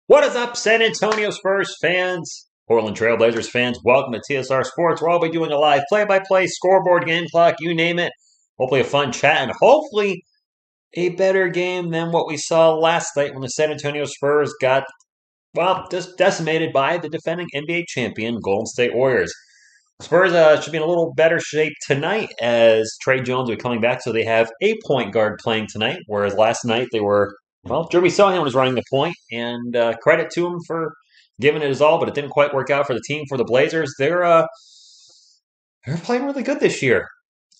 What is up, San Antonio Spurs fans? Portland Trailblazers fans, welcome to TSR Sports, where I'll be doing a live play-by-play, scoreboard, game clock, you name it. Hopefully a fun chat, and hopefully a better game than what we saw last night when the San Antonio Spurs got, well, just decimated by the defending NBA champion Golden State Warriors. Spurs should be in a little better shape tonight as Trey Jones will be coming back, so they have a point guard playing tonight, whereas last night they were, well, Jeremy Sohan was running the point, and credit to him for giving it his all, but it didn't quite work out for the team. For the Blazers, they're playing really good this year.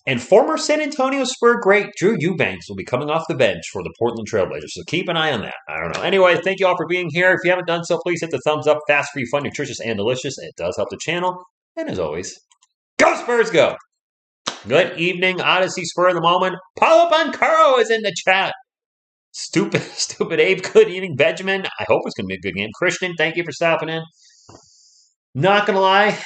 And former San Antonio Spur great Drew Eubanks will be coming off the bench for the Portland Trailblazers, so keep an eye on that. I don't know. Anyway, thank you all for being here. If you haven't done so, please hit the thumbs up. Fast, free, fun, nutritious, and delicious. It does help the channel. And as always, go Spurs, go! Good evening, Odyssey Spur of the moment. Paulo Bancaro is in the chat. Stupid Abe. Good evening, Benjamin. I hope it's going to be a good game. Christian, thank you for stopping in. Not going to lie,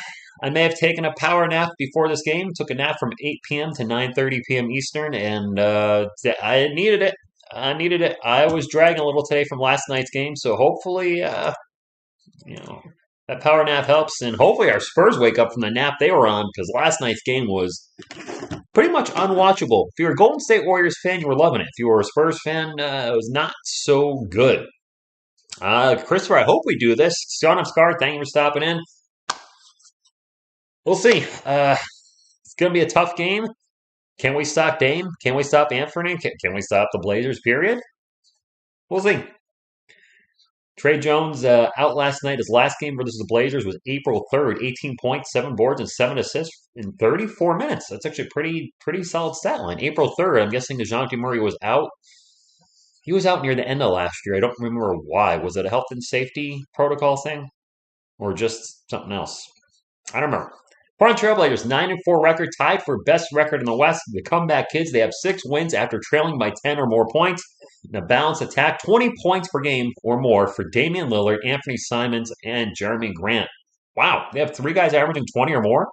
I may have taken a power nap before this game. Took a nap from 8 p.m. to 9:30 p.m. Eastern, and I needed it. I needed it. I was dragging a little today from last night's game, so hopefully, you know, that power nap helps, and hopefully our Spurs wake up from the nap they were on, because last night's game was pretty much unwatchable. If you're a Golden State Warriors fan, you were loving it. If you were a Spurs fan, it was not so good. Christopher, I hope we do this. Sean Scar, thank you for stopping in. We'll see. It's going to be a tough game. Can we stop Dame? Can we stop Anthony? Can we stop the Blazers, period? We'll see. Trey Jones out last night. His last game versus the Blazers was April 3rd. 18 points, 7 boards, and 7 assists in 34 minutes. That's actually a pretty solid stat line. April 3rd, I'm guessing DeJounte Murray was out. He was out near the end of last year. I don't remember why. Was it a health and safety protocol thing? Or just something else? I don't remember. Portland Trailblazers 9-4 record, tied for best record in the West. The comeback kids, they have 6 wins after trailing by 10 or more points. And a balanced attack, 20 points per game or more for Damian Lillard, Anthony Simons, and Jeremy Grant. Wow, they have 3 guys averaging 20 or more.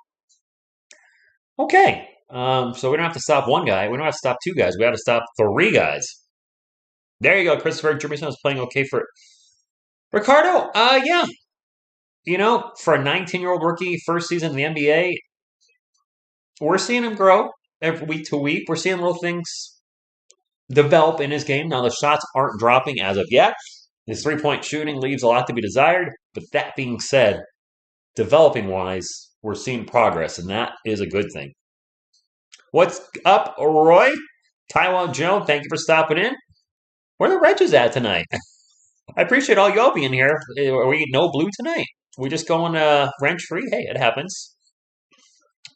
Okay, so we don't have to stop one guy. We don't have to stop 2 guys. We have to stop 3 guys. There you go, Christopher. Jeremy is playing okay for Ricardo. Yeah, for a 19-year-old rookie, first season in the NBA, we're seeing him grow every week to week. We're seeing little things develop in his game. Now, the shots aren't dropping as of yet. His three-point shooting leaves a lot to be desired. But that being said, developing-wise, we're seeing progress, and that is a good thing. What's up, Roy? Taiwan Joe, thank you for stopping in. Where the Reds at tonight? I appreciate all y'all being here. Are we no blue tonight? We just going wrench free? Hey, it happens.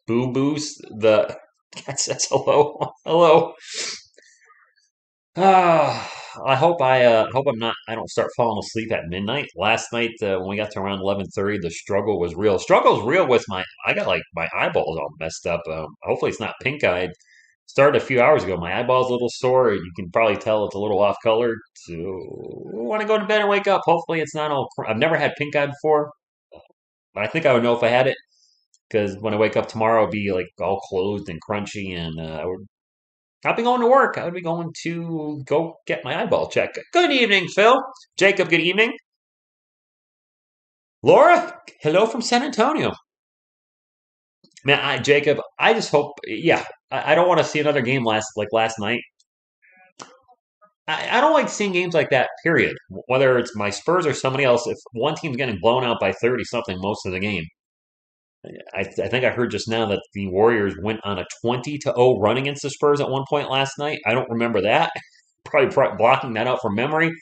Boo boos. The cat says hello. Hello. I hope I'm not. I don't start falling asleep at midnight. Last night when we got to around 11:30, the struggle was real. Struggle's real with my. I got like my eyeballs all messed up. Hopefully it's not pink eyed. Started a few hours ago. My eyeball's a little sore. You can probably tell it's a little off color. So want to go to bed and wake up. Hopefully it's not all. I've never had pink eye before, but I think I would know if I had it because when I wake up tomorrow, I'll be like all closed and crunchy, and I would not be going to work. I would be going to go get my eyeball checked. Good evening, Phil. Jacob, good evening. Laura, hello from San Antonio. Man, Jacob, I just hope. Yeah, I don't want to see another game last night. I don't like seeing games like that. Period. Whether it's my Spurs or somebody else, if one team's getting blown out by 30 something most of the game, I think I heard just now that the Warriors went on a 20-0 run against the Spurs at one point last night. I don't remember that. Probably blocking that out from memory,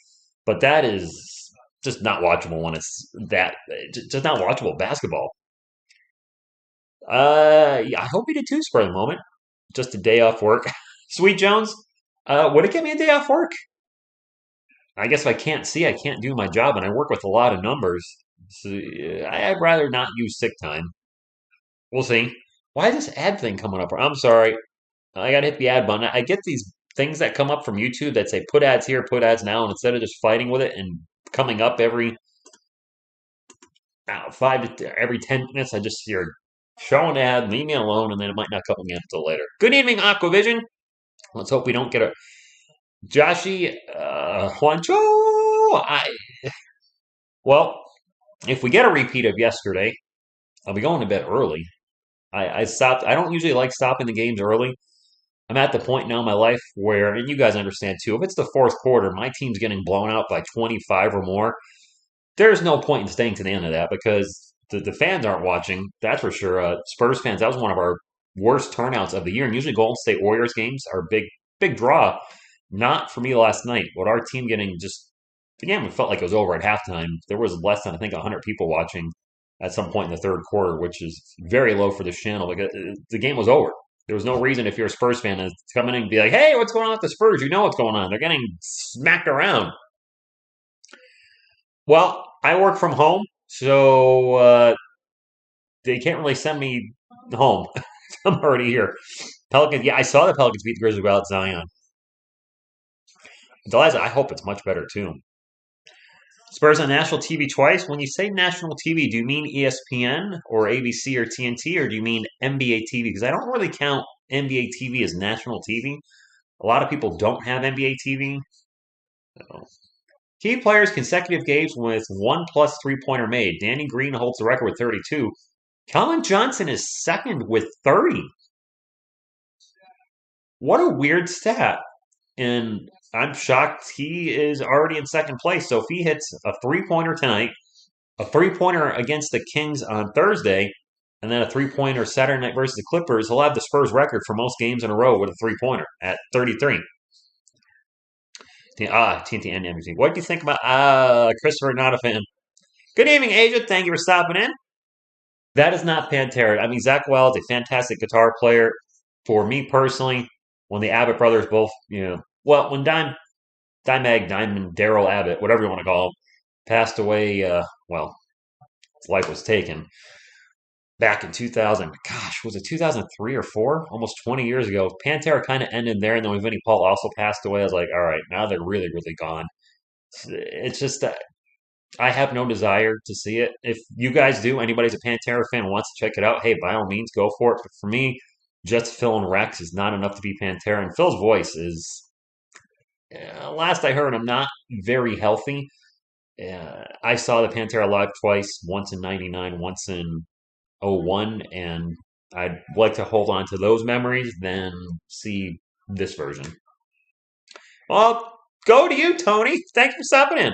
but that is just not watchable when it's that just not watchable basketball. Yeah, I hope you did too, Spur of the moment. Just a day off work. Sweet Jones, would it give me a day off work? I guess if I can't see, I can't do my job, and I work with a lot of numbers. So I'd rather not use sick time. We'll see. Why is this ad thing coming up? I'm sorry. I gotta hit the ad button. I get these things that come up from YouTube that say put ads here, put ads now, and instead of just fighting with it and coming up every 10 minutes, I just hear show an ad, leave me alone, and then it might not come again until later. Good evening, Aquavision. Let's hope we don't get a Joshi Juancho. Well, if we get a repeat of yesterday, I'll be going to bed early. I stopped. I don't usually like stopping the games early. I'm at the point now in my life where, and you guys understand too, if it's the fourth quarter, my team's getting blown out by 25 or more, there's no point in staying to the end of that because the fans aren't watching. That's for sure. Spurs fans, that was one of our worst turnouts of the year. And usually Golden State Warriors games are big draw. Not for me last night. With our team getting just, the game felt like it was over at halftime. There was less than, I think, 100 people watching at some point in the third quarter, which is very low for this channel. Like, the game was over. There was no reason if you're a Spurs fan to come in and be like, hey, what's going on with the Spurs? You know what's going on. They're getting smacked around. Well, I work from home, so they can't really send me home. I'm already here. Pelicans, yeah, I saw the Pelicans beat the Grizzlies without Zion. I hope it's much better too. Spurs on national TV twice. When you say national TV, do you mean ESPN or ABC or TNT, or do you mean NBA TV? Because I don't really count NBA TV as national TV. A lot of people don't have NBA TV. So. Key players consecutive games with 1+ 3-pointer made. Danny Green holds the record with 32. Colin Johnson is second with 30. What a weird stat. And I'm shocked he is already in second place. So if he hits a 3-pointer tonight, a 3-pointer against the Kings on Thursday, and then a 3-pointer Saturday night versus the Clippers, he'll have the Spurs record for most games in a row with a 3-pointer at 33. TNT and NBC. What do you think about Christopher? Not a fan. Good evening, Asia. Thank you for stopping in. That is not Pantera. I mean, Zach Wild is a fantastic guitar player. For me personally, when the Abbott brothers both, well, when Diamond, Daryl Abbott, whatever you want to call him, passed away, well, his life was taken back in 2000. Gosh, was it 2003 or 4? Almost 20 years ago. Pantera kind of ended there, and then when Vinnie Paul also passed away, I was like, all right, now they're really, really gone. It's just that I have no desire to see it. If you guys do, anybody's a Pantera fan and wants to check it out, hey, by all means, go for it. But for me, just Phil and Rex is not enough to be Pantera. And Phil's voice is, last I heard, I'm not very healthy. I saw the Pantera live twice, once in 99, once in '01, and I'd like to hold on to those memories than see this version. Well, go to you, Tony. Thank you for stopping in.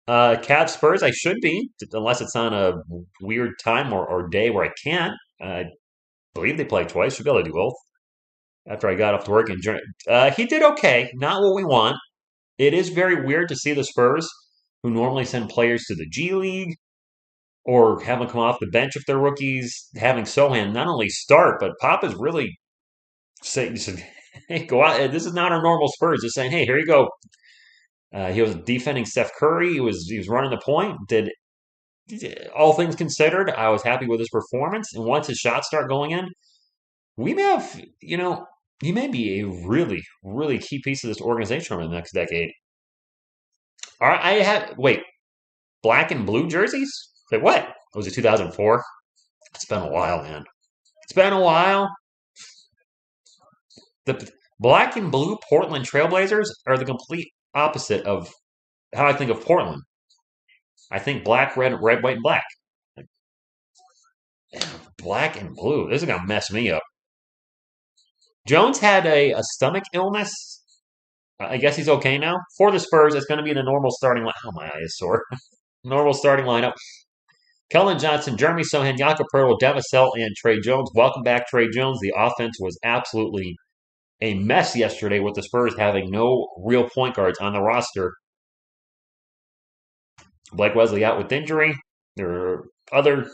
Cavs Spurs, I should be, unless it's on a weird time or day where I can't. I believe they play twice. Should be able to do both. After I got off to work, and he did okay. Not what we want. It is very weird to see the Spurs, who normally send players to the G League or have them come off the bench if they're rookies, having Sohan not only start, but Papa's really saying, hey, go out. This is not our normal Spurs. Just saying, hey, here you go. He was defending Steph Curry. He was running the point. Did all things considered, I was happy with his performance. And once his shots start going in, we may have, he may be a really, really key piece of this organization over the next decade. All right, wait, black and blue jerseys? Wait, what? Was it 2004? It's been a while, man. It's been a while. The black and blue Portland Trailblazers are the complete opposite of how I think of Portland. I think black, red, white, and black. Black and blue. This is going to mess me up. Jones had a stomach illness. I guess he's okay now. For the Spurs, it's going to be the normal starting line. Oh, my eye is sore. Normal starting lineup. Kellen Johnson, Jeremy Sohan, Jakob Poeltl, Devasel, and Trey Jones. Welcome back, Trey Jones. The offense was absolutely a mess yesterday with the Spurs having no real point guards on the roster. Blake Wesley out with injury. There are other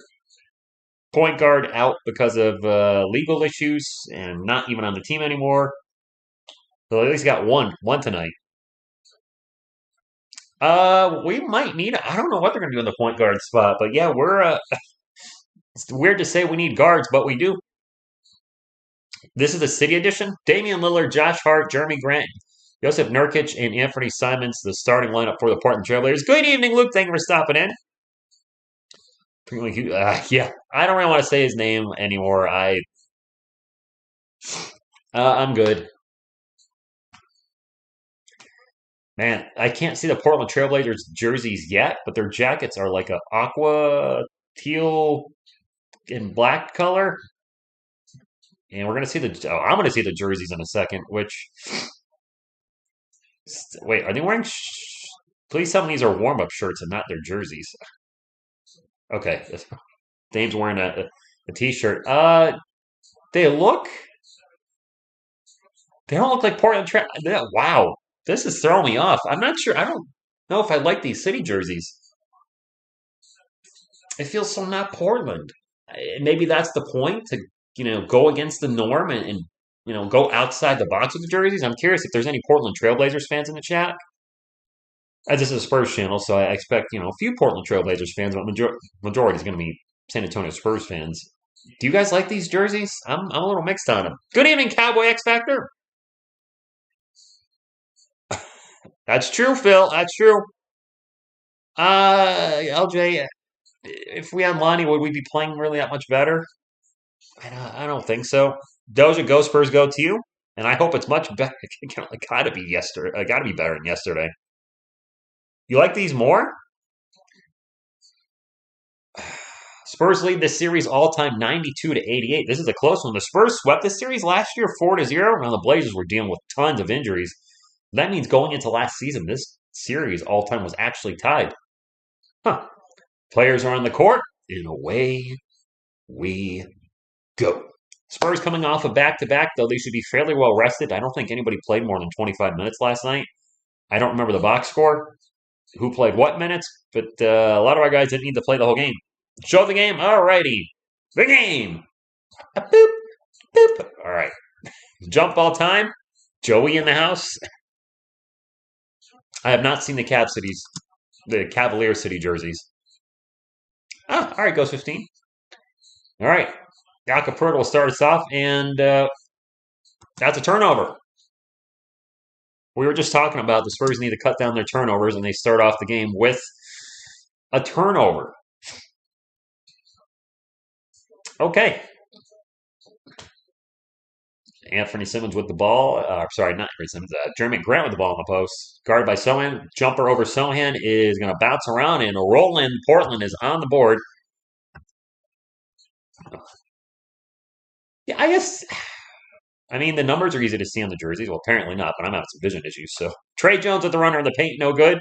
point guard out because of legal issues and not even on the team anymore. So at least got one tonight. We might need. I don't know what they're going to do in the point guard spot, but yeah, we're. It's weird to say we need guards, but we do. This is the City Edition. Damian Lillard, Josh Hart, Jeremy Grant, Joseph Nurkic, and Anthony Simons, the starting lineup for the Portland Trailblazers. Good evening, Luke. Thank you for stopping in. Yeah, I don't really want to say his name anymore. I'm good. Man, I can't see the Portland Trailblazers jerseys yet, but their jackets are like a aqua teal and black color. And we're gonna see the. Oh, I'm gonna see the jerseys in a second. Which wait, are they wearing? Please tell me these are warm-up shirts and not their jerseys. Okay, Dame's wearing a t-shirt. They look. They don't look like Portland Trail. Wow, this is throwing me off. I'm not sure. I don't know if I like these city jerseys. It feels so not Portland. Maybe that's the point to go against the norm and go outside the box with the jerseys. I'm curious if there's any Portland Trailblazers fans in the chat. As this is a Spurs channel, so I expect a few Portland Trailblazers fans, but majority is going to be San Antonio Spurs fans. Do you guys like these jerseys? I'm a little mixed on them. Good evening, Cowboy X Factor. That's true, Phil. That's true. LJ, if we had Lonnie, would we be playing really that much better? I don't think so. Doja, go Spurs, go to you. And I hope it's much better. It gotta be yesterday. Gotta be better than yesterday. You like these more? Spurs lead this series all time 92 to 88. This is a close one. The Spurs swept this series last year 4-0. Now the Blazers were dealing with tons of injuries. That means going into last season, this series all time was actually tied. Huh. Players are on the court, and away we go. Spurs coming off a back-to-back, though they should be fairly well rested. I don't think anybody played more than 25 minutes last night. I don't remember the box score, who played what minutes, but a lot of our guys didn't need to play the whole game. Show the game? Alrighty. The game. A boop, boop. All right. Jump ball time. Joey in the house. I have not seen the Cavalier City jerseys. Ah, all right, goes 15. All right. Acapulco will start us off, and that's a turnover. We were just talking about the Spurs need to cut down their turnovers, and they start off the game with a turnover. Okay. Anthony Simmons with the ball. Sorry, not Anthony Simmons. Jeremy Grant with the ball in the post. Guarded by Sohan. Jumper over Sohan is going to bounce around, and Roland Portland is on the board. Yeah, I guess. I mean, the numbers are easy to see on the jerseys. Well, apparently not, but I'm having some vision issues. So Trey Jones with the runner in the paint, no good.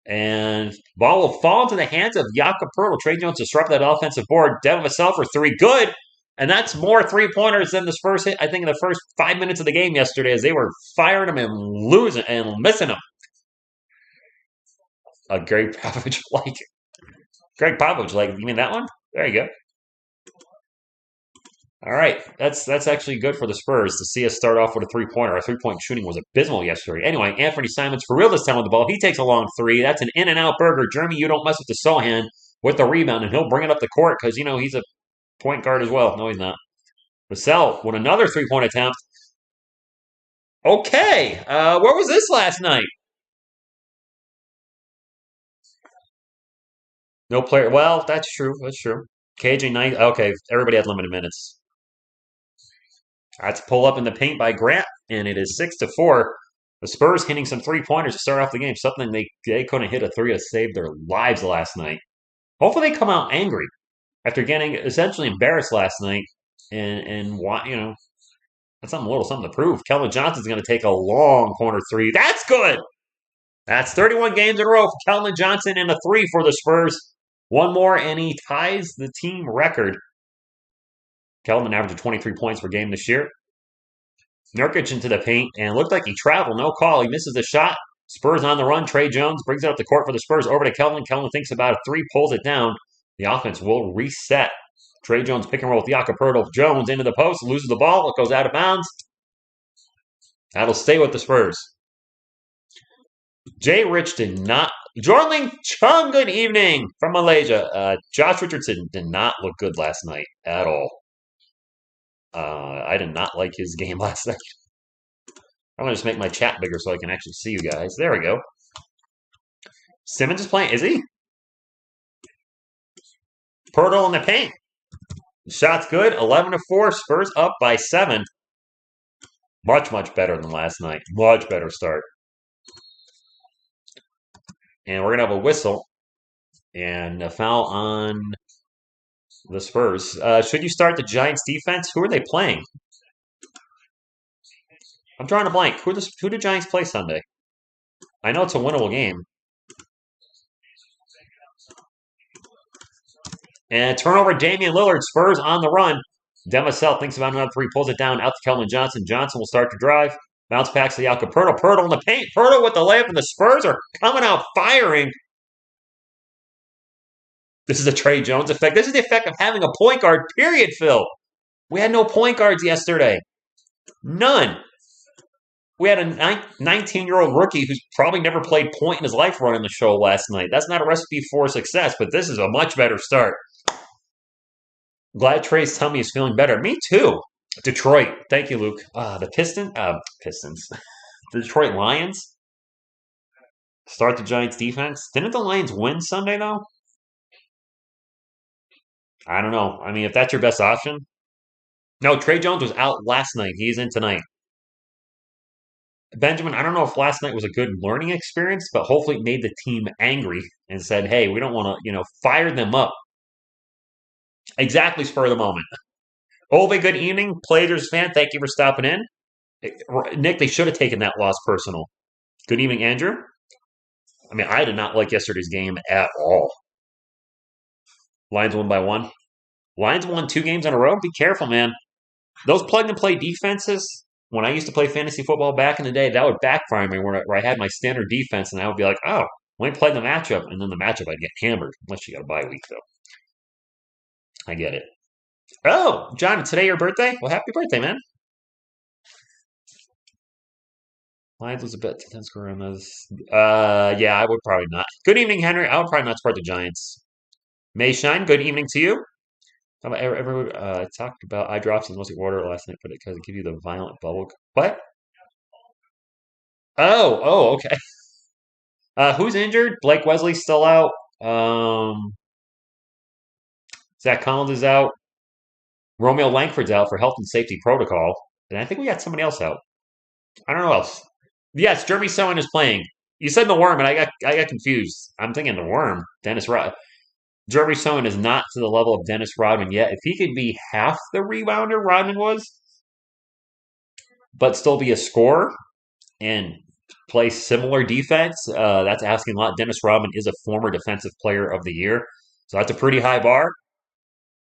And ball will fall into the hands of Jakob Poeltl. Trey Jones disrupt that offensive board. Devin Vassell for three, good. And that's more three-pointers than the Spurs hit, I think, in the first 5 minutes of the game yesterday as they were firing them and losing and missing them. Greg Popovich you mean that one? There you go. All right, that's actually good for the Spurs to see us start off with a three-pointer. Our three-point shooting was abysmal yesterday. Anyway, Anthony Simons for real this time with the ball. He takes a long three. That's an in-and-out burger. Jeremy, you don't mess with the Sohan with the rebound, and he'll bring it up the court because, he's a point guard as well. No, he's not. Vassell with another three-point attempt. Okay, where was this last night? No player. Well, that's true. That's true. KJ Knight. Okay, everybody had limited minutes. That's pull up in the paint by Grant, and it is 6-4. The Spurs hitting some three-pointers to start off the game, something they couldn't hit a three to save their lives last night. Hopefully they come out angry after getting essentially embarrassed last night and that's something to prove. Kelvin Johnson's going to take a long corner three. That's good. That's 31 games in a row for Kelvin Johnson and a three for the Spurs. One more, and he ties the team record. Kelvin averaged 23 points per game this year. Nurkic into the paint, and looked like he traveled. No call. He misses the shot. Spurs on the run. Trey Jones brings it up the court for the Spurs. Over to Kelvin. Kelvin thinks about a three, pulls it down. The offense will reset. Trey Jones pick and roll with Jakob Poeltl. Jones into the post, loses the ball. It goes out of bounds. That'll stay with the Spurs. Jay Rich did not. Jorling Chung, good evening from Malaysia. Josh Richardson did not look good last night at all. I did not like his game last night. I'm going to just make my chat bigger so I can actually see you guys. There we go. Simmons is playing. Is he? Poeltl in the paint. Shot's good. 11-4. Spurs up by 7. Much, much better than last night. Much better start. And we're going to have a whistle and a foul on the Spurs. Should you start the Giants defense? Who are they playing? I'm drawing a blank. Who do Giants play Sunday? I know it's a winnable game. And turnover, Damian Lillard. Spurs on the run. Demisel thinks about another three, pulls it down out to Kelvin Johnson. Johnson will start to drive. Bounce packs the out to Pirtle. Pirtle in the paint. Pirtle with the layup, and the Spurs are coming out firing. This is a Trey Jones effect. This is the effect of having a point guard, period, Phil. We had no point guards yesterday. None. We had a 19-year-old rookie who's probably never played point in his life running the show last night. That's not a recipe for success, but this is a much better start. Glad Trey's tummy is feeling better. Me too. Detroit. Thank you, Luke. The Pistons. The Detroit Lions. Start the Giants defense. Didn't the Lions win Sunday, though? I don't know. I mean, if that's your best option. No, Trey Jones was out last night. He's in tonight. Benjamin, I don't know if last night was a good learning experience, but hopefully it made the team angry and said, hey, we don't want to, fire them up. Exactly, spur of the moment. Ove, good evening. Blazers fan, thank you for stopping in. Nick, they should have taken that loss personal. Good evening, Andrew. I mean, I did not like yesterday's game at all. Lions won by 1. Lions won 2 games in a row. Be careful, man. Those plug-and-play defenses, when I used to play fantasy football back in the day, that would backfire me where I had my standard defense, and I would be like, oh, let me play the matchup, and then the matchup I'd get hammered, unless you got a bye week, though. I get it. Oh, John, today your birthday? Well, happy birthday, man. Lions was a bit to 10 score on those. Yeah, I would probably not. Good evening, Henry. I would probably not support the Giants. May Shine, good evening to you. I talked about eye drops in mostly water last night, but it because it gives you the violent bubble. What? Okay. Who's injured? Blake Wesley's still out. Zach Collins is out. Romeo Langford's out for health and safety protocol. And I think we got somebody else out. I don't know who else. Yes, Jeremy Sowen is playing. You said the worm, and I got confused. I'm thinking the worm. Dennis Rodman. Jeremy Sowen is not to the level of Dennis Rodman yet. If he could be half the rebounder Rodman was, but still be a scorer and play similar defense, that's asking a lot. Dennis Rodman is a former defensive player of the year, so that's a pretty high bar.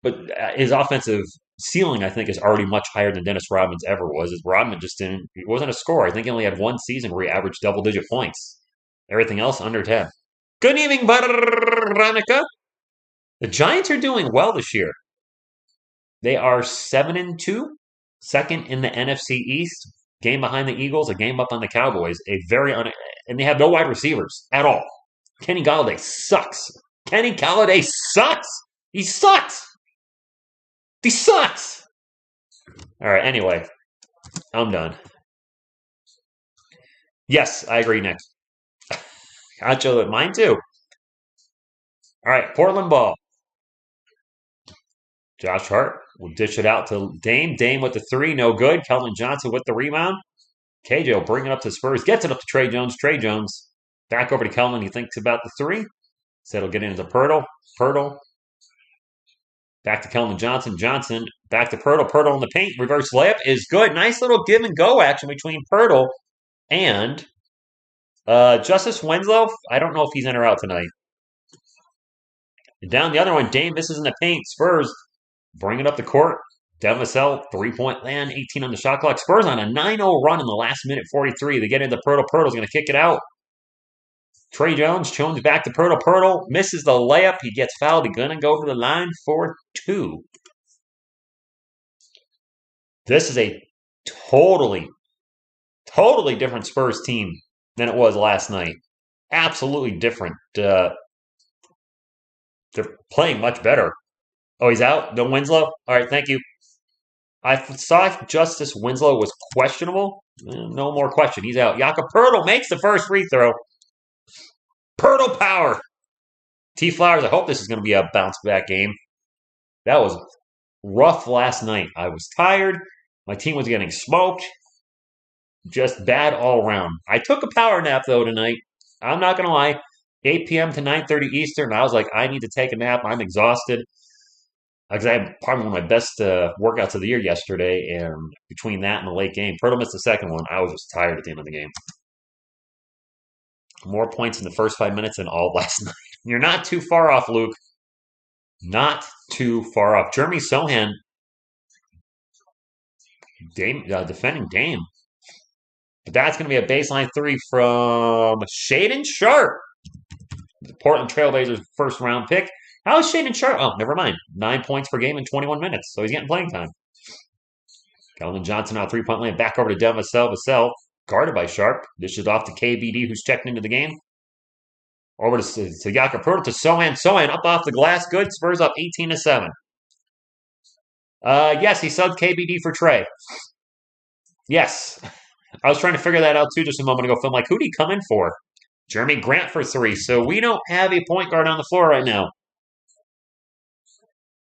But his offensive ceiling, I think, is already much higher than Dennis Rodman's ever was. As Rodman he wasn't a scorer. I think he only had one season where he averaged double-digit points. Everything else under 10. Good evening, Veronica. The Giants are doing well this year. They are 7-2, second in the NFC East. Game behind the Eagles, a game up on the Cowboys. And they have no wide receivers at all. Kenny Golladay sucks. Kenny Golladay sucks. He sucks. He sucks. All right, anyway, I'm done. Yes, I agree, Nick. Gotcha, mine too. All right, Portland ball. Josh Hart will dish it out to Dame. Dame with the 3, no good. Kelvin Johnson with the rebound. KJ bring it up to Spurs. Gets it up to Trey Jones. Trey Jones back over to Kelvin. He thinks about the 3. Said he'll get into Pirtle. Pirtle. Back to Kelvin Johnson. Johnson back to Pirtle. Pirtle in the paint. Reverse layup is good. Nice little give and go action between Pirtle and Justice Winslow. I don't know if he's in or out tonight. And down the other one, Dame misses in the paint. Spurs bring it up the court. Demisel, 3-point land, 18 on the shot clock. Spurs on a 9-0 run in the last minute, 43. They get into Pirtle. Pirtle's going to kick it out. Trey Jones back to Pirtle. Pirtle misses the layup. He gets fouled. He's going to go to the line for 2. This is a totally different Spurs team than it was last night. Absolutely different. They're playing much better. Oh, he's out? No Winslow? All right, thank you. I saw Justice Winslow was questionable. No more question. He's out. Jakob Pirtle makes the first free throw. Pirtle power. T. Flowers, I hope this is going to be a bounce-back game. That was rough last night. I was tired. My team was getting smoked. Just bad all around. I took a power nap, though, tonight. I'm not going to lie. 8 p.m. to 9:30 Eastern. I was like, I need to take a nap. I'm exhausted. Because I had probably one of my best workouts of the year yesterday, and between that and the late game, Pirtle missed the second one. I was just tired at the end of the game. More points in the first 5 minutes than all last night. You're not too far off, Luke. Not too far off. Jeremy Sohan, defending Dame. But that's going to be a baseline three from Shaedon Sharpe, the Portland Trailblazers first round pick. How is Shaedon Sharpe? Oh, never mind. 9 points per game in 21 minutes. So he's getting playing time. Keldon Johnson out 3-point land. Back over to Devin Vassell. Guarded by Sharpe. Dishes off to KBD, who's checked into the game. Over to Jakob Poeltl to Sohan. Sohan up off the glass. Good. Spurs up 18-7. Yes, he subbed KBD for Trey. Yes. I was trying to figure that out too just a moment ago. I'm like, who did he come in for? Jeremy Grant for 3. So we don't have a point guard on the floor right now.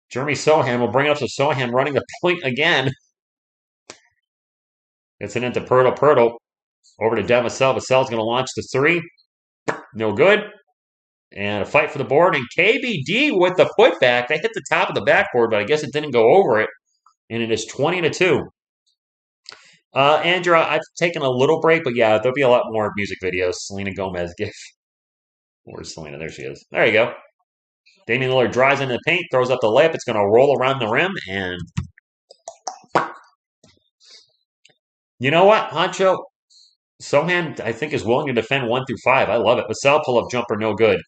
Jeremy Sohan will bring it up to Sohan running the point again. It's an into Poeltl. Over to Devin Vassell. Vassell's going to launch the 3. No good. And a fight for the board. And KBD with the putback. They hit the top of the backboard, but I guess it didn't go over it. And it is 20-2. Andrew, I've taken a little break, but yeah, there'll be a lot more music videos. Selena Gomez gif. Where's Selena? There she is. There you go. Damian Lillard drives into the paint, throws up the layup. It's going to roll around the rim, and you know what, Honcho? Sohan, I think, is willing to defend 1 through 5. I love it. Vassell pull-up jumper, no good.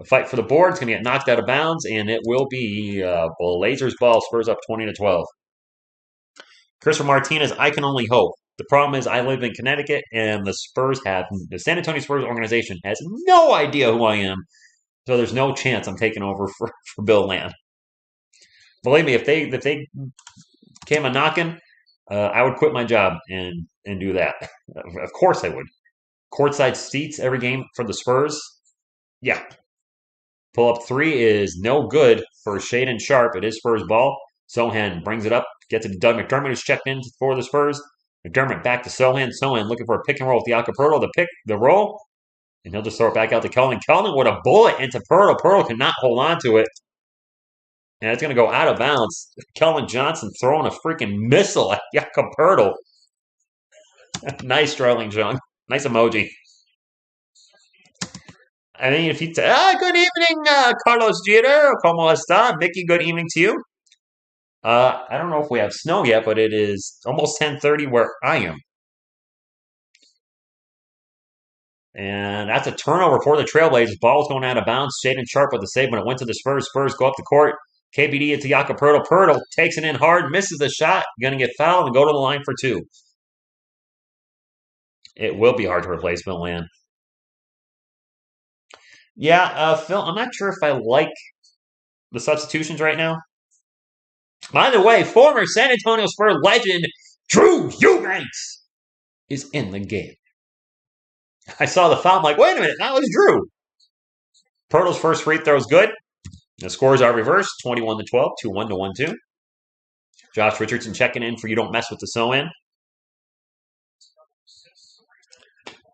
A fight for the board. It's going to get knocked out of bounds, and it will be Blazers ball. Spurs up 20-12. Christopher Martinez, I can only hope. The problem is I live in Connecticut, and the San Antonio Spurs organization has no idea who I am. So there's no chance I'm taking over for Bill Land. Believe me, if they came a knocking, I would quit my job and do that. Of course I would. Courtside seats every game for the Spurs. Yeah. Pull up 3 is no good for Shaedon Sharpe. It is Spurs ball. Sohan brings it up, gets it to Doug McDermott, who's checked in for the Spurs. McDermott back to Sohan. Sohan looking for a pick and roll with Jakob Poeltl. The roll. And he'll just throw it back out to Keldon. Keldon with a bullet into Poeltl. Poeltl cannot hold on to it. And it's going to go out of bounds. Keldon Johnson throwing a freaking missile at Jakob Poeltl. Nice, Sterling Jung. Nice emoji. I mean, if you good evening, Carlos Jeter. Como está? Mickey, good evening to you. I don't know if we have snow yet, but it is almost 10:30 where I am. And that's a turnover for the Trailblazers. Ball's going out of bounds. Shaedon Sharpe with the save, but it went to the Spurs. Spurs go up the court. KBD into Jakob Poeltl. Poeltl takes it in hard, misses the shot. Going to get fouled and go to the line for 2. It will be hard to replace Bill Land. Yeah, Phil, I'm not sure if I like the substitutions right now. By the way, former San Antonio Spurs legend Drew Eubanks is in the game. I saw the foul. I'm like, wait a minute, that was Drew. Poeltl's first free throw is good. The scores are reversed, 21-12, 2-1 to 1-2. Josh Richardson checking in for You Don't Mess with the So-In.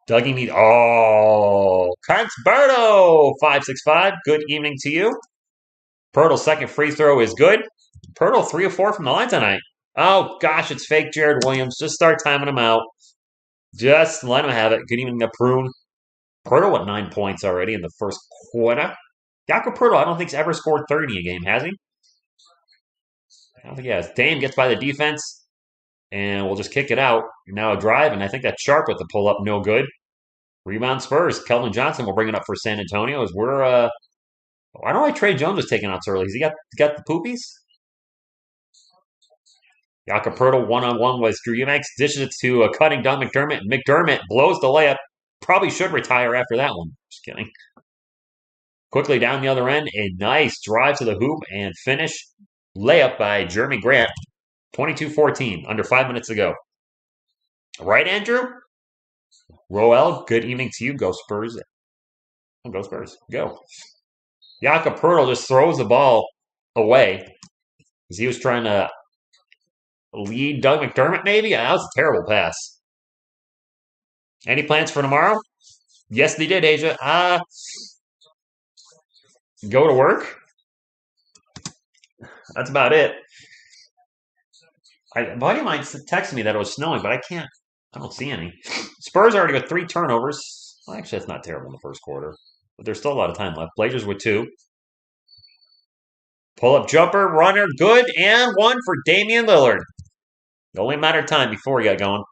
Dougie Mead. Oh, Contsberto, 565. Good evening to you. Poeltl's second free throw is good. Poeltl 3 of 4 from the line tonight. Oh, gosh, it's fake Jared Williams. Just start timing him out. Just let him have it. Good evening to Prune. Poeltl with 9 points already in the first quarter. Jakob Poeltl, I don't think he's ever scored 30 a game, has he? I don't think he has. Dame gets by the defense, and we'll just kick it out. Now a drive, and I think that's Sharpe with the pull-up, no good. Rebound Spurs. Keldon Johnson will bring it up for San Antonio as we're I don't know why Trey Jones was taking outs early. Has he got the poopies? Jakob Poeltl one-on-one with Drew Eubanks. Dishes it to a cutting Doug McDermott. McDermott blows the layup. Probably should retire after that one. Just kidding. Quickly down the other end. A nice drive to the hoop and finish. Layup by Jeremy Grant. 22-14. Under 5 minutes to go. Right, Andrew? Roel, good evening to you. Go Spurs. Go Spurs. Go. Jakob Poeltl just throws the ball away because he was trying to lead Doug McDermott, maybe? That was a terrible pass. Any plans for tomorrow? Yes, they did, Asia. Go to work. That's about it. A buddy of mine texted me that it was snowing, but I can't. I don't see any. Spurs already got 3 turnovers. Well, actually, that's not terrible in the first quarter, but there's still a lot of time left. Blazers with 2. Pull up jumper, runner, good, and one for Damian Lillard. It only matter of time before he got going.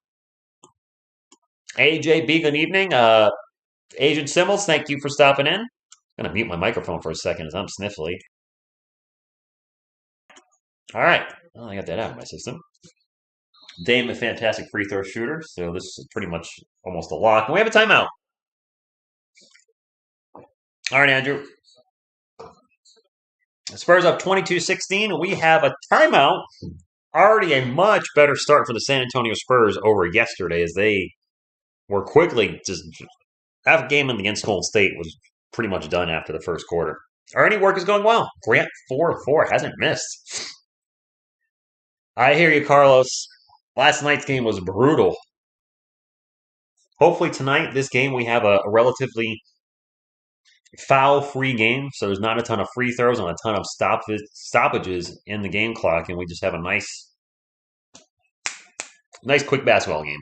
AJB, good evening. Agent Simmels, thank you for stopping in. I'm going to mute my microphone for a second as I'm sniffly. All right. Well, I got that out of my system. Dame, a fantastic free throw shooter, so this is pretty much almost a lock. And we have a timeout. All right, Andrew. Spurs up 22-16. We have a timeout. Already a much better start for the San Antonio Spurs over yesterday as they were quickly just half a game against Golden State was pretty much done after the first quarter. Our any work is going well. Grant 4-4 hasn't missed. I hear you, Carlos. Last night's game was brutal. Hopefully tonight, this game, we have a relatively foul-free game, so there's not a ton of free throws and a ton of stoppages in the game clock, and we just have a nice quick basketball game.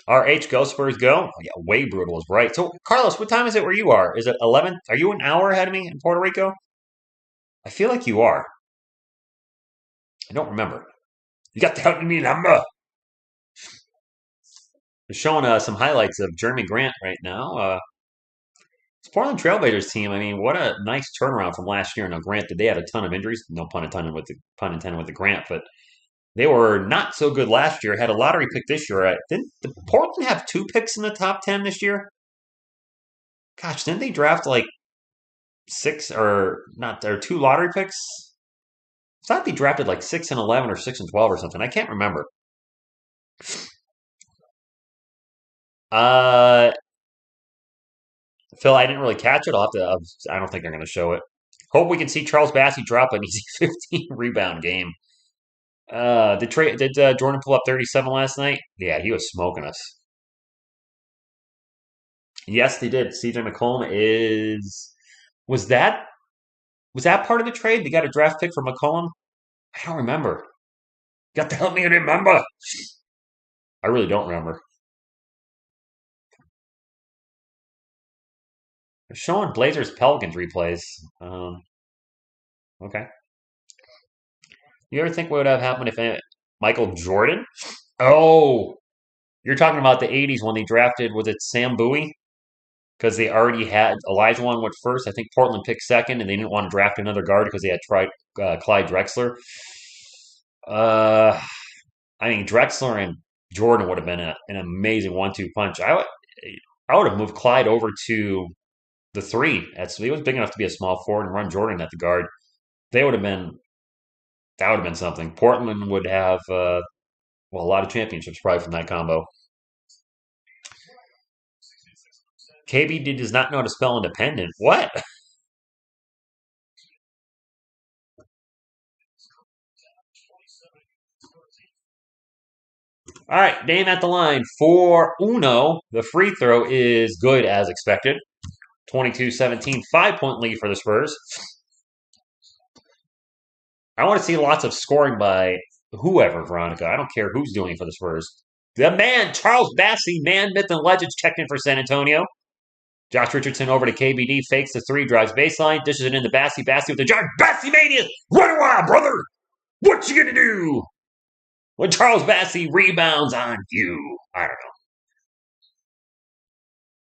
RH, go Spurs, go. Oh, yeah, way brutal is right. So, Carlos, what time is it where you are? Is it 11? Are you an hour ahead of me in Puerto Rico? I feel like you are. I don't remember. You got to help me number. They're showing some highlights of Jeremy Grant right now. It's Portland Trailblazers team. I mean, what a nice turnaround from last year. Now, granted, they had a ton of injuries. No pun intended with the Grant, but they were not so good last year. Had a lottery pick this year. Didn't Portland have 2 picks in the top 10 this year? Gosh, didn't they draft like 6 or 2 lottery picks? I thought they drafted like 6 and 11 or 6 and 12 or something. I can't remember. Phil, I didn't really catch it. I don't think they're going to show it. Hope we can see Charles Bassey drop an easy 15 rebound game. Did Jordan pull up 37 last night? Yeah, he was smoking us. Yes, they did. CJ McCollum was that part of the trade? They got a draft pick for McCollum? I don't remember. You got to help me remember. I really don't remember. They're showing Blazers Pelicans replays. Okay. You ever think what would have happened if Michael Jordan? Oh, you're talking about the 80s when they drafted, was it Sam Bowie? Because they already had Elijah one went first. I think Portland picked second, and they didn't want to draft another guard because they had tried Clyde Drexler. I mean, Drexler and Jordan would have been an amazing 1-2 punch. I would have moved Clyde over to the 3. He was big enough to be a small forward and run Jordan at the guard. They would have been that would have been something. Portland would have a lot of championships probably from that combo. KBD does not know how to spell independent. What? All right, Dame at the line for Uno. The free throw is good as expected. 22-17, 5-point lead for the Spurs. I want to see lots of scoring by whoever, Veronica. I don't care who's doing it for the Spurs. The man, Charles Bassey, man, myth, and legends checked in for San Antonio. Josh Richardson over to KBD, fakes the 3, drives baseline, dishes it into Bassey. Bassey with the jar. Bassey mania! Run wild, brother! What you gonna do when Charles Bassey rebounds on you? I don't know.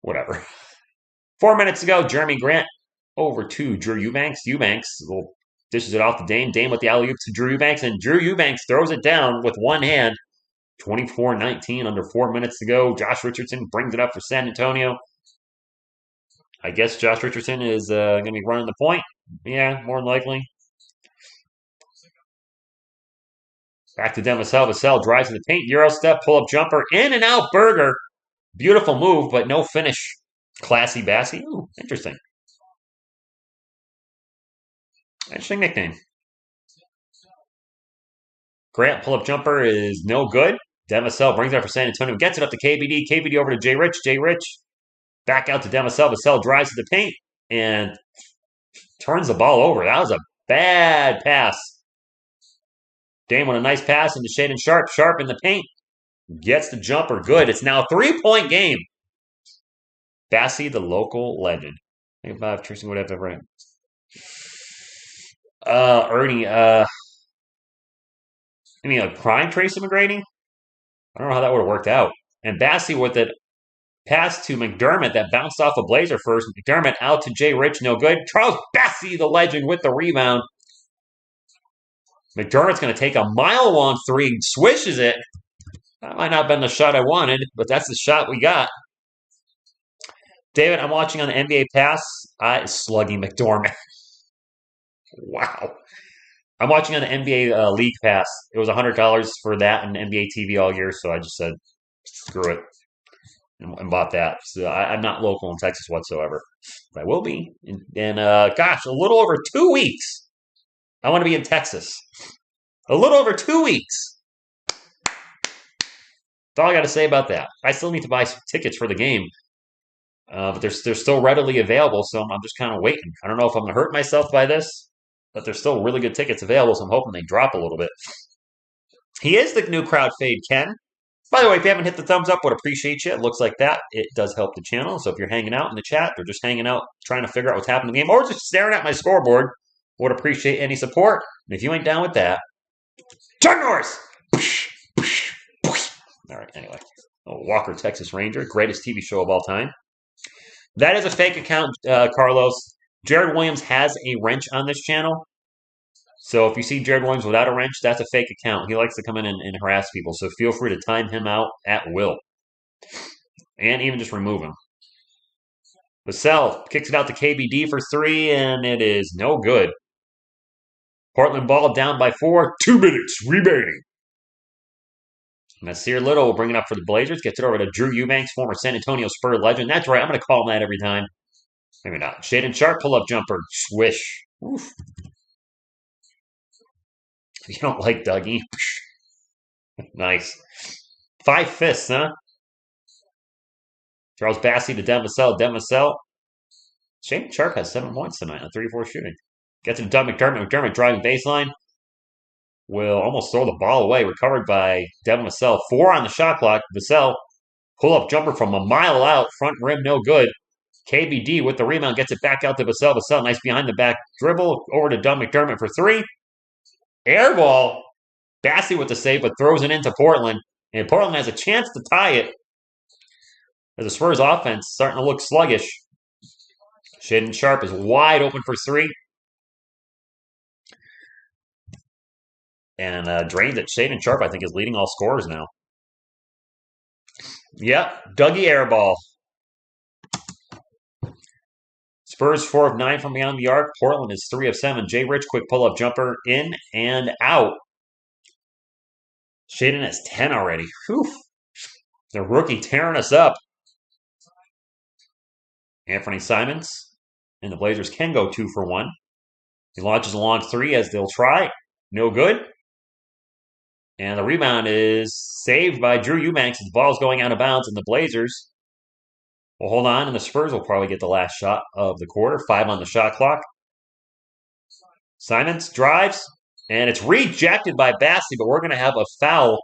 Whatever. 4 minutes to go. Jeremy Grant over to Drew Eubanks. Eubanks dishes it off to Dame. Dame with the alley-oop to Drew Eubanks, and Drew Eubanks throws it down with one hand. 24-19, under 4 minutes to go. Josh Richardson brings it up for San Antonio. I guess Josh Richardson is going to be running the point. Yeah, more than likely. Back to Demisel. Vassell drives to the paint. Euro step, pull-up jumper, in and out burger. Beautiful move, but no finish. Classy Bassey. Ooh, interesting. Interesting nickname. Grant pull-up jumper is no good. Demisell brings it up for San Antonio. Gets it up to KBD. KBD over to Jay Rich. Jay Rich back out to Demisell. Vassell drives to the paint and turns the ball over. That was a bad pass. Dame with a nice pass into Shaedon Sharpe. Sharpe in the paint. Gets the jumper. Good. It's now a 3-point game. Bassie, the local legend. Think about Tristan would have to right. Ernie, I mean, a prime Tracy McGrady? I don't know how that would have worked out. And Bassie with it pass to McDermott that bounced off a Blazer first. McDermott out to Jay Rich, no good. Charles Bassie, the legend, with the rebound. McDermott's going to take a mile-long three, swishes it. That might not have been the shot I wanted, but that's the shot we got. David, I'm watching on the NBA Pass. Sluggy McDermott. Wow. I'm watching on the NBA League Pass. It was $100 for that and NBA TV all year, so I just said, screw it, and bought that. So I'm not local in Texas whatsoever. But I will be. And gosh, a little over 2 weeks. I want to be in Texas. A little over 2 weeks. That's all I got to say about that. I still need to buy some tickets for the game. But they're still readily available, so I'm just kind of waiting. I don't know if I'm going to hurt myself by this, but there's still really good tickets available, so I'm hoping they drop a little bit. He is the new crowd fade, Ken. By the way, if you haven't hit the thumbs up, would appreciate you. It looks like that. It does help the channel. So if you're hanging out in the chat or just hanging out trying to figure out what's happening in the game or just staring at my scoreboard, would appreciate any support. And if you ain't down with that, turn north! All right, anyway. Walker, Texas Ranger, greatest TV show of all time. That is a fake account, Carlos. Jared Williams has a wrench on this channel. So if you see Jared Williams without a wrench, that's a fake account. He likes to come in and harass people. So feel free to time him out at will. And even just remove him. Vassell kicks it out to KBD for 3, and it is no good. Portland ball down by 4. 2 minutes remaining. Nasir Little will bring it up for the Blazers. Gets it over to Drew Eubanks, former San Antonio Spurs legend. That's right. I'm going to call him that every time. Maybe not. Shaedon Sharpe, pull-up jumper. Swish. Oof. You don't like Dougie? Nice. 5 fists, huh? Charles Bassie to Demisell. Demisell. Shaedon Sharpe has 7 points tonight on 3-4 shooting. Gets it to Doug McDermott. McDermott driving baseline. Will almost throw the ball away. Recovered by Devin Vassell. 4 on the shot clock. Vassell, pull-up jumper from a mile out. Front rim, no good. KBD with the rebound. Gets it back out to Vassell. Vassell, nice behind-the-back dribble. Over to Doug McDermott for 3. Air ball. Bassie with the save, but throws it into Portland. And Portland has a chance to tie it. As the Spurs offense starting to look sluggish. Shaedon Sharpe is wide open for 3. And drains it. Shaedon Sharpe, I think, is leading all scorers now. Yep, Dougie airball. Spurs 4 of 9 from beyond the arc. Portland is 3 of 7. Jay Rich, quick pull-up jumper in and out. Shaedon has 10 already. Whew. The rookie tearing us up. Anthony Simons. And the Blazers can go 2 for 1. He launches a long 3 as they'll try. No good. And the rebound is saved by Drew Eubanks. The ball's going out of bounds, and the Blazers will hold on, and the Spurs will probably get the last shot of the quarter. 5 on the shot clock. Simons drives, and it's rejected by Bassie, but we're going to have a foul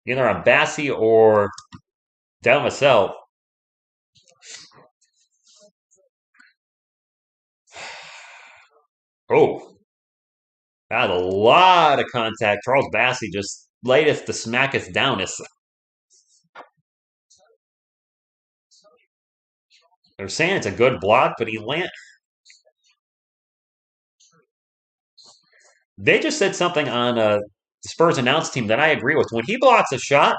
either on Bassie or Devin Vassell. Oh. Had a lot of contact. Charles Bassie just latest to smack us down. They're saying it's a good block, but he landed. They just said something on the Spurs announce team that I agree with. When he blocks a shot,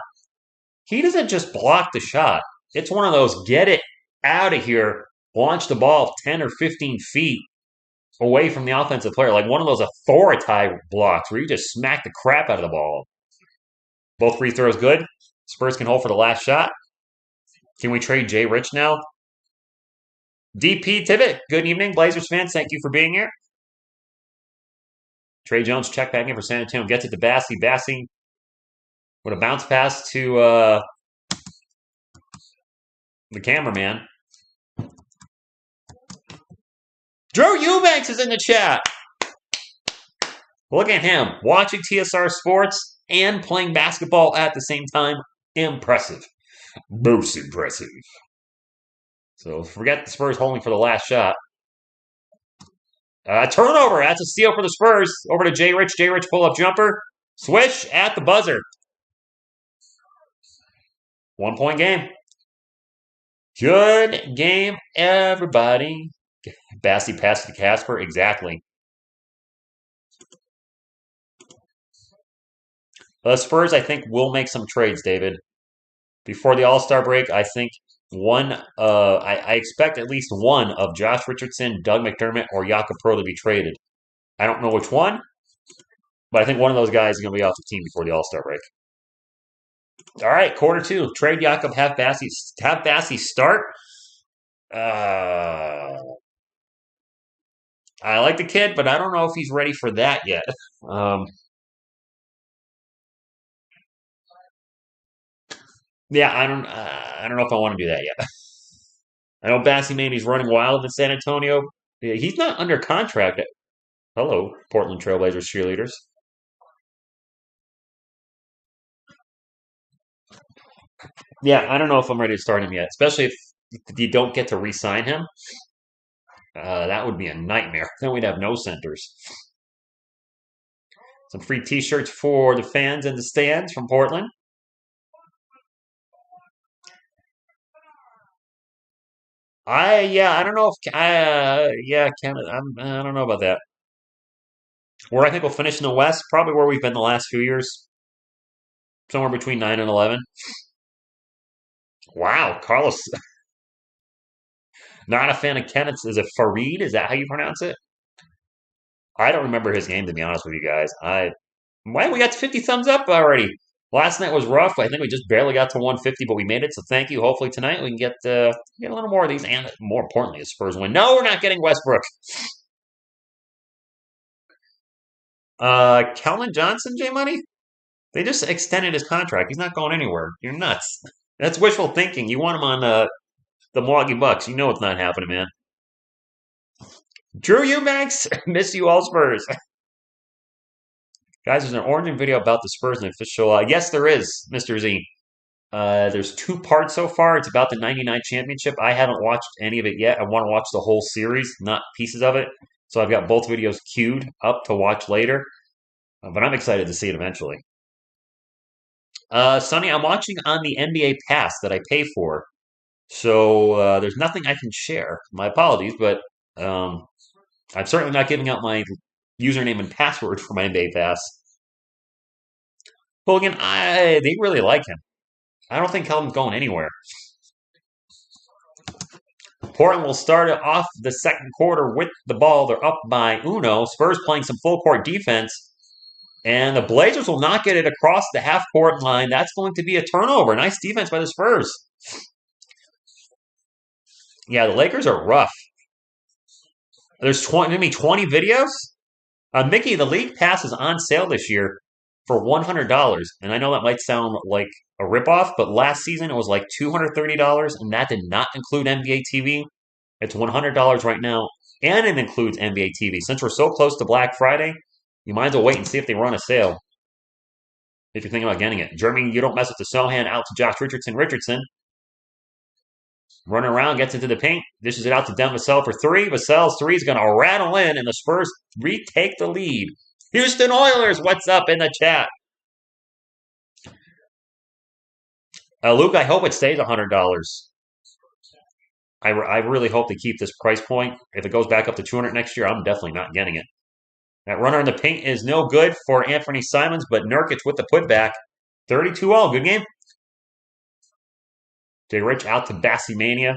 he doesn't just block the shot. It's one of those get it out of here, launch the ball 10 or 15 feet away from the offensive player, like one of those authority blocks where you just smack the crap out of the ball. Both free throws good. Spurs can hold for the last shot. Can we trade Jay Rich now? DP Tibbet, good evening. Blazers fans, thank you for being here. Trey Jones check back in for San Antonio. Gets it to Bassie. Bassie with a bounce pass to the cameraman. Drew Eubanks is in the chat. Look at him, watching TSR Sports and playing basketball at the same time. Impressive. Most impressive. So forget the Spurs holding for the last shot. Turnover. That's a steal for the Spurs. Over to Jay Rich. Jay Rich pull-up jumper. Swish at the buzzer. 1 point game. Good game, everybody. Bassey passed to Casper. Exactly. The Spurs, I think, will make some trades, David. Before the All-Star break, I think I expect at least one of Josh Richardson, Doug McDermott, or Jakob Perl to be traded. I don't know which one, but I think one of those guys is going to be off the team before the All-Star break. All right, quarter two. Trade Jakob, have Bassey start. I like the kid, but I don't know if he's ready for that yet. Yeah, I don't know if I want to do that yet. I know Bassey maybe he's running wild in San Antonio. Yeah, he's not under contract. Hello, Portland Trailblazers cheerleaders. Yeah, I don't know if I'm ready to start him yet, especially if you don't get to re-sign him. That would be a nightmare. Then we'd have no centers. Some free T-shirts for the fans in the stands from Portland. I don't know if Canada. I don't know about that. Where I think we'll finish in the West, probably where we've been the last few years, somewhere between 9 and 11. Wow, Carlos, not a fan of Kenneth. Is it Farid? Is that how you pronounce it? I don't remember his game, to be honest with you guys. Why we got 50 thumbs up already? Last night was rough. I think we just barely got to 150, but we made it. So thank you. Hopefully tonight we can get a little more of these, and more importantly, the Spurs win. No, we're not getting Westbrook. Kellen Johnson, J Money. They just extended his contract. He's not going anywhere. You're nuts. That's wishful thinking. You want him on the Milwaukee Bucks. You know it's not happening, man. Drew Eubanks, miss you all, Spurs. Guys, there's an origin video about the Spurs and official. Yes, there is, Mr. Z. There's 2 parts so far. It's about the 99 championship. I haven't watched any of it yet. I want to watch the whole series, not pieces of it. So I've got both videos queued up to watch later. But I'm excited to see it eventually. Sonny, I'm watching on the NBA Pass that I pay for. So there's nothing I can share. My apologies, but I'm certainly not giving out my username and password for my NBA Pass. Hogan, they really like him. I don't think Kelvin's going anywhere. Portland will start off the second quarter with the ball. They're up by uno. Spurs playing some full court defense. And the Blazers will not get it across the half-court line. That's going to be a turnover. Nice defense by the Spurs. Yeah, the Lakers are rough. There's 20 videos. Mickey, the league pass is on sale this year for $100. And I know that might sound like a ripoff, but last season it was like $230, and that did not include NBA TV. It's $100 right now, and it includes NBA TV. Since we're so close to Black Friday, you might as well wait and see if they run a sale. If you're thinking about getting it. Jeremy, you don't mess with the Sohan. Out to Josh Richardson. Richardson running around, gets into the paint, dishes it out to Dem Vassell for 3. Vassell's 3 is going to rattle in, and the Spurs retake the lead. Houston Oilers, what's up in the chat? Luke, I hope it stays $100. I really hope they keep this price point. If it goes back up to $200 next year, I'm definitely not getting it. That runner in the paint is no good for Anthony Simons, but Nurkic with the putback. 32-all. Good game. Jay Rich out to Bassey Mania.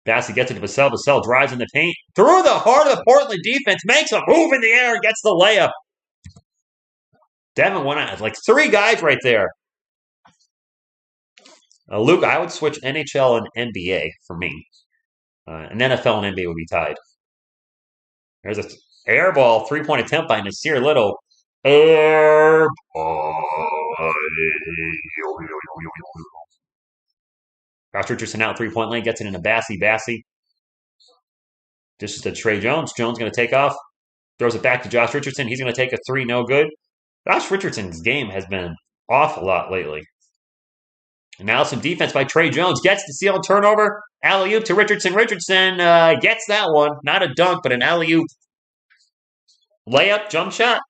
Bassey gets it to Vassell. Vassell drives in the paint. Through the heart of the Portland defense. Makes a move in the air and gets the layup. Devin went out. Like 3 guys right there. Luke, I would switch NHL and NBA for me. And NFL and NBA would be tied. There's a air ball, 3-point attempt by Nasir Little. Air. Josh Richardson out 3-point lane, gets it in a Bassey. Bassey dishes to Trey Jones. Jones going to take off. Throws it back to Josh Richardson. He's going to take a three, no good. Josh Richardson's game has been off a lot lately. And now some defense by Trey Jones. Gets the steal and turnover. Alley-oop to Richardson. Richardson gets that one. Not a dunk, but an alley-oop. Layup, jump shot.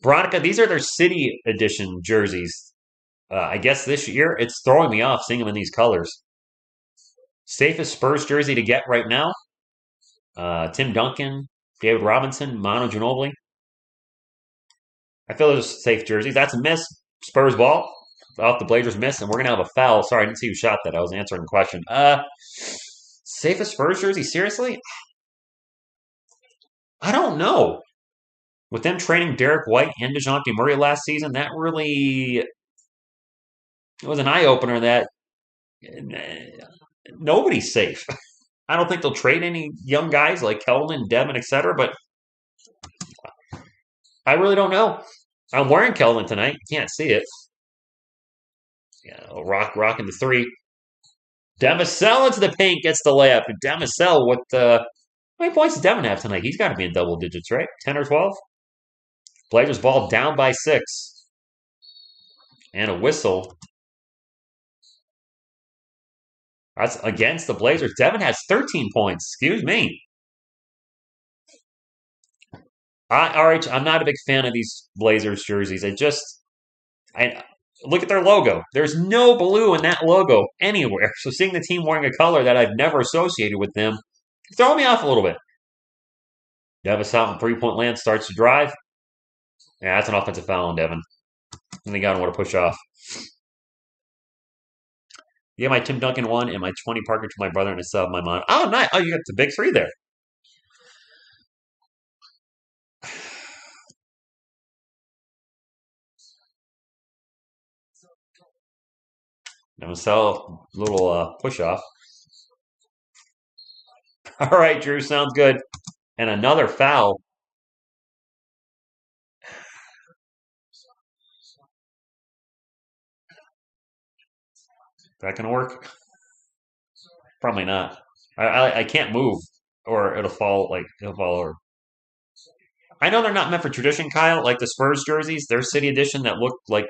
Veronica, these are their city edition jerseys. I guess this year, it's throwing me off seeing them in these colors. Safest Spurs jersey to get right now. Tim Duncan, David Robinson, Manu Ginobili. I feel those safe jerseys. That's a miss. Spurs ball. Off the Blazers miss, and we're going to have a foul. Sorry, I didn't see who shot that. I was answering the question. Safest Spurs jersey? Seriously? I don't know. With them trading Derek White and DeJounte Murray last season, that really it was an eye-opener that nobody's safe. I don't think they'll trade any young guys like Keldon, Devin, etc., but I really don't know. I'm wearing Keldon tonight. Can't see it. Yeah, rocking the three. Demisell into the paint, gets the layup. And Demisell, how many points does Devin have tonight? He's got to be in double digits, right? 10 or 12? Blazers ball down by 6. And a whistle. That's against the Blazers. Devin has 13 points. Excuse me. I'm not a big fan of these Blazers jerseys. I look at their logo. There's no blue in that logo anywhere. So seeing the team wearing a color that I've never associated with them, throw me off a little bit. Davis out in three-point land, starts to drive. Yeah, that's an offensive foul on Devin. And they got him want to push off. Yeah, my Tim Duncan one and my 20 Parker to my brother and a sub my mom. Oh, nice. Oh, you got the big three there. Demisell, little push off. All right, Drew, sounds good. And another foul. Is that going to work? Probably not. I can't move, or it'll fall over. I know they're not meant for tradition, Kyle. Like the Spurs jerseys, their city edition that look like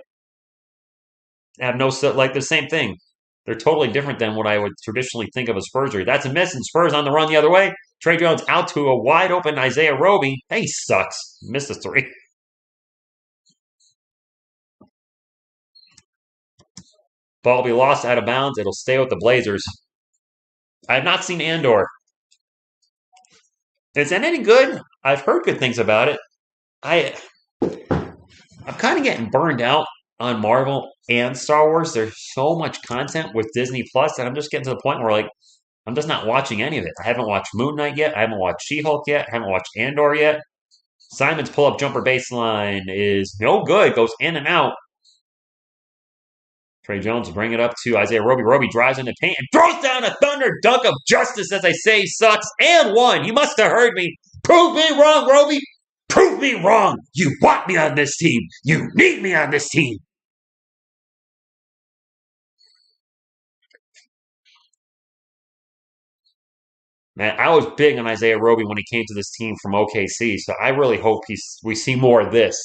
have no like the same thing. They're totally different than what I would traditionally think of a Spurs jersey. That's a miss, and Spurs on the run the other way. Trey Jones out to a wide open Isaiah Roby. He sucks. Missed a three. Ball will be lost out of bounds. It'll stay with the Blazers. I have not seen Andor. Is it any good? I've heard good things about it. I'm kind of getting burned out on Marvel and Star Wars. There's so much content with Disney Plus that I'm just getting to the point where I'm just not watching any of it. I haven't watched Moon Knight yet. I haven't watched She-Hulk yet. I haven't watched Andor yet. Simon's pull-up jumper baseline is no good. Goes in and out. Trey Jones will bring it up to Isaiah Roby. Roby drives in the paint and throws down a thunder dunk of justice as I say he sucks. And one. You must have heard me. Prove me wrong, Roby. Prove me wrong. You want me on this team. You need me on this team. Man, I was big on Isaiah Roby when he came to this team from OKC, so I really hope we see more of this.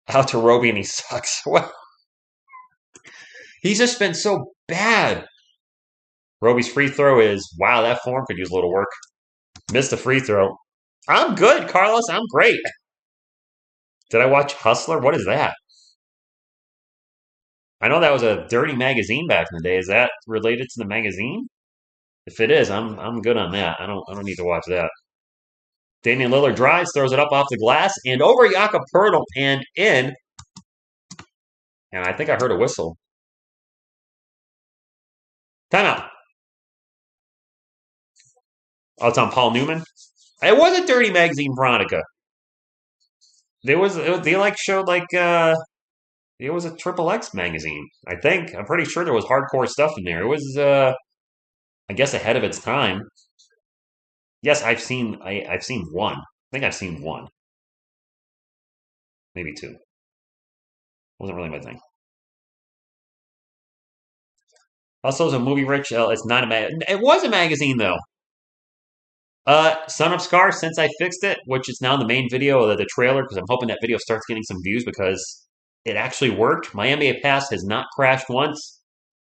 Out to Roby, and he sucks. Well, he's just been so bad. Roby's free throw is, wow, that form could use a little work. Missed a free throw. I'm good, Carlos. I'm great. Did I watch Hustler? What is that? I know that was a dirty magazine back in the day. Is that related to the magazine? If it is, I'm good on that. I don't need to watch that. Damian Lillard drives, throws it up off the glass, and over Jakob Poeltl and in. And I think I heard a whistle. Timeout. Oh, it's on Paul Newman. It was a dirty magazine, Veronica. They showed it was a Triple X magazine. I think I'm pretty sure there was hardcore stuff in there. It was I guess ahead of its time. Yes, I've seen one. I think I've seen one, maybe two. Wasn't really my thing. Also, it's a movie rich. It's not a It was a magazine though. Son of Scar. Since I fixed it, which is now the main video of the trailer, because I'm hoping that video starts getting some views because it actually worked. My NBA Pass has not crashed once.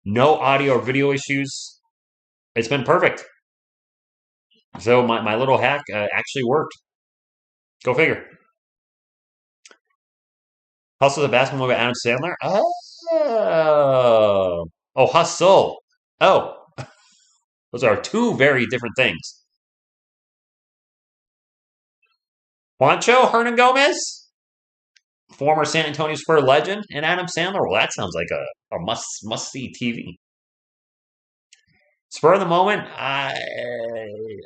No audio or video issues. It's been perfect. So my little hack actually worked. Go figure. Hustle the basketball movie by Adam Sandler. Oh, Hustle. Oh, those are two very different things. Juancho Hernan Gomez, former San Antonio Spurs legend, and Adam Sandler. Well, that sounds like a must see TV. Spur of the moment.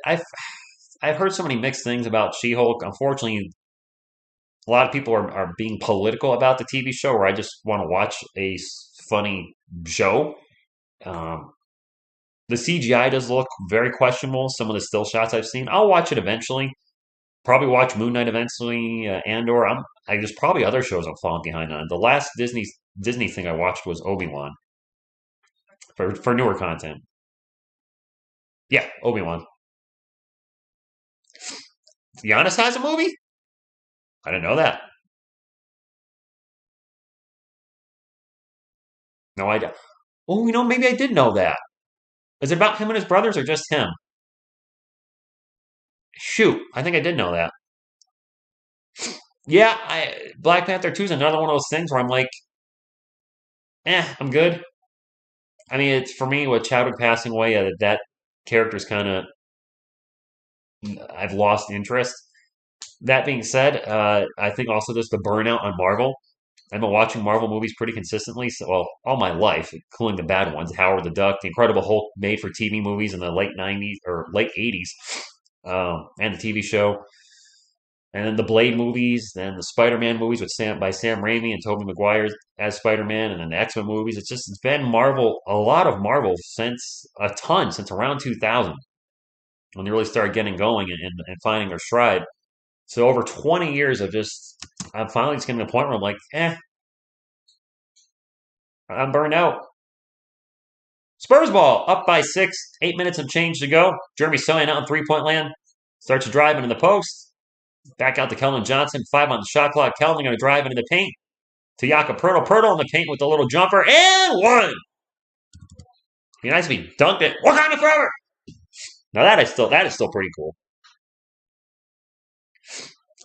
I've I've heard so many mixed things about She-Hulk. Unfortunately, a lot of people are being political about the TV show, where I just want to watch a funny show. Um, the CGI does look very questionable. Some of the still shots I've seen. I'll watch it eventually. Probably watch Moon Knight eventually, Andor. There's probably other shows I'm falling behind on. The last Disney thing I watched was Obi-Wan for newer content. Yeah, Obi-Wan. Giannis has a movie? I didn't know that. No, I don't. Oh, maybe I did know that. Is it about him and his brothers or just him? Shoot, I think I did know that. Yeah, Black Panther 2 is another one of those things where I'm like, I'm good. I mean, it's for me with Chadwick passing away, that character's kind of I've lost interest. That being said, I think also just the burnout on Marvel. I've been watching Marvel movies pretty consistently, so well, all my life, including the bad ones, Howard the Duck, the Incredible Hulk, made for TV movies in the late '90s or late '80s, and the TV show, and then the Blade movies, then the Spider-Man movies by Sam Raimi and Tobey Maguire as Spider-Man, and then the X-Men movies. It's been Marvel, a lot of Marvel since around 2000 when they really started getting going and finding their stride. So over 20 years of I'm finally just getting to the point where I'm like, I'm burned out. Spurs ball up by 6, 8 minutes of change to go. Jeremy Sohan out in 3-point land. Starts to drive into the post. Back out to Keldon Johnson. 5 on the shot clock. Keldon going to drive into the paint. To Jakob Pertl. Pertl in the paint with a little jumper. And one. Be nice if he dunked it. Wakanda forever. Now that is still pretty cool.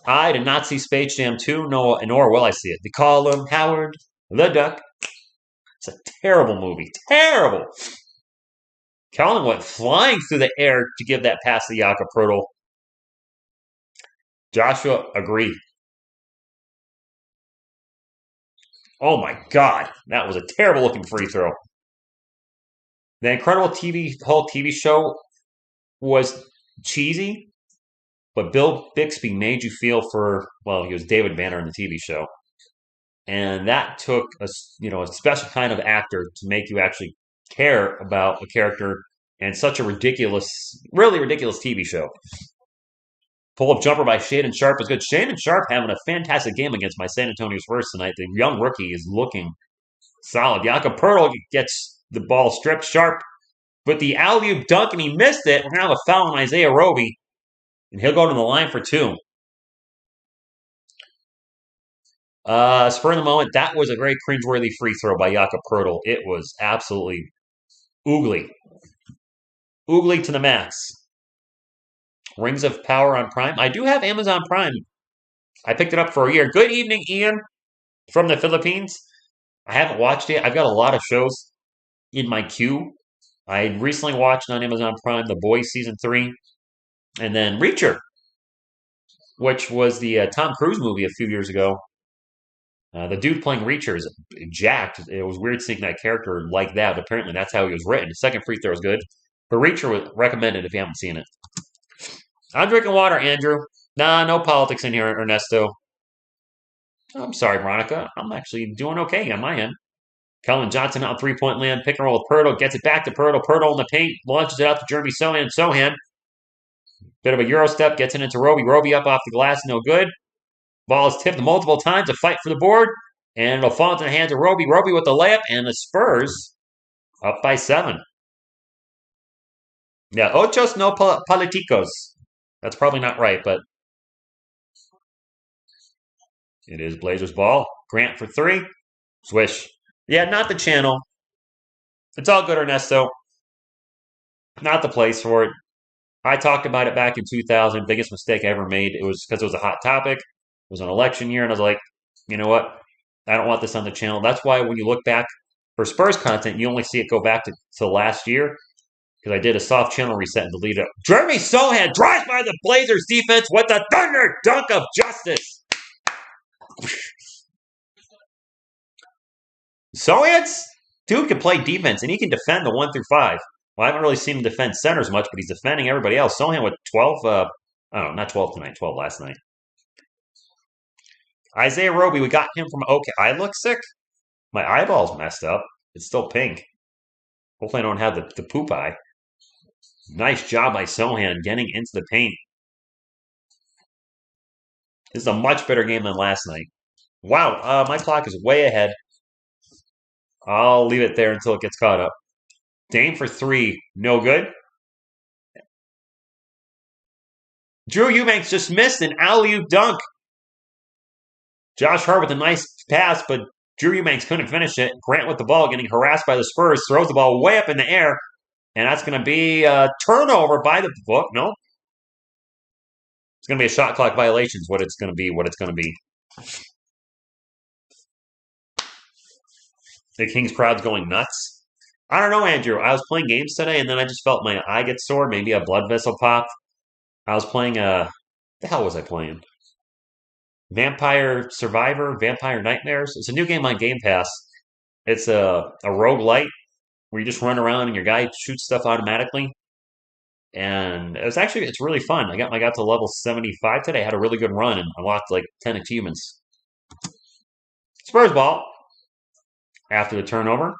I did not see Space Jam 2, nor will I see it. They call him Howard the Duck. It's a terrible movie. Terrible. Keldon went flying through the air to give that pass to Jakob Pertl. Joshua agreed. Oh my God, that was a terrible looking free throw. The Incredible whole TV show was cheesy, but Bill Bixby made you feel he was David Banner in the TV show. And that took a special kind of actor to make you actually care about a character and such a really ridiculous TV show. Pull-up jumper by Shaedon Sharpe is good. Shaedon Sharpe having a fantastic game against my San Antonio Spurs tonight. The young rookie is looking solid. Jakob Pertl gets the ball stripped. Sharpe with the alley-oop dunk, and he missed it. We're going to have a foul on Isaiah Roby, and he'll go to the line for 2. Spur of the moment, that was a very cringeworthy free throw by Jakob Pertl. It was absolutely oogly. Oogly to the max. Rings of Power on Prime. I do have Amazon Prime. I picked it up for a year. Good evening, Ian, from the Philippines. I haven't watched it. I've got a lot of shows in my queue. I recently watched on Amazon Prime The Boys Season 3, and then Reacher, which was the Tom Cruise movie a few years ago. The dude playing Reacher is jacked. It was weird seeing that character like that, but apparently that's how he was written. The second free throw was good. But Reacher was recommended if you haven't seen it. I'm drinking water, Andrew. Nah, no politics in here, Ernesto. I'm sorry, Veronica. I'm actually doing okay on my end. Cullen Johnson on three-point land. Pick and roll with Pirtle. Gets it back to Pirtle. Pirtle in the paint. Launches it out to Jeremy Sohan. Sohan. Bit of a Euro step. Gets it into Roby. Roby up off the glass. No good. Ball is tipped multiple times. A fight for the board. And it'll fall into the hands of Roby. Roby with the layup. And the Spurs up by 7. Yeah, ochos no politicos. That's probably not right, but it is Blazers ball. Grant for 3. Swish. Yeah, not the channel. It's all good, Ernesto. Not the place for it. I talked about it back in 2000. Biggest mistake I ever made. It was because it was a hot topic. It was an election year, and I was like, you know what? I don't want this on the channel. That's why when you look back for Spurs content, you only see it go back to last year because I did a soft channel reset and deleted it. Jeremy Sohan drives by the Blazers defense with the thunder dunk of justice. Sohan's dude can play defense, and he can defend the 1 through 5. Well, I haven't really seen him defend centers much, but he's defending everybody else. Sohan with 12, I don't know, not 12 tonight, 12 last night. Isaiah Roby, we got him from OK. I look sick. My eyeball's messed up. It's still pink. Hopefully I don't have the poop eye. Nice job by Sohan getting into the paint. This is a much better game than last night. Wow, my clock is way ahead. I'll leave it there until it gets caught up. Dame for 3, no good. Drew Eubanks just missed an alley-oop dunk. Josh Hart with a nice pass, but Drew Eubanks couldn't finish it. Grant with the ball, getting harassed by the Spurs, throws the ball way up in the air, and that's going to be a turnover by the book. No, it's going to be a shot clock violation. Is what it's going to be. The Kings crowd's going nuts. I don't know, Andrew. I was playing games today, and then I just felt my eye get sore. Maybe a blood vessel popped. I was playing the hell was I playing? Vampire Survivor, Vampire Nightmares. It's a new game on Game Pass. It's a roguelite where you just run around and your guy shoots stuff automatically. And it's really fun. I got to level 75 today. I had a really good run and unlocked like 10 achievements. Spurs ball. After the turnover.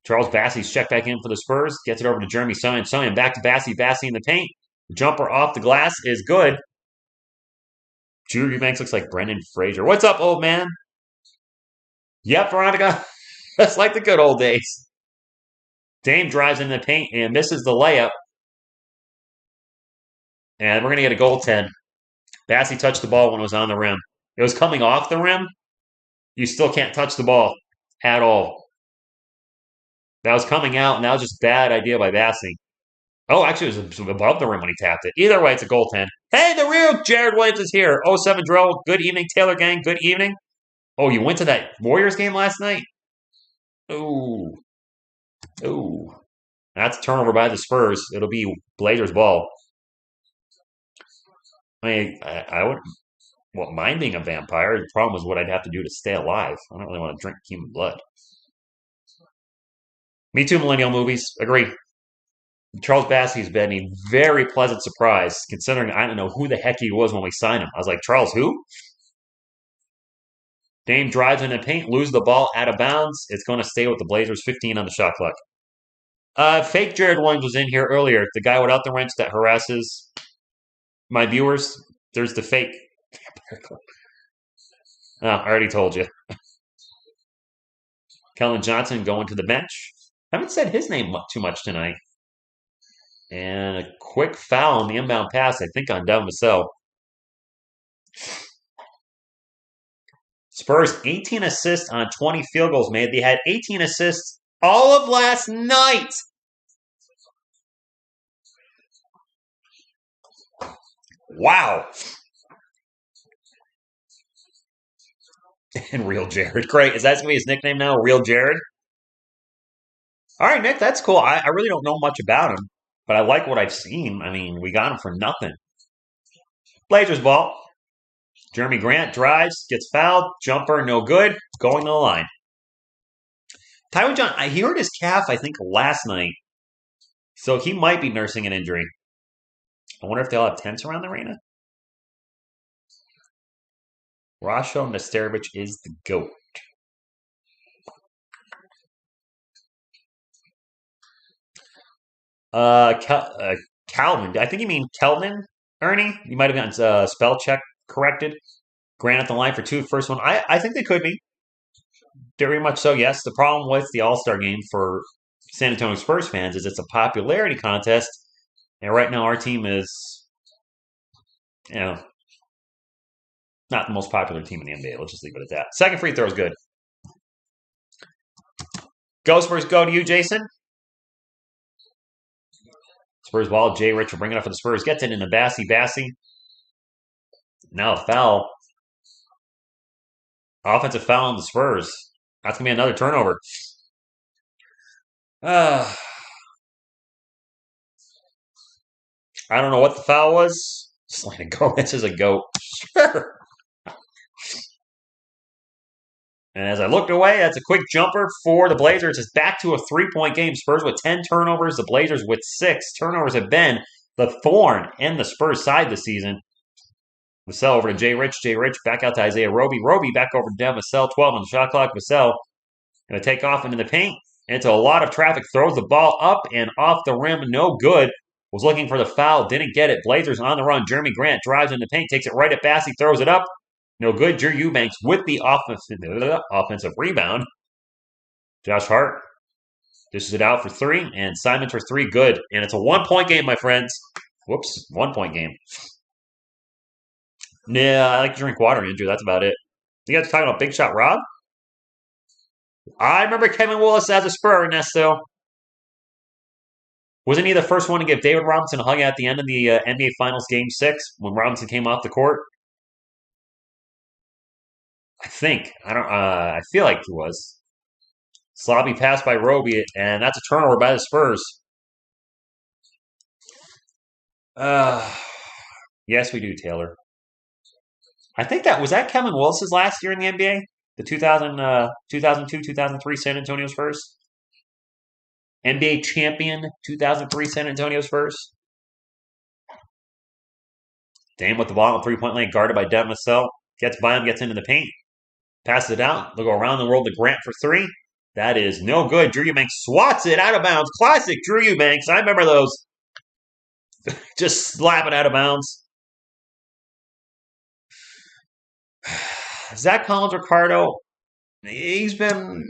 Charles Bassey's checked back in for the Spurs. Gets it over to Jeremy Sohan. Sohan back to Bassey. Bassey in the paint. Jumper off the glass is good. Drew Eubanks looks like Brendan Fraser. What's up, old man? Yep, Veronica. That's like the good old days. Dame drives into the paint and misses the layup. And we're going to get a goaltend. Bassey touched the ball when it was on the rim. It was coming off the rim. You still can't touch the ball at all. That was coming out, and that was just a bad idea by Bassey. Oh, actually, it was above the rim when he tapped it. Either way, it's a goaltend. Hey, the real Jared Williams is here. 07 Drill. Good evening, Taylor Gang. Good evening. Oh, you went to that Warriors game last night? Ooh. That's a turnover by the Spurs. It'll be Blazers ball. I mean, I wouldn't mind being a vampire. The problem is what I'd have to do to stay alive. I don't really want to drink human blood. Me too, millennial movies. Agree. Charles Bassey's been a very pleasant surprise, considering I don't know who the heck he was when we signed him. I was like, Charles, who? Dame drives in the paint, loses the ball out of bounds. It's going to stay with the Blazers. 15 on the shot clock. Fake Jared Williams was in here earlier. The guy without the wrench that harasses my viewers. There's the fake. Oh, I already told you. Cullen Johnson going to the bench. I haven't said his name too much tonight. And a quick foul on the inbound pass, I think, on Devin Vassell. Spurs, 18 assists on 20 field goals made. They had 18 assists all of last night. Wow. And Real Jared. Great. Is that going to be his nickname now? Real Jared? All right, Nick, that's cool. I really don't know much about him, but I like what I've seen. I mean, we got him for nothing. Blazers ball. Jeremy Grant drives, gets fouled, jumper, no good, going to the line. Tywin John, he hurt his calf, I think, last night, so he might be nursing an injury. I wonder if they'll have tents around the arena. Rasho Nesterovic is the GOAT. Calvin. I think you mean Kelvin, Ernie. You might have gotten spell check corrected. Grant at the line for two. First one. I think they could be. Very much so, yes. The problem with the All Star game for San Antonio Spurs fans is it's a popularity contest. And right now, our team is, you know, not the most popular team in the NBA. Let's just leave it at that. Second free throw is good. Go Spurs, go to you, Jason. Spurs ball. Jay Rich will bring it up for the Spurs. Gets it into Bassey. Now a foul. Offensive foul on the Spurs. That's going to be another turnover. I don't know what the foul was. Selena Gomez is a goat. Sure. And as I looked away, that's a quick jumper for the Blazers. It's back to a three-point game. Spurs with 10 turnovers, the Blazers with 6. Turnovers have been the thorn in the Spurs side this season. Vassell over to Jay Rich. Jay Rich back out to Isaiah Roby. Roby back over to Devin Vassell. 12 on the shot clock. Vassell going to take off into the paint. Into a lot of traffic. Throws the ball up and off the rim. No good. Was looking for the foul. Didn't get it. Blazers on the run. Jeremy Grant drives in the paint. Takes it right at Bassey. Throws it up. No good. Drew Eubanks with the offensive rebound. Josh Hart dishes it out for 3. And Simon for 3. Good. And it's a 1-point game, my friends. Whoops. 1-point game. Yeah, I like to drink water, Andrew. That's about it. You guys talking about Big Shot Rob? I remember Kevin Willis as a Spur, Ernesto. Wasn't he the first one to give David Robinson a hug at the end of the NBA Finals Game 6 when Robinson came off the court? I think. I don't. I feel like he was. Sloppy pass by Roby, and that's a turnover by the Spurs. Yes, we do, Taylor. I think that was Kevin Willis's last year in the NBA, the 2002, 2003 San Antonio Spurs. NBA champion 2003 San Antonio Spurs. Dame with the ball in three-point lane, guarded by Devin Vassell. Gets by him, gets into the paint. Passes it out. They'll go around the world to Grant for 3. That is no good. Drew Eubanks swats it out of bounds. Classic Drew Eubanks. I remember those. Just slap it out of bounds. Zach Collins Ricardo, he's been.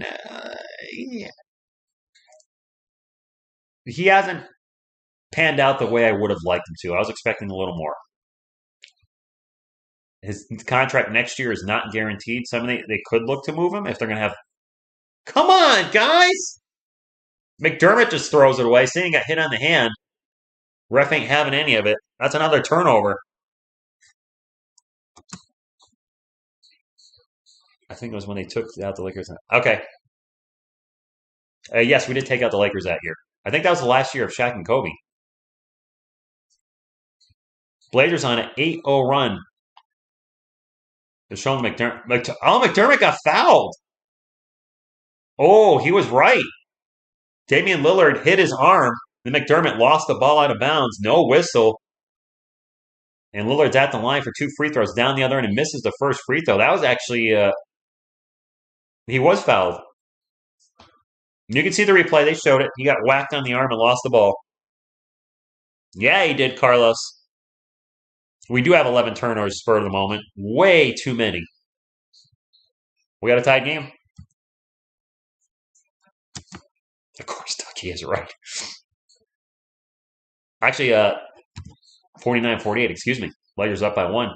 He hasn't panned out the way I would have liked him to. I was expecting a little more. His contract next year is not guaranteed. They could look to move him if they're going to have. Come on, guys! McDermott just throws it away. Saying he got hit on the hand. Ref ain't having any of it. That's another turnover. I think it was when they took out the Lakers. Okay. Yes, we did take out the Lakers that year. I think that was the last year of Shaq and Kobe. Blazers on an 8-0 run. They're showing McDermott. McDermott got fouled. Oh, he was right. Damian Lillard hit his arm. Then McDermott lost the ball out of bounds. No whistle. And Lillard's at the line for 2 free throws down the other end and misses the first free throw. That was actually, he was fouled. You can see the replay. They showed it. He got whacked on the arm and lost the ball. Yeah, he did, Carlos. We do have 11 turnovers spur of the moment. Way too many. We got a tied game? Of course, Ducky is right. Actually, 49-48, excuse me. Lakers up by 1.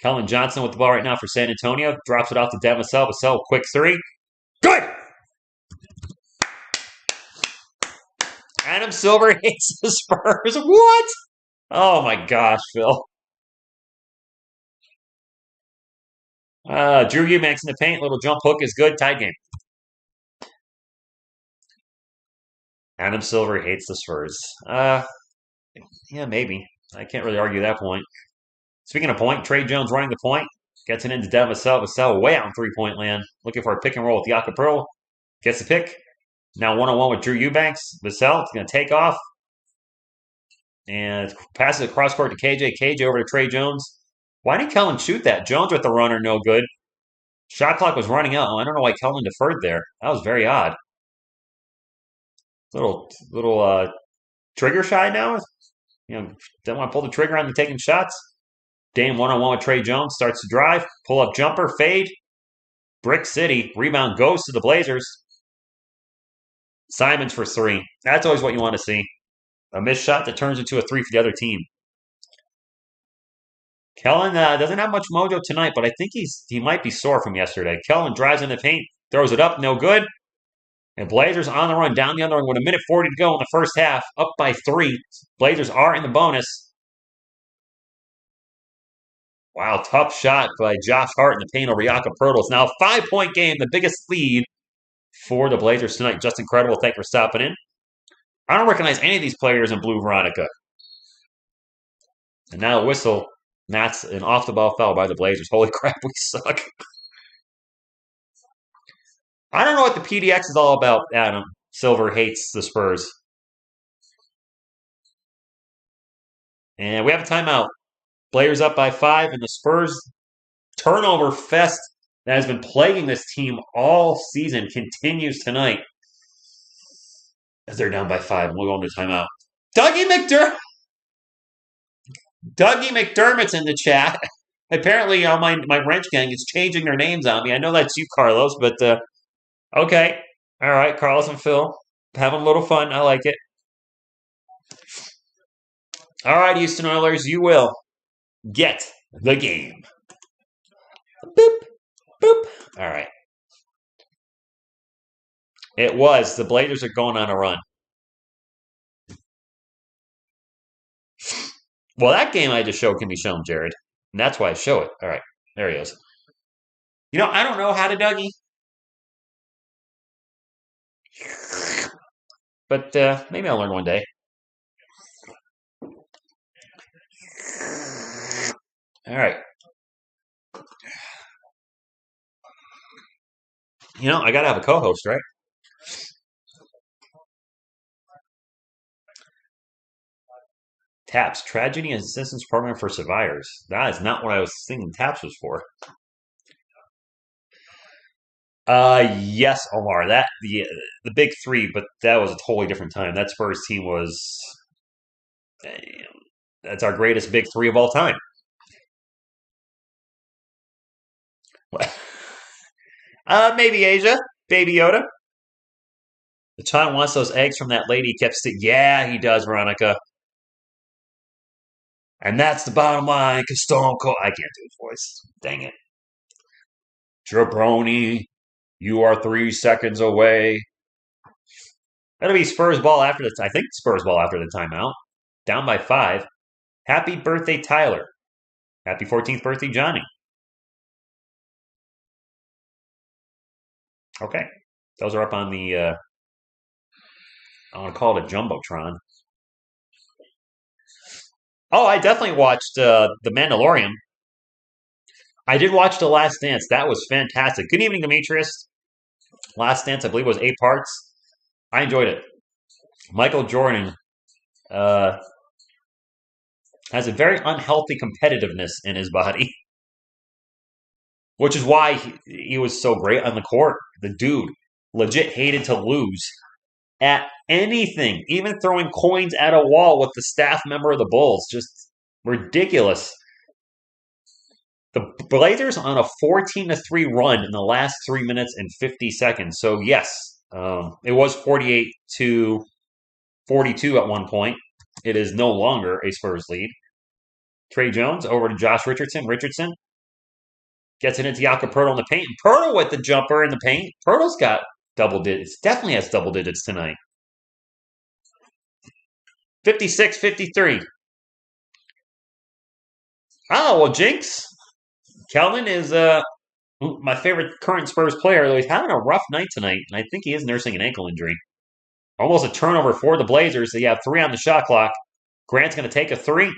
Kelvin Johnson with the ball right now for San Antonio. Drops it off to Devin Vassell. Vassell, quick 3. Good! Adam Silver hates the Spurs. What? Oh my gosh, Phil. Drew Eubanks in the paint. Little jump hook is good. Tied game. Adam Silver hates the Spurs. Yeah, maybe. I can't really argue that point. Speaking of point, Trey Jones running the point. Gets it into Devin Vassell. Vassell way out in three-point land. Looking for a pick and roll with Jakob Pearl. Gets the pick. Now 1-on-1 with Drew Eubanks. Vassell is going to take off. And passes it cross court to KJ. KJ over to Trey Jones. Why didn't Kellen shoot that? Jones with the runner, no good. Shot clock was running out. I don't know why Kellen deferred there. That was very odd. Little trigger shy now. Don't want to pull the trigger on the taking shots. Dame one-on-one with Trey Jones. Starts to drive. Pull-up jumper. Fade. Brick City. Rebound goes to the Blazers. Simons for three. That's always what you want to see. A missed shot that turns into a three for the other team. Kellen doesn't have much mojo tonight, but I think he might be sore from yesterday. Kellen drives in the paint. Throws it up. No good. And Blazers on the run, down the underrun with a minute 40 to go in the first half, up by 3. Blazers are in the bonus. Wow, tough shot by Josh Hart in the paint over Jakob Poeltl. It's now a 5-point game, the biggest lead for the Blazers tonight. Just incredible. Thanks for stopping in. I don't recognize any of these players in blue Veronica. And now a whistle. That's an off-the-ball foul by the Blazers. Holy crap, we suck. I don't know what the PDX is all about, Adam. Silver hates the Spurs. And we have a timeout. Blazers up by 5, and the Spurs turnover fest that has been plaguing this team all season continues tonight. As they're down by 5, we'll go into timeout. Dougie McDermott's in the chat. Apparently, my wrench gang is changing their names on me. I know that's you, Carlos, but okay. All right, Carlos and Phil. Having a little fun. I like it. All right, Houston Oilers, you will get the game. Boop, boop. All right. It was. The Blazers are going on a run. Well, that game I just showed can be shown, Jared. And that's why I show it. All right. There he is. I don't know how to Dougie. But maybe I'll learn one day. All right. I got to have a co-host, right? TAPS, Tragedy and Assistance Program for Survivors. That is not what I was thinking TAPS was for. Yes, Omar. That the big 3, but that was a totally different time. That Spurs team was that's our greatest big 3 of all time. Maybe Asia, Baby Yoda. The child wants those eggs from that lady. Kept yeah, he does, Veronica. And that's the bottom line. Cause Stone Cold, I can't do his voice. Dang it. Jabroni, you are 3 seconds away. That'll be Spurs ball after the. I think Spurs ball after the timeout. Down by 5. Happy birthday, Tyler. Happy 14th birthday, Johnny. Okay. Those are up on the, I want to call it a Jumbotron. Oh, I definitely watched The Mandalorian. I did watch The Last Dance. That was fantastic. Good evening, Demetrius. Last Dance, I believe, was 8 parts. I enjoyed it. Michael Jordan has a very unhealthy competitiveness in his body, which is why he was so great on the court. The dude legit hated to lose at anything, even throwing coins at a wall with the staff member of the Bulls. Just ridiculous. The Blazers on a 14-3 run in the last 3 minutes and 50 seconds. So, yes, it was 48-42 at one point. It is no longer a Spurs lead. Trey Jones over to Josh Richardson. Richardson gets it into Jakob Poeltl in the paint. Poeltl with the jumper in the paint. Poeltl's got double digits. Definitely has double digits tonight. 56-53. Oh, well, Jinx. Kelvin is my favorite current Spurs player, though he's having a rough night tonight, and I think he is nursing an ankle injury. Almost a turnover for the Blazers. They have 3 on the shot clock. Grant's going to take a 3.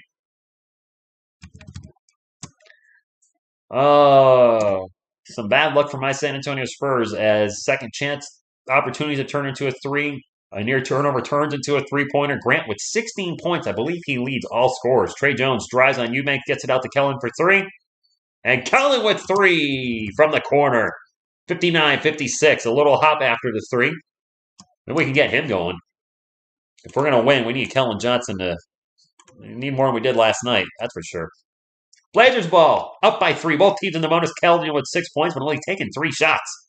Oh, some bad luck for my San Antonio Spurs as second chance opportunity to turn into a 3. A near turnover turns into a 3-pointer. Grant with 16 points. I believe he leads all scorers. Trey Jones drives on Eubanks, gets it out to Kellen for 3. And Kellen with 3 from the corner. 59-56. A little hop after the 3. Maybe we can get him going. If we're going to win, we need Kellen Johnson to we need more than we did last night. That's for sure. Blazers ball. Up by 3. Both teams in the bonus. Keldon with 6 points, but only taking 3 shots.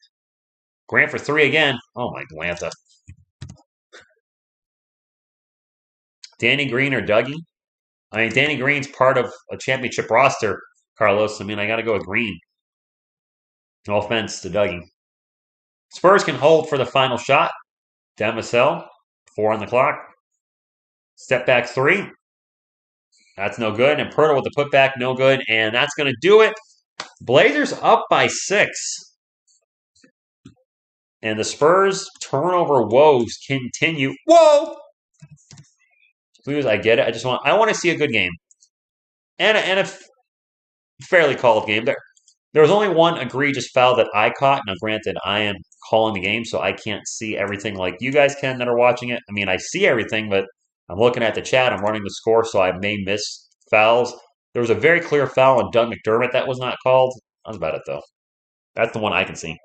Grant for 3 again. Oh, my Glanta. Danny Green or Dougie? I mean, Danny Green's part of a championship roster, Carlos. I mean, I got to go with Green. No offense to Dougie. Spurs can hold for the final shot. Demisel, 4 on the clock. Step back 3. That's no good. And Pirtle with the putback, no good. And that's going to do it. Blazers up by 6. And the Spurs turnover woes continue. Whoa! Please, I get it. I want to see a good game. And a fairly called game. There was only one egregious foul that I caught. Now, granted, I am calling the game, so I can't see everything like you guys can that are watching it. I mean, I see everything, but I'm looking at the chat. I'm running the score, so I may miss fouls. There was a very clear foul on Doug McDermott that was not called. That's about it, though. That's the one I can see.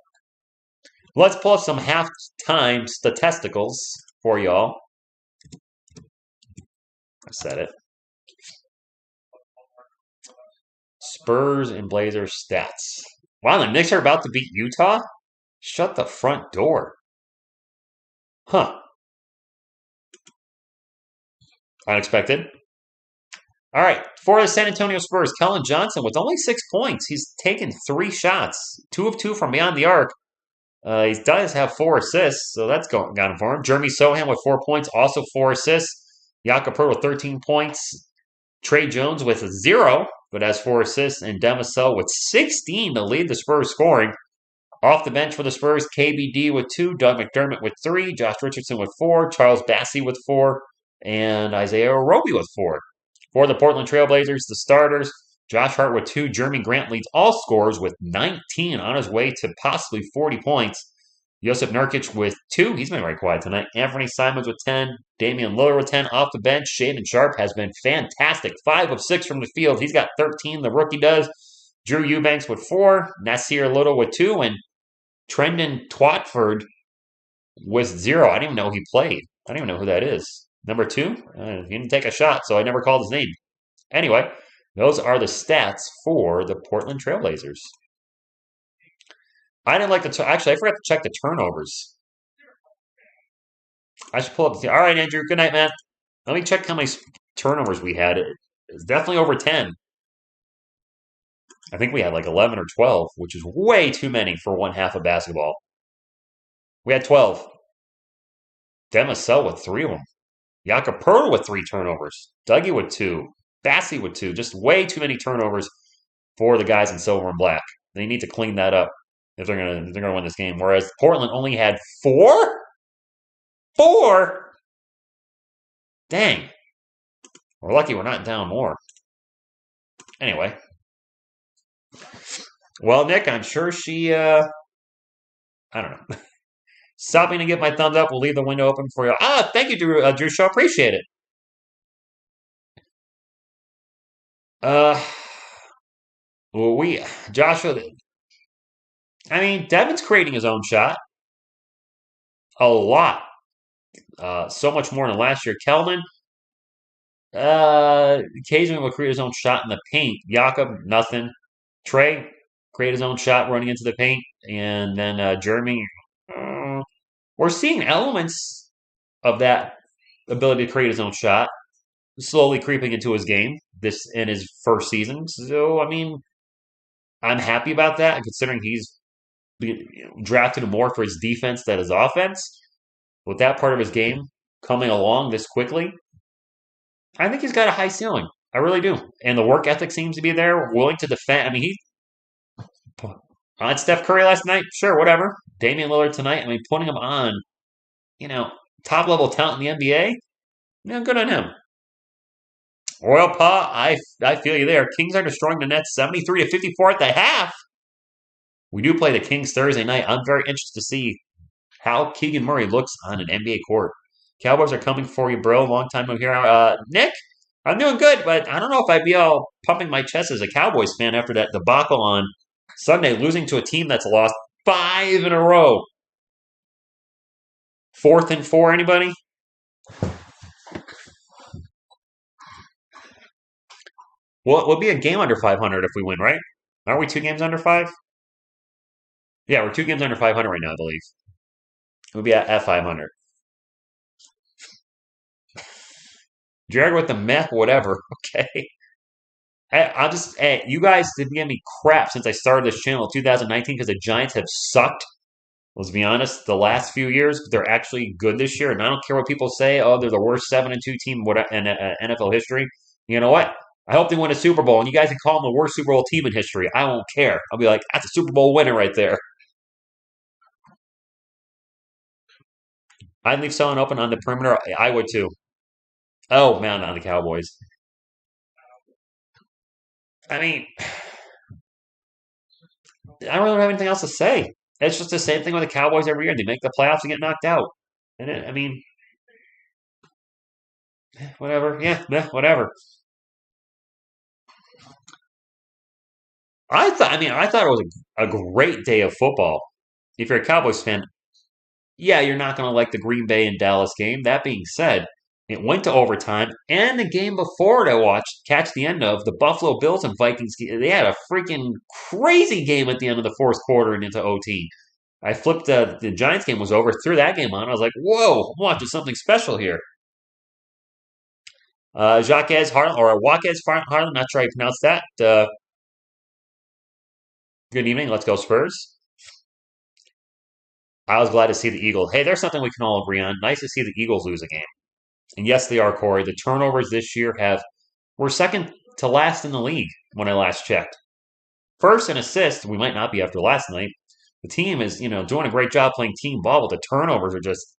Let's pull up some halftime statisticals for y'all. I said it. Spurs and Blazers stats. Wow, the Knicks are about to beat Utah? Shut the front door. Huh. Unexpected. All right, for the San Antonio Spurs, Kellen Johnson with only 6 points. He's taken 3 shots, 2 of 2 from beyond the arc. He does have 4 assists, so that's gone for him. Jeremy Sohan with 4 points, also 4 assists. Jakob Poeltl with 13 points. Trey Jones with 0, but has 4 assists. And Demisel with 16 to lead the Spurs scoring. Off the bench for the Spurs, KBD with 2, Doug McDermott with 3, Josh Richardson with 4, Charles Bassey with 4, and Isaiah Roby with 4. For the Portland Trailblazers, the starters, Josh Hart with 2, Jeremy Grant leads all scorers with 19 on his way to possibly 40 points. Josip Nurkic with 2. He's been very quiet tonight. Anthony Simons with 10. Damian Lillard with 10. Off the bench, Shaedon Sharpe has been fantastic. 5 of 6 from the field. He's got 13. The rookie does. Drew Eubanks with 4. Nasir Little with 2. And Trendon Twatford with 0. I didn't even know he played. I don't even know who that is. Number 2? He didn't take a shot, so I never called his name. Anyway, those are the stats for the Portland Trailblazers. I didn't like actually, I forgot to check the turnovers. I should pull up all right, Andrew. Good night, man. Let me check how many turnovers we had. It's definitely over 10. I think we had like 11 or 12, which is way too many for one half of basketball. We had 12. Demisel with 3 of them. Jakob Poeltl with 3 turnovers. Dougie with 2. Bassey with 2. Just way too many turnovers for the guys in silver and black. They need to clean that up if they're gonna win this game. Whereas Portland only had 4? 4? Dang. We're lucky we're not down more. Anyway. Well, Nick, I'm sure she I don't know. Stopping to get my thumbs up. We'll leave the window open for you. Thank you, Drew Shaw. Appreciate it. Joshua, I mean, Devin's creating his own shot. A lot. So much more than last year. Keldon, occasionally will create his own shot in the paint. Jakob, nothing. Trey, create his own shot running into the paint. And then Jeremy, we're seeing elements of that ability to create his own shot slowly creeping into his game this in his first season. So, I mean, I'm happy about that, considering he's drafted more for his defense than his offense. With that part of his game coming along this quickly, I think he's got a high ceiling. I really do. And the work ethic seems to be there, willing to defend. I mean, he on Steph Curry last night, sure, whatever. Damian Lillard tonight, I mean, putting him on, top-level talent in the NBA, good on him. Royal Pa, I feel you there. Kings are destroying the Nets 73-54 at the half. We do play the Kings Thursday night. I'm very interested to see how Keegan Murray looks on an NBA court. Cowboys are coming for you, bro. Long time no here. Nick, I'm doing good, but I don't know if I'd be all pumping my chest as a Cowboys fan after that debacle on Sunday, losing to a team that's lost 5 in a row. 4th and 4, anybody? Well, we'll be a game under 500 if we win, right? Aren't we 2 games under five? Yeah, we're 2 games under 500 right now, I believe. We'll be at 500. Jared with the meth, whatever. Okay. I'll just, hey, you guys didn't give me crap since I started this channel in 2019 because the Giants have sucked. Let's be honest, the last few years, they're actually good this year. And I don't care what people say, oh, they're the worst 7-2 team in NFL history. You know what? I hope they win a Super Bowl. And you guys can call them the worst Super Bowl team in history. I won't care. I'll be like, that's a Super Bowl winner right there. I'd leave someone open on the perimeter. I would too. Oh, man, on the Cowboys. I mean, I don't really have anything else to say. It's just the same thing with the Cowboys every year. They make the playoffs and get knocked out. And I mean, whatever. Yeah, whatever. I thought it was a great day of football. If you're a Cowboys fan, yeah, you're not going to like the Green Bay and Dallas game. That being said, it went to overtime, and the game before it I watched, catch the end of, the Buffalo Bills and Vikings, they had a freaking crazy game at the end of the fourth quarter and into OT. I flipped the Giants game was over, threw that game on. I was like, whoa, I'm watching something special here. Jacques Harlan, or Jaquez Harlan, not sure how you pronounce that. Good evening. Let's go, Spurs. I was glad to see the Eagles. Hey, there's something we can all agree on. Nice to see the Eagles lose a game. And yes, they are, Corey. The turnovers this year we're second to last in the league when I last checked. First in assists, we might not be after last night. The team is, doing a great job playing team ball, but the turnovers are just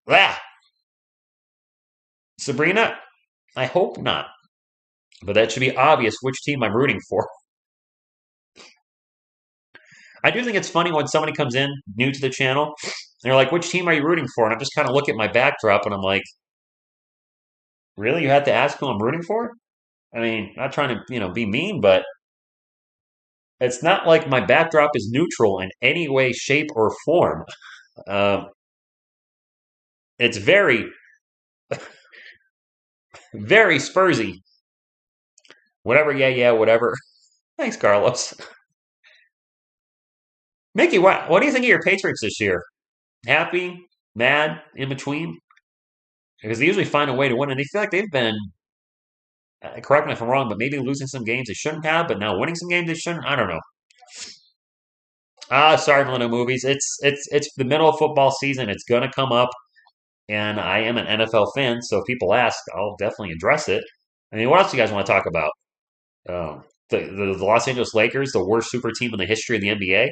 Sabrina, I hope not. But that should be obvious which team I'm rooting for. I do think it's funny when somebody comes in new to the channel. They're like, which team are you rooting for? And I'm just kind of look at my backdrop and I'm like, really? You had to ask who I'm rooting for? I mean, not trying to, be mean, but it's not like my backdrop is neutral in any way, shape, or form. Um, it's very, very Spursy. Whatever, yeah, whatever. Thanks, Carlos. Mickey, what do you think of your Patriots this year? Happy, mad, in between? Because they usually find a way to win, and they feel like they've been, correct me if I'm wrong, but maybe losing some games they shouldn't have, but now winning some games they shouldn't. I don't know. Sorry, Millennial Movies. It's the middle of football season. It's gonna come up, and I am an NFL fan, so if people ask, I'll definitely address it. I mean, what else do you guys want to talk about? The Los Angeles Lakers, the worst super team in the history of the NBA.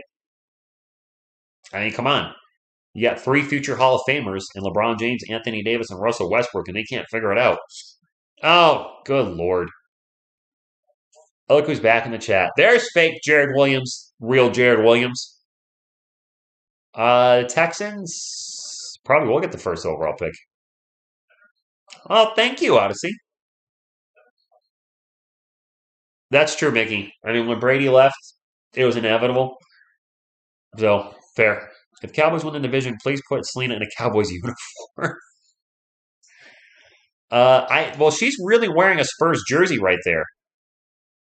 I mean, come on. You got 3 future Hall of Famers in LeBron James, Anthony Davis, and Russell Westbrook, and they can't figure it out. Oh, good Lord. Oh, look who's back in the chat. There's fake Jared Williams, real Jared Williams. Texans probably will get the first overall pick. Oh, thank you, Odyssey. That's true, Mickey. I mean, when Brady left, it was inevitable. So, fair. If Cowboys win the division, please put Selena in a Cowboys uniform. Well, she's really wearing a Spurs jersey right there.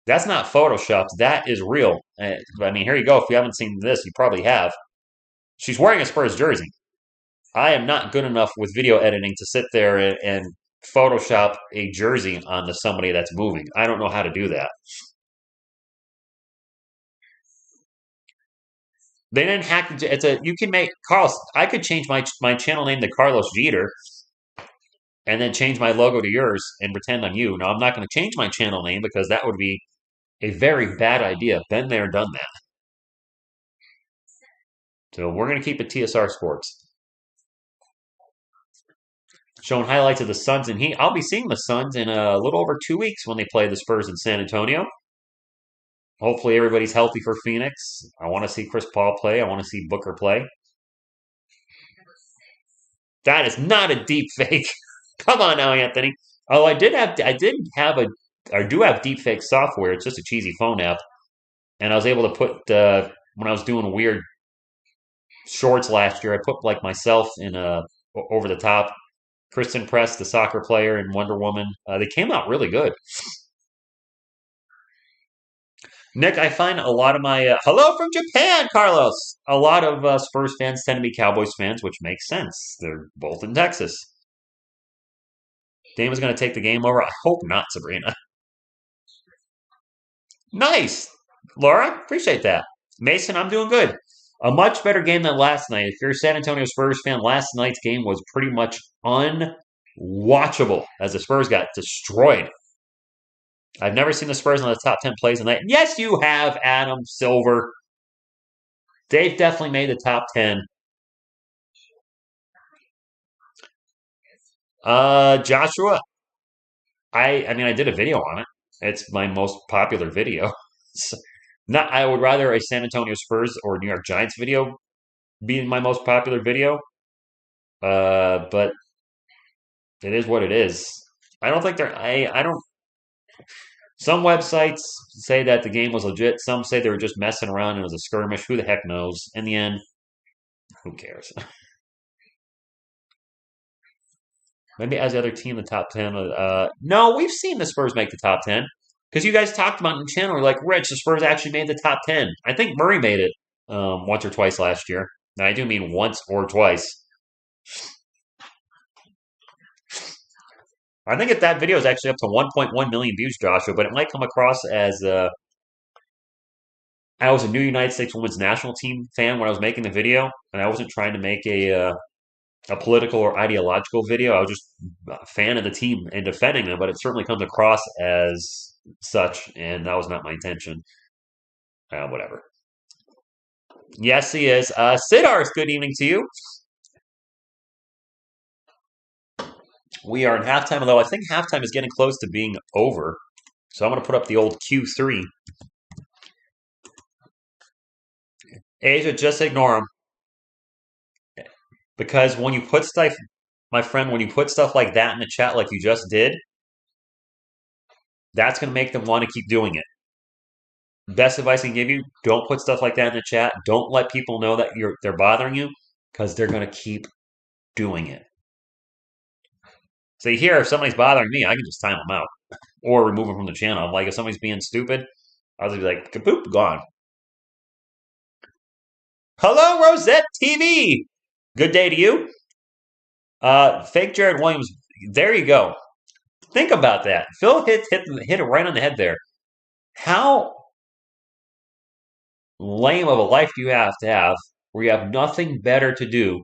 That's not photoshopped. That is real. I mean, here you go. If you haven't seen this, you probably have. She's wearing a Spurs jersey. I am not good enough with video editing to sit there and Photoshop a jersey onto somebody that's moving. I don't know how to do that. They didn't hack. It's a you can make Carlos. I could change my channel name to Carlos Jeter, and then change my logo to yours and pretend I'm you. Now I'm not going to change my channel name because that would be a very bad idea. Been there, done that. So we're going to keep it TSR Sports. Showing highlights of the Suns and Heat. I'll be seeing the Suns in a little over 2 weeks when they play the Spurs in San Antonio. Hopefully everybody's healthy for Phoenix. I want to see Chris Paul play. I want to see Booker play. That is not a deep fake. Come on now, Anthony. Oh, I do have deep fake software. It's just a cheesy phone app, and I was able to put when I was doing weird shorts last year. I put like myself in over the top. Kristen Press, the soccer player, and Wonder Woman. They came out really good. Nick, I find a lot of my hello from Japan, Carlos. A lot of Spurs fans tend to be Cowboys fans, which makes sense. They're both in Texas. Dame is going to take the game over. I hope not, Sabrina. Nice, Laura. Appreciate that. Mason, I'm doing good. A much better game than last night. If you're a San Antonio Spurs fan, last night's game was pretty much unwatchable as the Spurs got destroyed. I've never seen the Spurs in the top 10 plays in the night. Yes, you have, Adam Silver. They've definitely made the top 10. Joshua, I mean, I did a video on it. It's my most popular video. Not, I would rather a San Antonio Spurs or New York Giants video be my most popular video. But it is what it is. I don't think they're. I don't. Some websites say that the game was legit. Some say they were just messing around and it was a skirmish. Who the heck knows? In the end, who cares? Maybe as the other team in the top 10. No, we've seen the Spurs make the top 10. Because you guys talked about it in the channel. You're like, Rich, the Spurs actually made the top 10. I think Murray made it once or twice last year. And I do mean once or twice. I think that video is actually up to 1.1 million views, Joshua, but it might come across as I was a new United States Women's National Team fan when I was making the video, and I wasn't trying to make a political or ideological video. I was just a fan of the team and defending them, but it certainly comes across as such, and that was not my intention. Whatever. Yes, he is. Siddharth, good evening to you. We are in halftime, although I think halftime is getting close to being over. So I'm going to put up the old Q3. Asia, just ignore them. Because when you put stuff, my friend, when you put stuff like that in the chat like you just did, that's going to make them want to keep doing it. Best advice I can give you, don't put stuff like that in the chat. Don't let people know that they're bothering you because they're going to keep doing it. So here, if somebody's bothering me, I can just time them out or remove them from the channel. Like if somebody's being stupid, I'll just be like, kapoop, gone. Hello, Rosette TV. Good day to you. Fake Jared Williams. There you go. Think about that. Phil hit it right on the head there. How lame of a life do you have to have where you have nothing better to do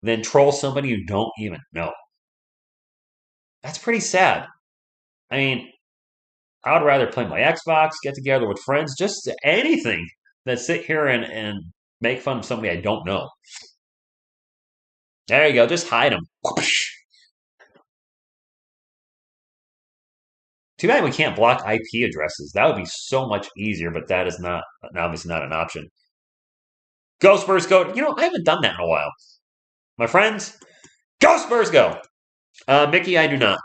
than troll somebody you don't even know? That's pretty sad. I mean, I would rather play my Xbox, get together with friends, just anything than sit here and make fun of somebody I don't know. There you go. Just hide them. Too bad we can't block IP addresses. That would be so much easier, but that is not obviously not an option. Go Spurs, go. You know, I haven't done that in a while. My friends, go Spurs, go. Mickey, I do not.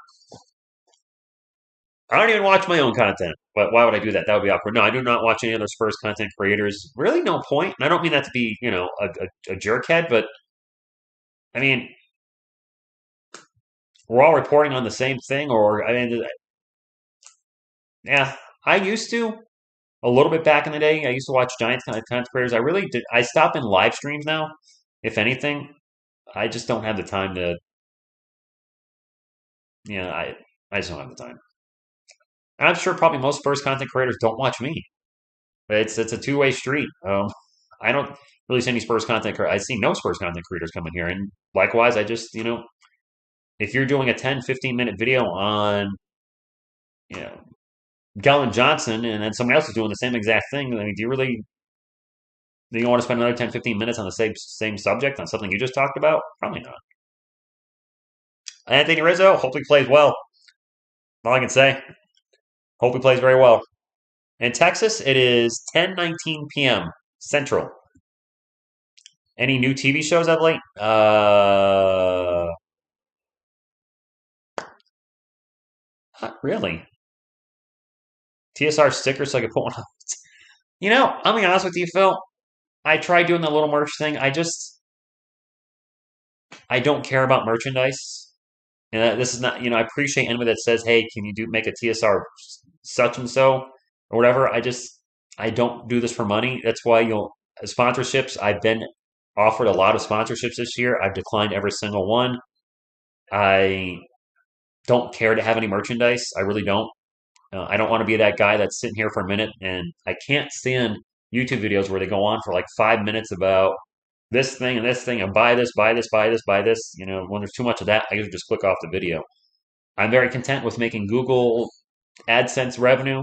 I don't even watch my own content. But why would I do that? That would be awkward. No, I do not watch any other Spurs content creators. Really, no point. And I don't mean that to be, a jerkhead, but I mean, we're all reporting on the same thing. Or I mean, yeah, I used to a little bit back in the day. I used to watch Giants content creators. I really did. I stop in live streams now. If anything, I just don't have the time to. I just don't have the time. And I'm sure probably most Spurs content creators don't watch me. But it's a two-way street. I don't really see any Spurs content. I see no Spurs content creators coming here, and likewise, I just if you're doing a 10, 15-minute video on you know Gallon Johnson, and then somebody else is doing the same exact thing, I mean, do you want to spend another 10, 15 minutes on the same subject on something you just talked about? Probably not. Anthony Rizzo, hope he plays well. All I can say. Hope he plays very well. In Texas, it is 10:19 p.m. Central. Any new TV shows of late? Not really. TSR stickers so I could put one on. I'm be honest with you, Phil. I tried doing the little merch thing. I don't care about merchandise. And this is not, I appreciate anybody that says, hey, can you make a TSR such and so? or whatever. I don't do this for money. That's why sponsorships. I've been offered a lot of sponsorships this year. I've declined every single one. I don't care to have any merchandise. I really don't. I don't want to be that guy that's sitting here for a minute, and I can't stand YouTube videos where they go on for like 5 minutes about this thing, and buy this, buy this, buy this, buy this. When there's too much of that, I usually just click off the video. I'm very content with making Google AdSense revenue,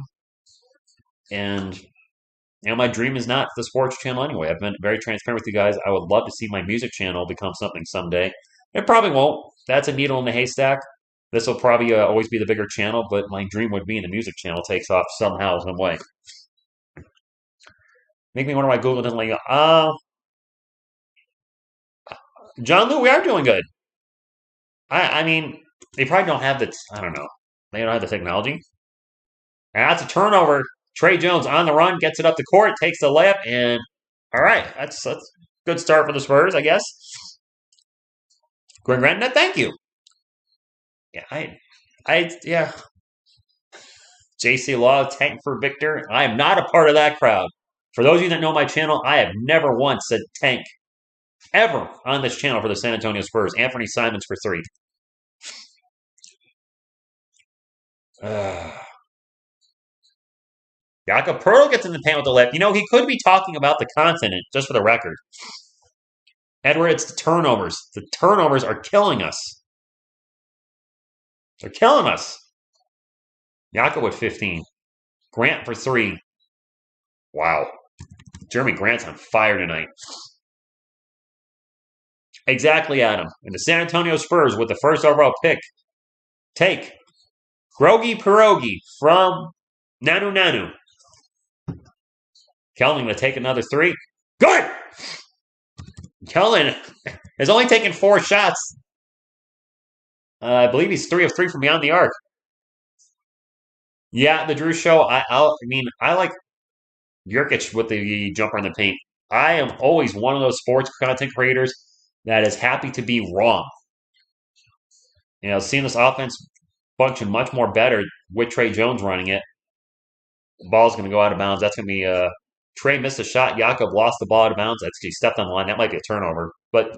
and my dream is not the sports channel anyway. I've been very transparent with you guys. I would love to see my music channel become something someday. It probably won't. That's a needle in the haystack. This will probably always be the bigger channel, but my dream would be the music channel takes off somehow, some way. Make me wonder why Google didn't let you. John Lou, we are doing good. I mean, they probably don't have the. I don't know. They don't have the technology. And that's a turnover. Trey Jones on the run, gets it up the court, takes the layup, and all right, that's a good start for the Spurs, I guess. Grant, thank you. Yeah, yeah. JC Law, tank for Victor. I am not a part of that crowd. For those of you that know my channel, I have never once said tank ever on this channel for the San Antonio Spurs. Anthony Simons for 3. Jakob Pertl gets in the paint with the left. He could be talking about the continent, just for the record. Edward, it's the turnovers. The turnovers are killing us. They're killing us. Jakob with 15. Grant for 3. Wow. Jeremy Grant's on fire tonight. Exactly, Adam. And the San Antonio Spurs with the first overall pick take Grogi Pierogi from Nanu Nanu. Kellen going to take another 3. Good! Kellen has only taken 4 shots. I believe he's 3 of 3 from beyond the arc. Yeah, the Drew Show. I like Jurkic with the jumper in the paint. I am always one of those sports content creators that is happy to be wrong. Seeing this offense function much more better with Trey Jones running it. The ball's going to go out of bounds. That's going to be Trey missed a shot. Jakob lost the ball out of bounds. That's he stepped on the line. That might be a turnover. But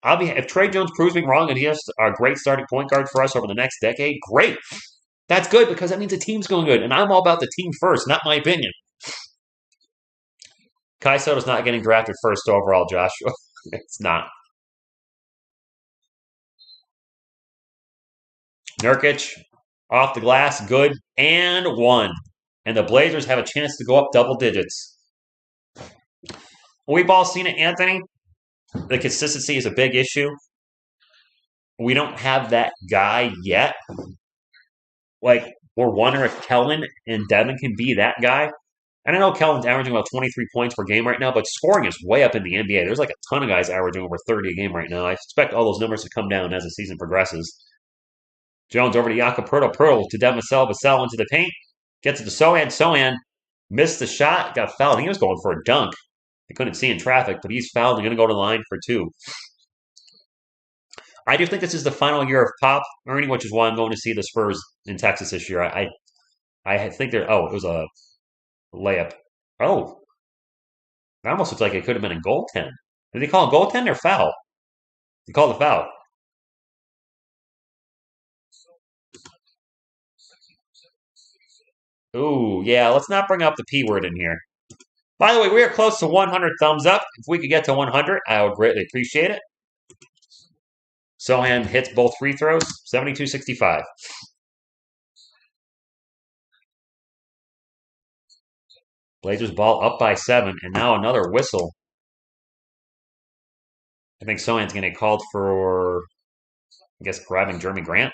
if Trey Jones proves me wrong and he has a great starting point guard for us over the next decade, great. That's good because that means the team's going good. And I'm all about the team first, not my opinion. Kai Soto's not getting drafted first overall, Joshua. It's not. Nurkic off the glass, good, and 1. And the Blazers have a chance to go up double digits. We've all seen it, Anthony. The consistency is a big issue. We don't have that guy yet. Like, we're wondering if Kellen and Devin can be that guy. And I know Kellen's averaging about 23 points per game right now, but scoring is way up in the NBA. There's like a ton of guys averaging over 30 a game right now. I expect all those numbers to come down as the season progresses. Jones over to Jakob Pertl to Devin Vassell into the paint. Gets it to Sohan. Sohan missed the shot, got fouled. He was going for a dunk. I couldn't see in traffic, but he's fouled and going to go to the line for 2. I do think this is the final year of Pop, Ernie, which is why I'm going to see the Spurs in Texas this year. I think they're. Oh, it was a layup. Oh, that almost looks like it could have been a goaltend. Did they call a goaltend or foul? They called a foul. Ooh, yeah, let's not bring up the P word in here. By the way, we are close to 100 thumbs up. If we could get to 100, I would greatly appreciate it. Sohan hits both free throws, 72-65. Blazers ball up by 7, and now another whistle. I think Sohan's going to get called for, I guess, grabbing Jeremy Grant.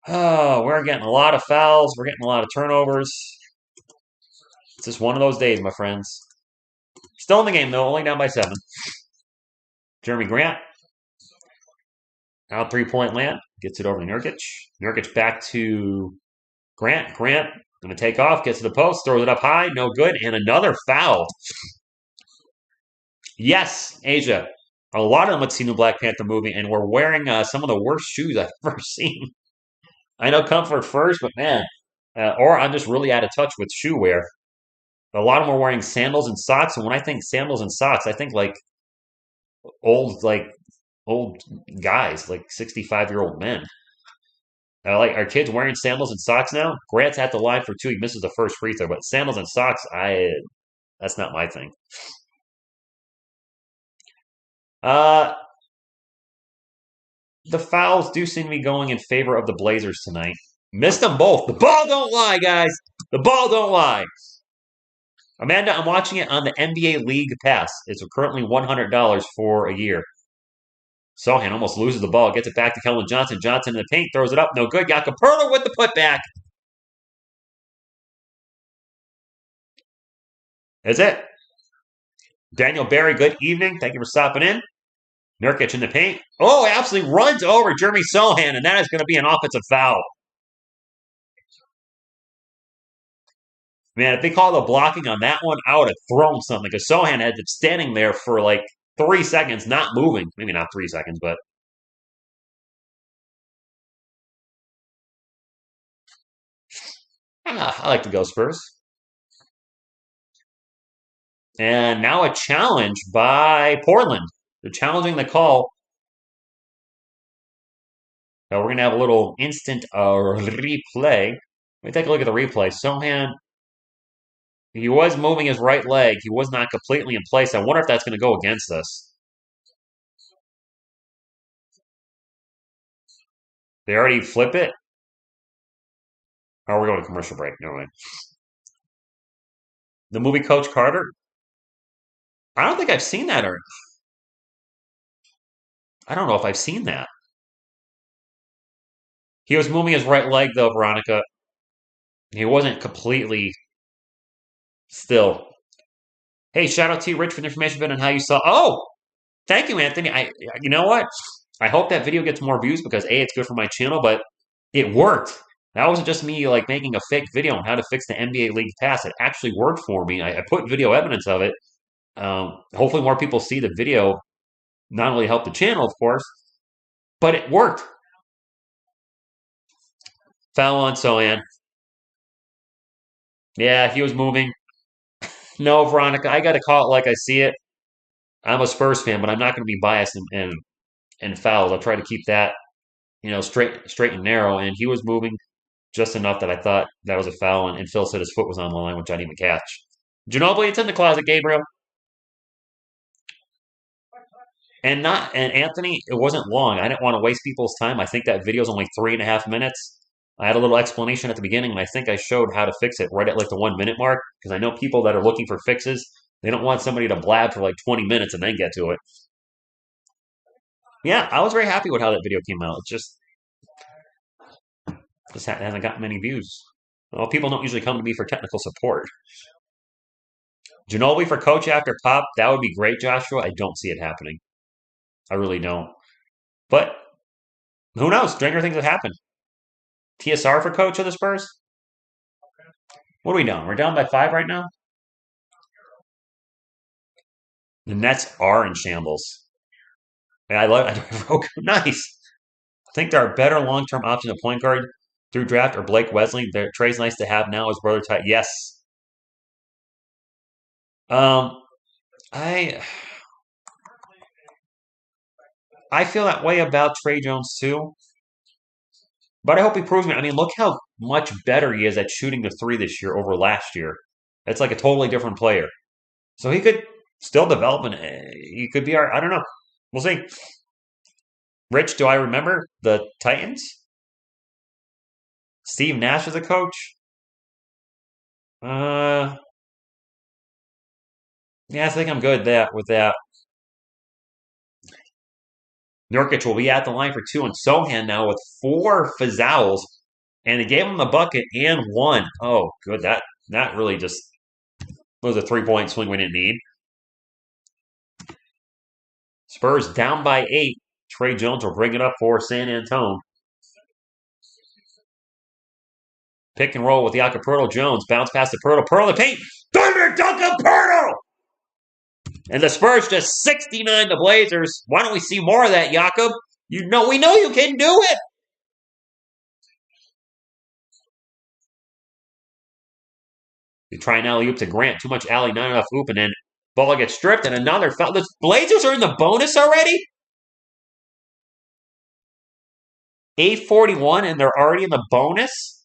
Oh, we're getting a lot of fouls. We're getting a lot of turnovers. It's just one of those days, my friends. Still in the game, though, only down by 7. Jeremy Grant. Out 3-point land. Gets it over to Nurkic. Nurkic back to Grant. Grant going to take off. Gets to the post. Throws it up high. No good. And another foul. Yes, Asia. A lot of them had seen the Black Panther movie, and we're wearing some of the worst shoes I've ever seen. I know comfort first, but man, Or I'm just really out of touch with shoe wear. A lot of them are wearing sandals and socks, and when I think sandals and socks, I think like old guys, like 65-year-old men. Are kids wearing sandals and socks now? Grant's at the line for two. He misses the first free throw, but sandals and socks, that's not my thing. Uh, the fouls do seem to be going in favor of the Blazers tonight. Missed them both. The ball don't lie, guys. The ball don't lie. Amanda, I'm watching it on the NBA League Pass. It's currently $100 for a year. Sohan almost loses the ball, gets it back to Kellen Johnson. Johnson in the paint, throws it up. No good. Jakob Poeltl with the putback. Is it? Daniel Barry, good evening. Thank you for stopping in. Nurkic in the paint. Oh, absolutely runs over Jeremy Sohan, and that is going to be an offensive foul. Man, if they call the blocking on that one, I would have thrown something because Sohan had been standing there for like 3 seconds, not moving. Maybe not 3 seconds, but I like to go Spurs. And now a challenge by Portland. They're challenging the call. So we're going to have a little instant replay. Let me take a look at the replay. Sohan, he was moving his right leg. He was not completely in place. I wonder if that's going to go against us. They already flip it? Oh, we're going to commercial break. No way. The movie Coach Carter? I don't think I've seen that, or I don't know if I've seen that. He was moving his right leg, though, Veronica. He wasn't completely still. Hey, shout out to you, Rich, for the information on how you saw. Oh, thank you, Anthony. You know what? I hope that video gets more views because A, it's good for my channel, but it worked. That wasn't just me like making a fake video on how to fix the NBA League Pass. It actually worked for me. I put video evidence of it. Hopefully, more people see the video. Not only help the channel, of course, but it worked. Foul on Sohan. Yeah, he was moving. No, Veronica, I got to call it like I see it. I'm a Spurs fan, but I'm not going to be biased in fouls. I'll try to keep that, straight and narrow. And he was moving just enough that I thought that was a foul. And Phil said his foot was on the line, which I didn't even catch. Ginobili, it's in the closet, Gabriel. And Anthony, it wasn't long. I didn't want to waste people's time. I think that video is only 3.5 minutes. I had a little explanation at the beginning, and I think I showed how to fix it right at like the 1 minute mark because I know people that are looking for fixes. They don't want somebody to blab for like 20 minutes and then get to it. Yeah, I was very happy with how that video came out. It just hasn't gotten many views. Well, people don't usually come to me for technical support. Ginobili for coach after Pop, that would be great, Joshua. I don't see it happening. I really don't. But who knows? Stranger things have happened. TSR for coach of the Spurs? What are we doing? We're down by 5 right now? The Nets are in shambles. And I love Roku. Nice. I think there are better long-term options at point guard through draft or Blake Wesley. Trey's nice to have now. His brother tight. Yes. I feel that way about Trey Jones too. But I hope he proves me. I mean, look how much better he is at shooting the three this year over last year. It's like a totally different player. So he could still develop, and he could be I don't know. We'll see. Rich, do I remember the Titans? Steve Nash as a coach? Yeah, I think I'm good with that. Nurkic will be at the line for two, and Sohan now with 4 fouls, and he gave him the bucket and one. Oh, good. That really just was a 3-point swing we didn't need. Spurs down by 8. Trey Jones will bring it up for San Antonio. Pick and roll with Jakob Poeltl. Jones bounce past the Poeltl. Poeltl in the paint. Thunder dunk of Poeltl! And the Spurs just 69 the Blazers. Why don't we see more of that, Jakob? We know you can do it. You try an alley oop to Grant. Too much alley, not enough oop, and then ball gets stripped, and another foul. The Blazers are in the bonus already? 8:41, and they're already in the bonus?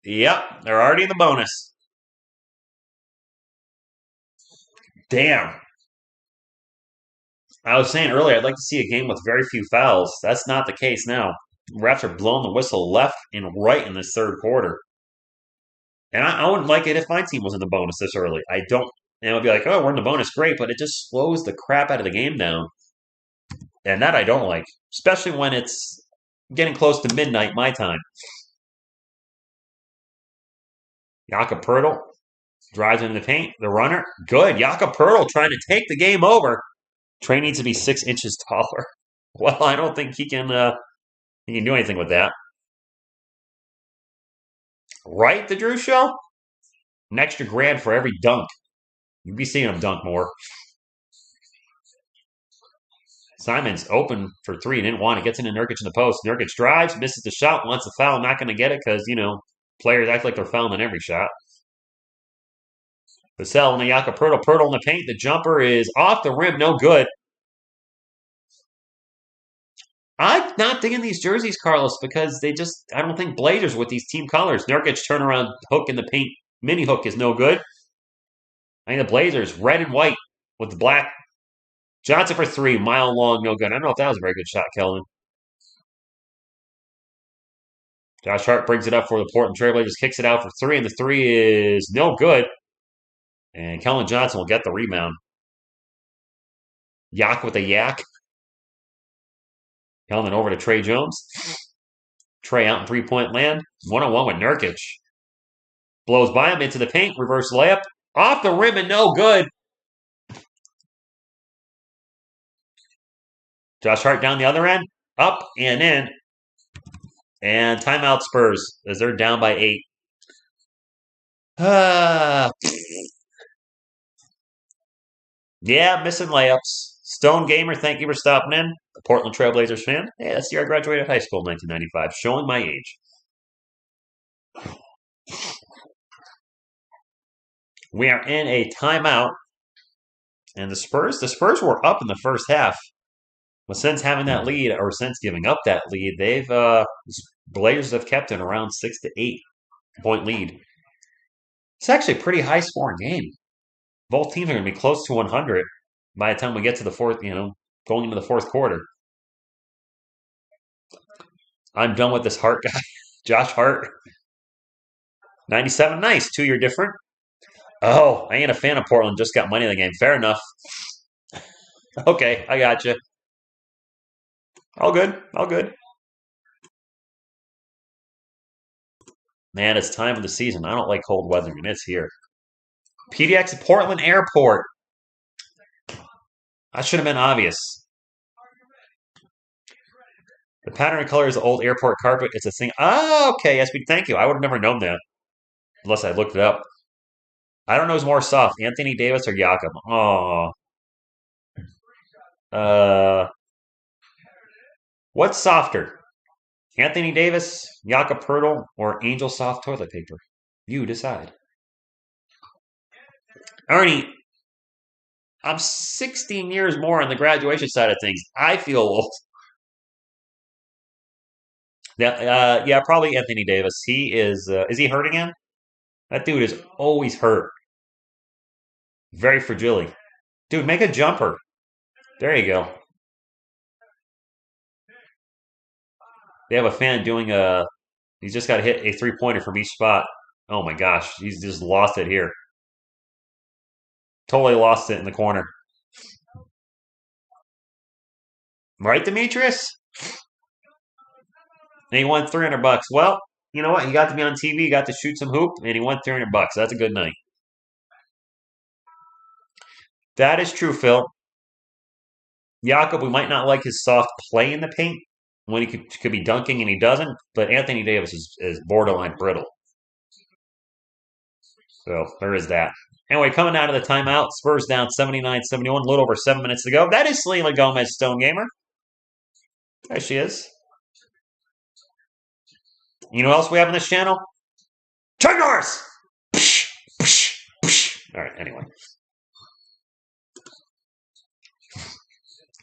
Yep, they're already in the bonus. Damn. I was saying earlier, I'd like to see a game with very few fouls. That's not the case now. Refs are blowing the whistle left and right in this third quarter. And I wouldn't like it if my team was in the bonus this early. I don't. And it would be like, oh, we're in the bonus, great, but it just slows the crap out of the game down. And that I don't like, especially when it's getting close to midnight my time. Jakob Pertl drives into the paint. The runner, good. Jakob Pertl trying to take the game over. Trey needs to be 6 inches taller. Well, I don't think he can do anything with that. Right, the Drew Show? An extra grand for every dunk. You'd be seeing him dunk more. Simon's open for three. Didn't want it. Gets into Nurkic in the post. Nurkic drives, misses the shot, wants a foul. Not going to get it because, players act like they're fouling every shot. Vassell and the Jakob Pertl. Pertl in the paint. The jumper is off the rim. No good. I'm not digging these jerseys, Carlos, because I don't think Blazers with these team colors. Nurkic turnaround hook in the paint. Mini hook is no good. I think the Blazers, red and white with the black. Johnson for three, mile long, no good. I don't know if that was a very good shot, Kelvin. Josh Hart brings it up for the Portland Trailblazers, kicks it out for three, and the three is no good. And Kellen Johnson will get the rebound. Yak with a yak. Kellen over to Trey Jones. Trey out in three-point land. 1-on-1 with Nurkic. Blows by him into the paint. Reverse layup. Off the rim and no good. Josh Hart down the other end. Up and in. And timeout Spurs as they're down by 8. Yeah, missing layups. Stone Gamer, thank you for stopping in. The Portland Trailblazers fan. Hey, that's the year I graduated high school in 1995. Showing my age. We are in a timeout. And the Spurs were up in the first half. But since having that lead, or since giving up that lead, Blazers have kept it around 6 to 8 point lead. It's actually a pretty high scoring game. Both teams are going to be close to 100 by the time we get to the fourth, going into the fourth quarter. I'm done with this Hart guy. Josh Hart. 97, nice. 2-year different. Oh, I ain't a fan of Portland. Just got money in the game. Fair enough. Okay, I got you. All good. All good. Man, it's time of the season. I don't like cold weather, and it's here. PDX Portland Airport. That should have been obvious. The pattern and color is the old airport carpet. It's a thing. Oh, okay. Yes, thank you. I would have never known that unless I looked it up. I don't know who's more soft, Anthony Davis or Jakob. Oh. What's softer? Anthony Davis, Jakob Pertl, or Angel Soft toilet paper? You decide. Ernie, I'm 16 years more on the graduation side of things. I feel old. Yeah, probably Anthony Davis. He is he hurt again? That dude is always hurt. Very fragile. Dude, make a jumper. There you go. They have a fan doing he's just got to hit a three-pointer from each spot. Oh my gosh, he's just lost it here. Totally lost it in the corner. Right, Demetrius? And he won $300. Well, you know what? He got to be on TV, he got to shoot some hoop, and he won $300. That's a good night. That is true, Phil. Jakob, we might not like his soft play in the paint when he could be dunking and he doesn't, but Anthony Davis is borderline brittle. So there is that. Anyway, coming out of the timeout, Spurs down 79-71, a little over 7 minutes to go. That is Selena Gomez, Stone Gamer. There she is. You know what else we have on this channel? Chuck Norris! All right, anyway.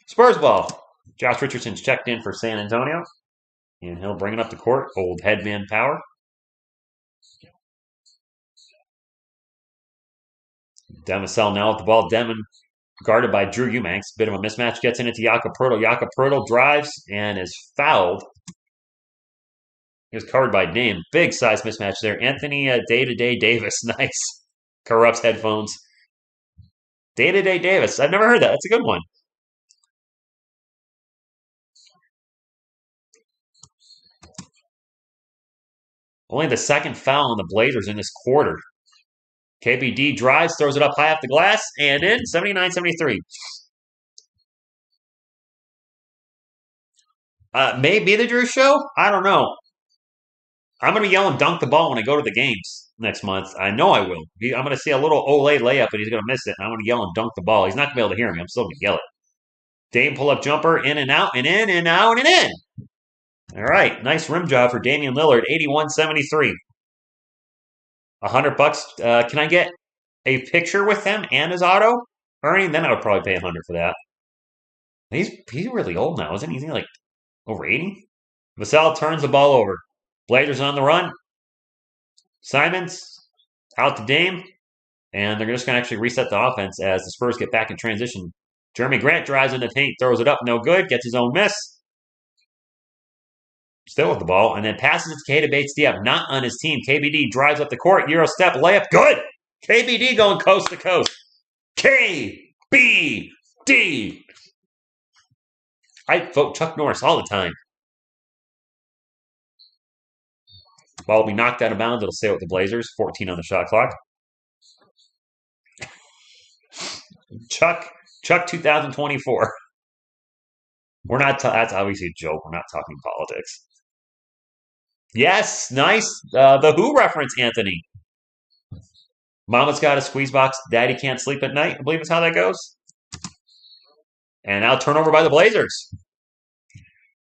Spurs ball. Josh Richardson's checked in for San Antonio. And he'll bring it up the court. Old headman power. Demisel now with the ball. Demon guarded by Drew Eubanks. Bit of a mismatch. Gets in into Jakob Poeltl. Jakob Poeltl drives and is fouled. He was covered by Dame. Big size mismatch there. Anthony Day-to-Day Davis. Nice. Corrupts headphones. Day-to-Day Davis. I've never heard that. That's a good one. Only the second foul on the Blazers in this quarter. KBD drives, throws it up high off the glass, and in 79-73. Maybe the Drew Show? I don't know. I'm going to be yelling dunk the ball when I go to the games next month. I know I will. I'm going to see a little Olay layup, and he's going to miss it. And I'm going to yell and dunk the ball. He's not going to be able to hear me. I'm still going to yell it. Dame pull-up jumper, in and out, and in and out and in. All right, nice rim job for Damian Lillard, 81-73. $100. Can I get a picture with him and his auto? Ernie, then I would probably pay $100 for that. He's really old now, isn't he? Isn't he like over 80? Vassell turns the ball over. Blazers on the run. Simons out to Dame. And they're just going to actually reset the offense as the Spurs get back in transition. Jeremy Grant drives in the paint, throws it up, no good, gets his own miss. Still with the ball, and then passes it to Keita Bates-Diop, not on his team. KBD drives up the court, Euro step, layup, good! KBD going coast to coast. KBD! I vote Chuck Norris all the time. Ball will be knocked out of bounds. It'll stay with the Blazers. 14 on the shot clock. Chuck 2024. We're not. That's obviously a joke. We're not talking politics. Yes, nice. The Who reference, Anthony. Mama's got a squeeze box. Daddy can't sleep at night. I believe is how that goes. And now turnover by the Blazers.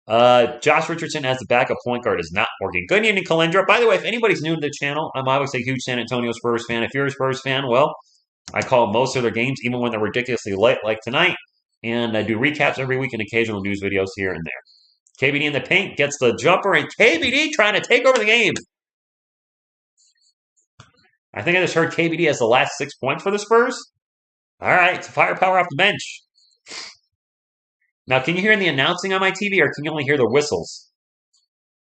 Josh Richardson as the backup point guard is not working. Good evening, Kalindra. By the way, if anybody's new to the channel, I'm obviously a huge San Antonio Spurs fan. If you're a Spurs fan, well, I call most of their games, even when they're ridiculously late, like tonight. And I do recaps every week and occasional news videos here and there. KBD in the paint gets the jumper, and KBD trying to take over the game. I think I just heard KBD has the last 6 points for the Spurs. All right, it's firepower off the bench. Now, can you hear the announcing on my TV, or can you only hear the whistles?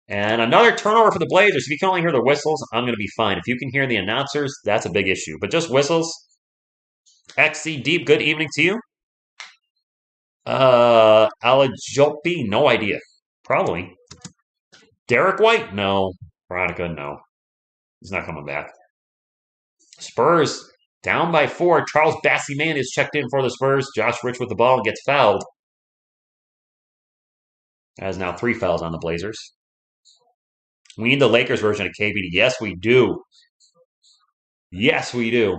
And another turnover for the Blazers. If you can only hear the whistles, I'm going to be fine. If you can hear the announcers, that's a big issue. But just whistles. XC Deep, good evening to you. Alajopi, no idea. Probably. Derek White? No. Veronica, no. He's not coming back. Spurs down by 4. Charles Bassey-Man is checked in for the Spurs. Josh Rich with the ball and gets fouled. Has now 3 fouls on the Blazers. We need the Lakers version of KBD. Yes, we do. Yes, we do.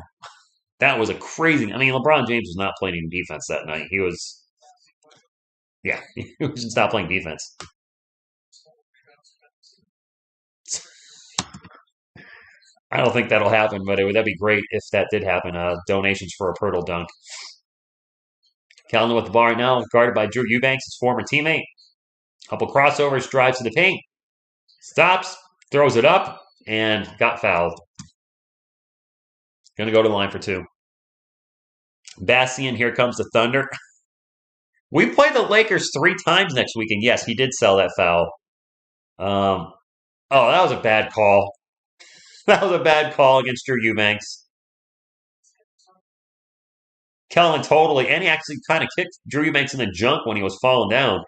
That was a crazy. I mean, LeBron James was not playing any defense that night. He was. Yeah, he was just not playing defense. I don't think that'll happen, but that'd be great if that did happen. Donations for a Pirtle dunk. Callan with the ball right now, guarded by Drew Eubanks, his former teammate. Couple crossovers, drives to the paint. Stops, throws it up, and got fouled. Going to go to the line for 2. Bassian, here comes the Thunder. We play the Lakers 3 times next week, and yes, he did sell that foul. Oh, that was a bad call. That was a bad call against Drew Eubanks. Kellen totally, and he actually kind of kicked Drew Eubanks in the junk when he was falling down.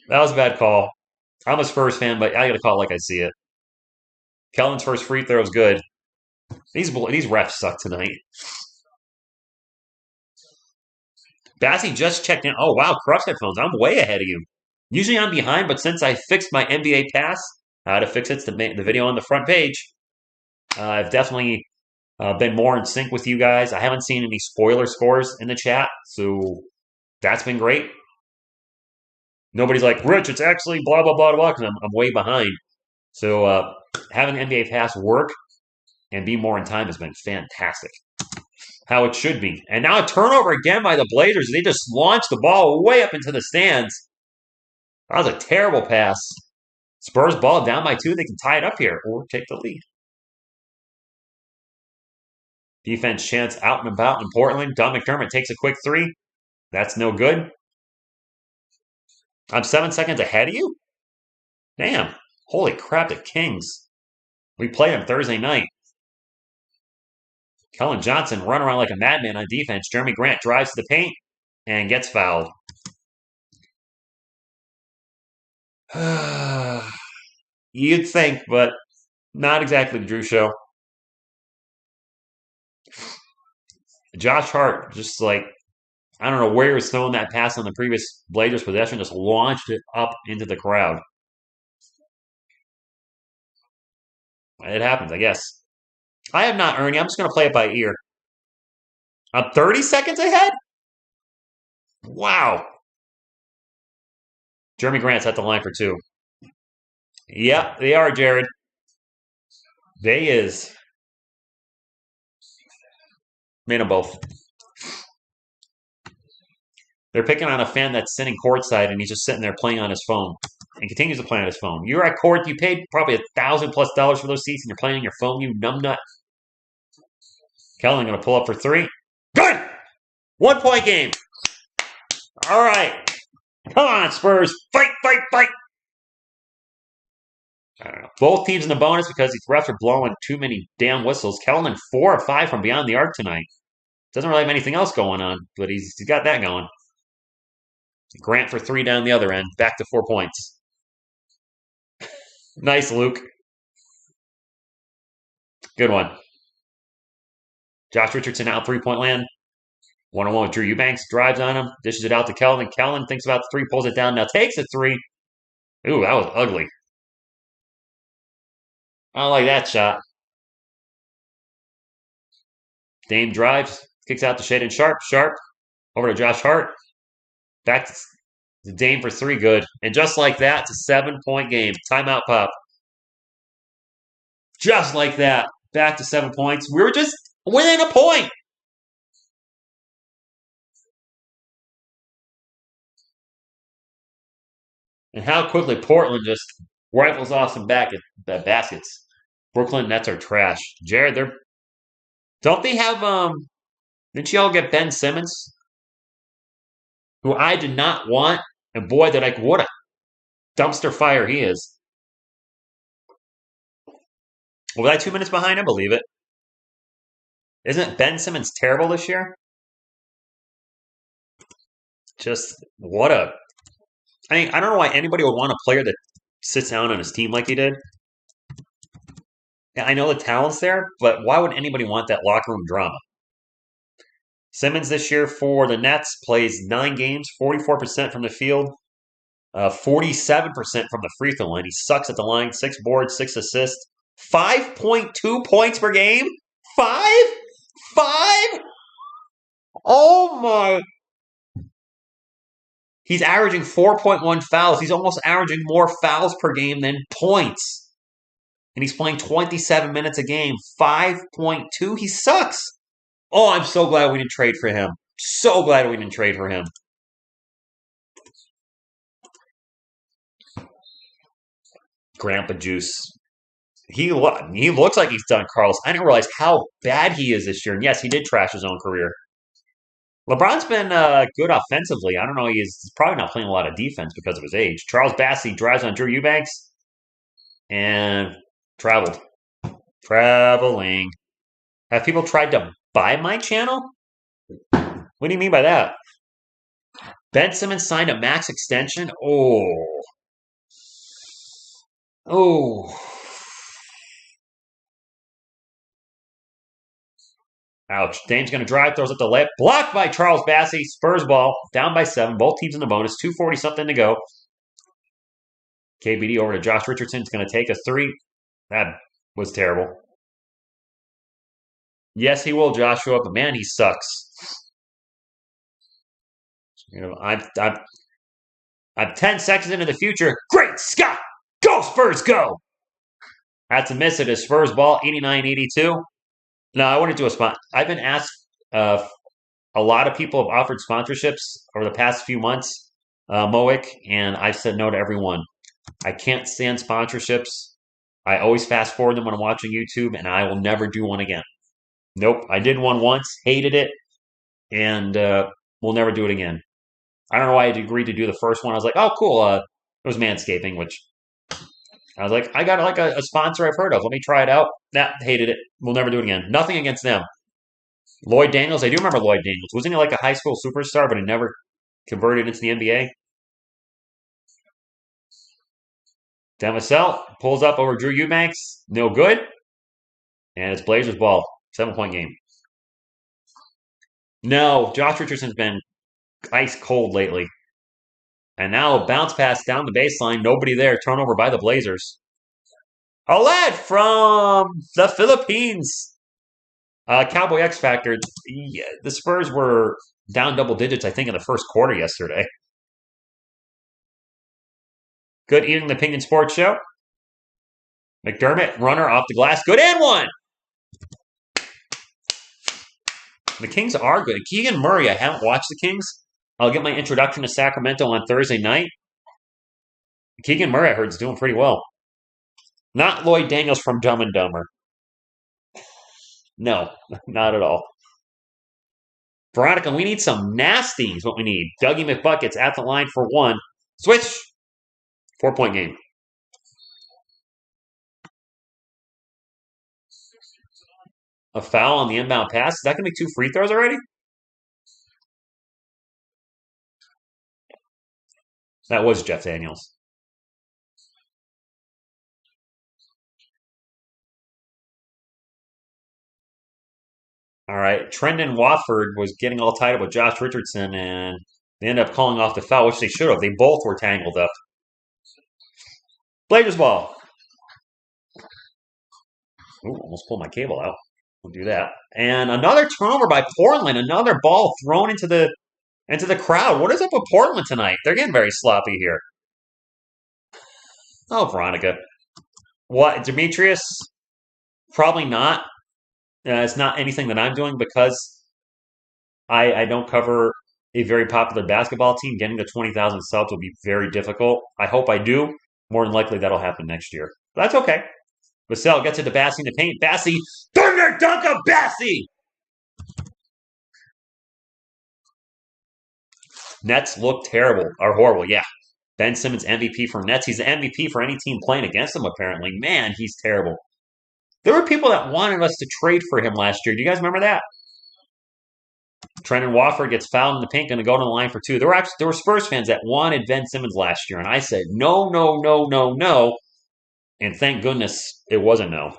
That was a bad call. I'm a Spurs fan, but I got to call it like I see it. Kellen's first free throw is good. These refs suck tonight. Bassey just checked in. Oh, wow, cross headphones. I'm way ahead of you. Usually I'm behind, but since I fixed my NBA pass, how to fix it's the video on the front page. I've definitely been more in sync with you guys. I haven't seen any spoiler scores in the chat, so that's been great. Nobody's like, Rich, it's actually blah, blah, blah, blah, because I'm way behind. So having NBA Pass work and be more in time has been fantastic. How it should be. And now a turnover again by the Blazers. They just launched the ball way up into the stands. That was a terrible pass. Spurs ball down by 2. They can tie it up here or take the lead. Defense chance out and about in Portland. Don McDermott takes a quick 3. That's no good. I'm 7 seconds ahead of you? Damn. Holy crap, the Kings. We played them Thursday night. Kellen Johnson run around like a madman on defense. Jeremy Grant drives to the paint and gets fouled. You'd think, but not exactly the Drew show. Josh Hart, just like, I don't know where he was throwing that pass on the previous Blazers possession, just launched it up into the crowd. It happens, I guess. I have not earned it. I'm just going to play it by ear. I'm 30 seconds ahead? Wow. Jeremy Grant's at the line for 2. Yep, they are, Jared. They is. Made them both. They're picking on a fan that's sitting courtside, and he's just sitting there playing on his phone and continues to play on his phone. You're at court. You paid probably $1,000+ for those seats, and you're playing on your phone, you numbnut. Kellen going to pull up for 3. Good! 1 point game. All right. Come on, Spurs. Fight, fight, fight. I don't know. Both teams in the bonus because these refs are blowing too many damn whistles. Kellen 4 or 5 from beyond the arc tonight. Doesn't really have anything else going on, but he's got that going. Grant for 3 down the other end. Back to 4 points. Nice, Luke. Good one. Josh Richardson out 3-point land. 1-on-1 with Drew Eubanks. Drives on him. Dishes it out to Kellen. Kellen thinks about the 3, pulls it down. Now takes a 3. Ooh, that was ugly. I don't like that shot. Dame drives. Kicks out to Shaedon Sharpe. Sharpe over to Josh Hart. Back to Dame for 3. Good. And just like that, it's a 7-point game. Timeout pop. Just like that. Back to 7 points. We were just within a point. And how quickly Portland just rifles off some baskets. Brooklyn Nets are trash. Jared, don't they have didn't you all get Ben Simmons? Who I did not want, and boy did what a dumpster fire he is. Was I 2 minutes behind? I believe it. Isn't Ben Simmons terrible this year? Just what a I don't know why anybody would want a player that sits down on his team like he did. I know the talent's there, but why would anybody want that locker room drama? Simmons this year for the Nets plays 9 games, 44% from the field, 47% from the free throw line. He sucks at the line. 6 boards, 6 assists, 5.2 points per game. 5? Oh my! He's averaging 4.1 fouls. He's almost averaging more fouls per game than points. And he's playing 27 minutes a game. 5.2? He sucks. Oh, I'm so glad we didn't trade for him. So glad we didn't trade for him. Grandpa Juice. He looks like he's done, Carlos. I didn't realize how bad he is this year. And yes, he did trash his own career. LeBron's been good offensively. I don't know. He's probably not playing a lot of defense because of his age. Charles Bassey drives on Drew Eubanks and traveled. Traveling. Have people tried to buy my channel? What do you mean by that? Ben Simmons signed a max extension? Oh. Ouch. Dame's going to drive, throws it to left. Blocked by Charles Bassey. Spurs ball. Down by 7. Both teams in the bonus. 2:40-something to go. KBD over to Josh Richardson. It's going to take a 3. That was terrible. Yes, he will, Joshua, but man, he sucks. You know, I'm 10 seconds into the future. Great Scott! Go Spurs, go! That's a miss. It is Spurs ball, 89-82. No, I wouldn't do a spot. I've been asked, a lot of people have offered sponsorships over the past few months, Moic, and I've said no to everyone. I can't stand sponsorships. I always fast forward them when I'm watching YouTube, and I will never do one again. Nope, I did one once, hated it, and we'll never do it again. I don't know why I agreed to do the first one. I was like, oh, cool. It was manscaping, which I was like, I got like a sponsor I've heard of. Let me try it out. Nah, hated it. We'll never do it again. Nothing against them. Lloyd Daniels, I do remember Lloyd Daniels. Wasn't he like a high school superstar, but he never converted into the NBA? Demisel pulls up over Drew Eubanks. No good. And it's Blazers ball. 7-point game. No, Josh Richardson's been ice cold lately. And now a bounce pass down the baseline. Nobody there. Turnover by the Blazers. Oled from the Philippines. Cowboy X Factor. The Spurs were down double digits, I think, in the first quarter yesterday. Good evening, the Pinion Sports Show. McDermott, runner off the glass. Good and one. The Kings are good. Keegan Murray, I haven't watched the Kings. I'll get my introduction to Sacramento on Thursday night. Keegan Murray, I heard, is doing pretty well. Not Lloyd Daniels from Dumb and Dumber. No, not at all. Veronica, we need some nasties, what we need. Dougie McBuckets at the line for one. Switch. 4-point game. A foul on the inbound pass. Is that going to be 2 free throws already? That was Jeff Daniels. All right. Trendon Watford was getting all tied up with Josh Richardson, and they ended up calling off the foul, which they should have. They both were tangled up. Blazers ball. Ooh, almost pulled my cable out. We'll do that. And another turnover by Portland. Another ball thrown into the crowd. What is up with Portland tonight? They're getting very sloppy here. Oh, Veronica. What, Demetrius? Probably not. It's not anything that I'm doing because I don't cover a very popular basketball team. Getting to 20,000 subs will be very difficult. I hope I do. More than likely, that'll happen next year. But that's okay. Vassell gets it to Bassey in the paint. Bassey, thunder dunk of Bassey! Nets look terrible, or horrible, yeah. Ben Simmons MVP for Nets. He's the MVP for any team playing against him, apparently. Man, he's terrible. There were people that wanted us to trade for him last year. Do you guys remember that? Trendon Watford gets fouled in the paint, going to go to the line for 2. There were Spurs fans that wanted Ben Simmons last year, and I said, no, no, no, no, no. And thank goodness it wasn't no.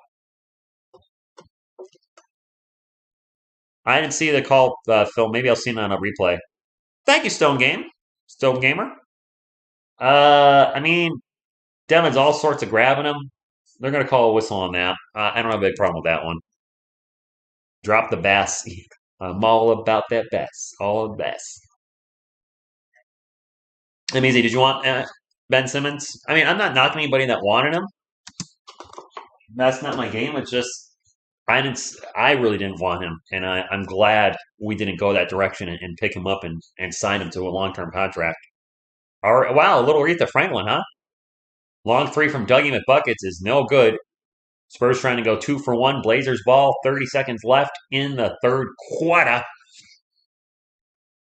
I didn't see the call, Phil. Maybe I'll see it on a replay. Thank you, Stone Gamer. I mean, Devin's all sorts of grabbing him. They're going to call a whistle on that. I don't have a big problem with that one. Drop the bass. I'm all about that bass. All the bass. Easy. Did you want Ben Simmons? I mean, I'm not knocking anybody that wanted him. That's not my game. It's just I really didn't want him, and I'm glad we didn't go that direction and pick him up and sign him to a long-term contract. All right, wow, a little Aretha Franklin, huh? Long 3 from Dougie McBuckets is no good. Spurs trying to go 2 for 1. Blazers ball, 30 seconds left in the third quarter.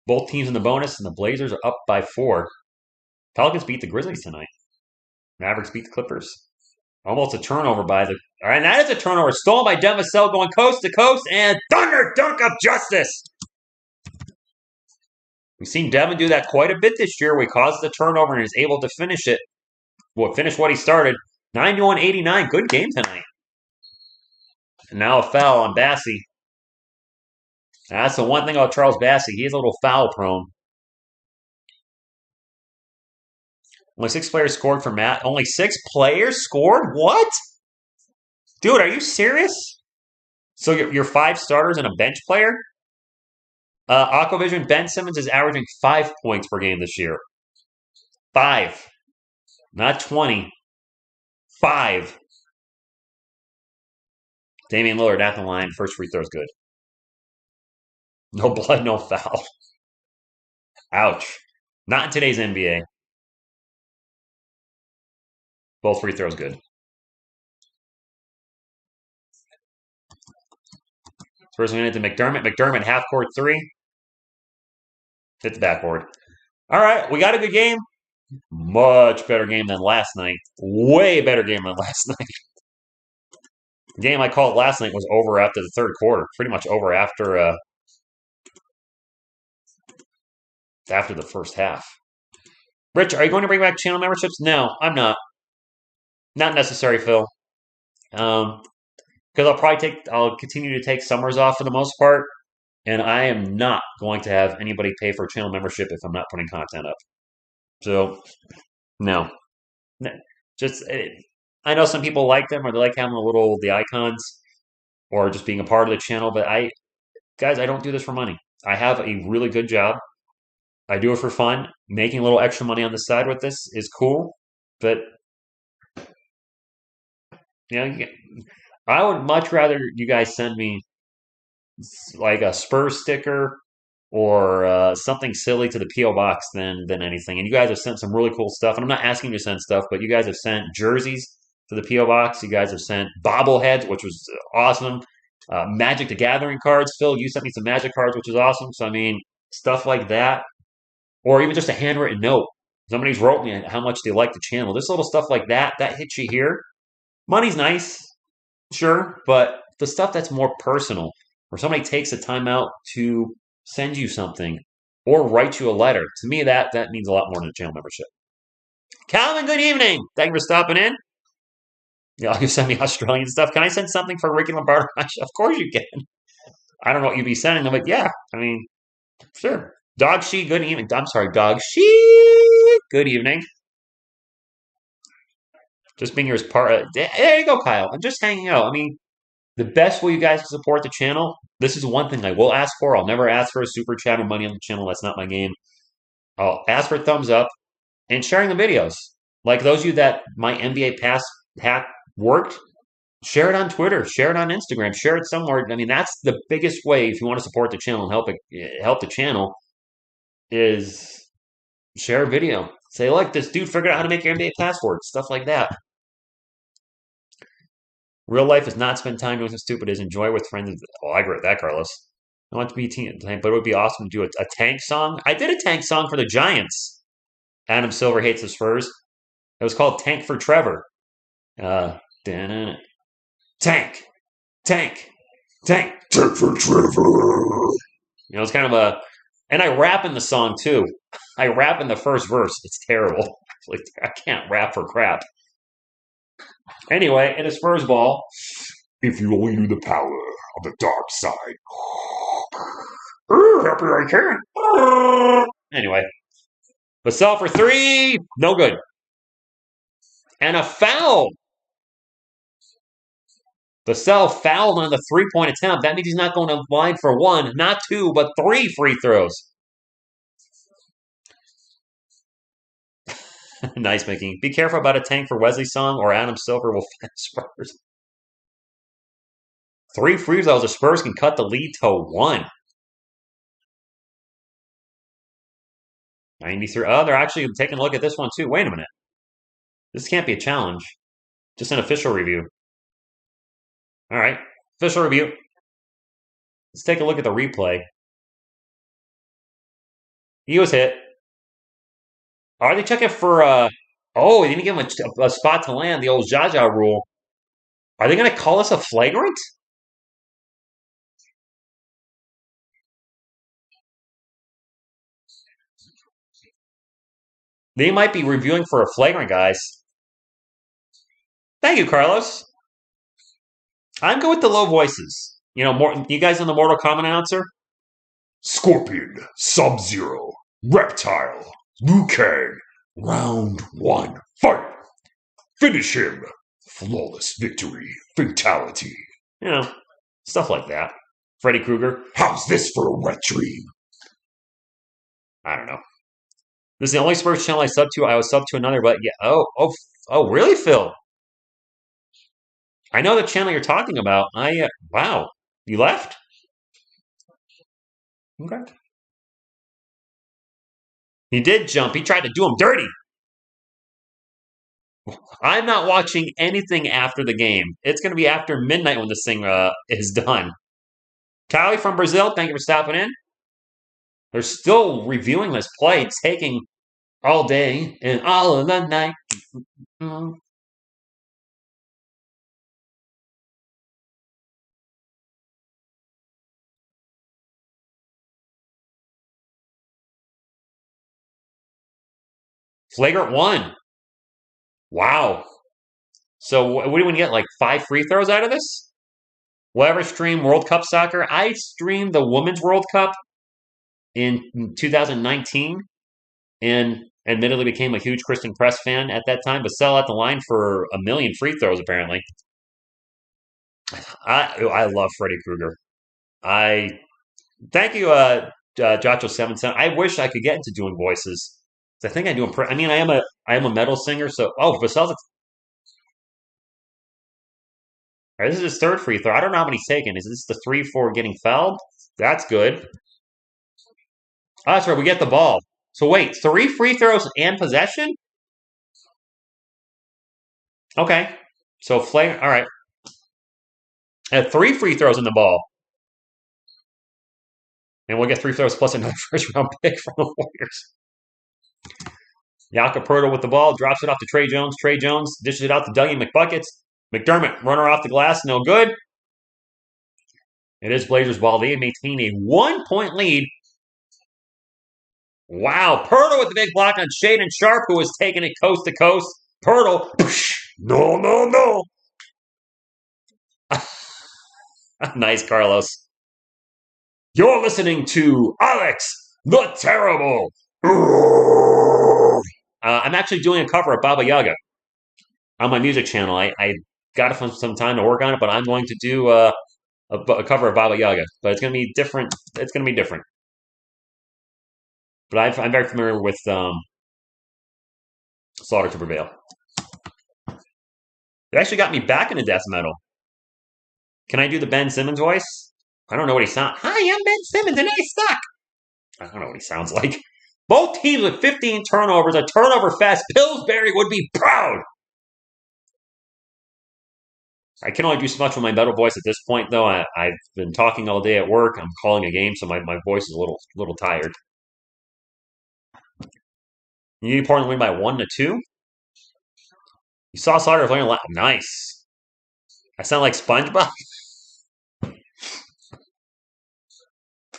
Both teams in the bonus, and the Blazers are up by 4. Pelicans beat the Grizzlies tonight. Mavericks beat the Clippers. Almost a turnover by the... All right, and that is a turnover. Stolen by Demisel going coast to coast, and thunder dunk of justice. We've seen Devin do that quite a bit this year. We caused the turnover and is able to finish it. Well, finish what he started. 91-89. Good game tonight. And now a foul on Bassey. That's the one thing about Charles Bassey. He is a little foul prone. Only 6 players scored for Matt. Only 6 players scored? What? Dude, are you serious? So you're 5 starters and a bench player? Aquavision, Ben Simmons is averaging 5 points per game this year. 5. Not 20. 5. Damian Lillard at the line. First free throw is good. No blood, no foul. Ouch. Not in today's NBA. Both free throws good. First one into McDermott. McDermott half court 3. Hit the backboard. All right, we got a good game. Much better game than last night. Way better game than last night. The game I called last night was over after the third quarter. Pretty much over after the first half. Rich, are you going to bring back channel memberships? No, I'm not. Not necessary, Phil. Because I'll continue to take summers off for the most part, and I am not going to have anybody pay for channel membership if I'm not putting content up. So, no. Just, I know some people like them, or they like having the icons, or just being a part of the channel, but guys, I don't do this for money. I have a really good job. I do it for fun. Making a little extra money on the side with this is cool, but I would much rather you guys send me like a Spurs sticker or something silly to the P.O. box than anything. And you guys have sent some really cool stuff. And I'm not asking you to send stuff, but you guys have sent jerseys to the P.O. box. You guys have sent bobbleheads, which was awesome. Magic the Gathering cards. Phil, you sent me some Magic cards, which is awesome. So, I mean, stuff like that. Or even just a handwritten note. Somebody's wrote me how much they like the channel. This little stuff like that hits you here. Money's nice, sure, but the stuff that's more personal, where somebody takes the time out to send you something or write you a letter, to me that means a lot more than a channel membership. Calvin, good evening. Thank you for stopping in. Yeah, you send me Australian stuff. Can I send something for Ricky Lombardo? Of course you can. I don't know what you'd be sending them, but yeah, I mean, sure. Dog She, good evening. I'm sorry, Dog She, good evening. Just being here as part. There you go, Kyle. I'm just hanging out. I mean, the best way you guys can support the channel, this is one thing I will ask for. I'll never ask for a super chat or money on the channel. That's not my game. I'll ask for a thumbs up and sharing the videos. Like those of you that my NBA pass hack worked, share it on Twitter, share it on Instagram, share it somewhere. I mean, that's the biggest way if you want to support the channel and help the channel is share a video. Say, look, this dude figured out how to make your NBA password, stuff like that. Real life is not spend time doing something stupid. Is enjoy with friends. Oh, I agree with that, Carlos. I want to be a team, but it would be awesome to do a tank song. I did a tank song for the Giants. Adam Silver hates the Spurs. It was called Tank for Trevor. Tank, tank, tank, tank for Trevor. It's kind of and I rap in the song too. I rap in the first verse. It's terrible. I can't rap for crap. Anyway, in a Spurs ball, if you only knew the power of the dark side. Happy I can. Anyway, Vassell for 3, no good. And a foul. Vassell fouled on the 3-point attempt. That means he's not going to line for 1, not 2, but 3 free throws. Nice, Mickey. Be careful about a tank for Wesley song or Adam Silver will finish Spurs. 3 free throws. The Spurs can cut the lead to 1. 93. Oh, they're actually taking a look at this one too. Wait a minute. This can't be a challenge. Just an official review. All right. Official review. Let's take a look at the replay. He was hit. Are they checking for oh, they didn't give him a spot to land, the old Jaja rule. Are they going to call us a flagrant? They might be reviewing for a flagrant, guys. Thank you, Carlos. I'm good with the low voices. You guys in the Mortal Kombat announcer? Scorpion, Sub-Zero, Reptile, Liu Kang, round 1, fight! Finish him! Flawless victory, fatality. Stuff like that. Freddy Krueger. How's this for a wet dream? I don't know. This is the only Spurs channel I sub to. I was sub to another, but yeah. Oh, really, Phil? I know the channel you're talking about. Wow. You left? Okay. He did jump. He tried to do him dirty. I'm not watching anything after the game. It's going to be after midnight when this thing is done. Callie from Brazil, thank you for stopping in. They're still reviewing this play, taking all day and all of the night. Flagrant one. Wow. So what do we get? Like 5 free throws out of this? Whatever stream World Cup soccer. I streamed the Women's World Cup in 2019 and admittedly became a huge Christian Press fan at that time, but sell out the line for 1,000,000 free throws apparently. I love Freddy Krueger. I thank you, Jacho77. I wish I could get into doing voices. I think I do. I mean, I am a metal singer, so Vasel's. Right, this is his third free throw. I don't know how many he's taken. Is this the 3 for getting fouled? That's good. Oh, that's right. We get the ball. So wait, 3 free throws and possession? Okay. So Flair. All right. Had 3 free throws in the ball. And we'll get 3 throws plus another first round pick from the Warriors. Jakob with the ball, drops it off to Trey Jones. Trey Jones dishes it out to Dougie McBuckets. McDermott, runner off the glass, no good. It is Blazers ball. They maintain a 1-point lead. Wow, Pirtle with the big block on Shaden Sharp, who was taking it coast to coast. Pirtle, no. Nice, Carlos. You're listening to Alex the Terrible. I'm actually doing a cover of Baba Yaga on my music channel. I got some time to work on it, but I'm going to do a cover of Baba Yaga. But it's going to be different. It's going to be different. But I'm very familiar with Slaughter to Prevail. It actually got me back into death metal. Can I do the Ben Simmons voice? I don't know what he sounds. Hi, I'm Ben Simmons, and I suck. I don't know what he sounds like. Both teams with 15 turnovers, a turnover fest. Pillsbury would be proud. I can only do so much with my metal voice at this point, though. I've been talking all day at work. I'm calling a game, so my voice is a little tired. You need Portland win by 1-2. You saw Slaughter playing a lot. Nice. I sound like SpongeBob.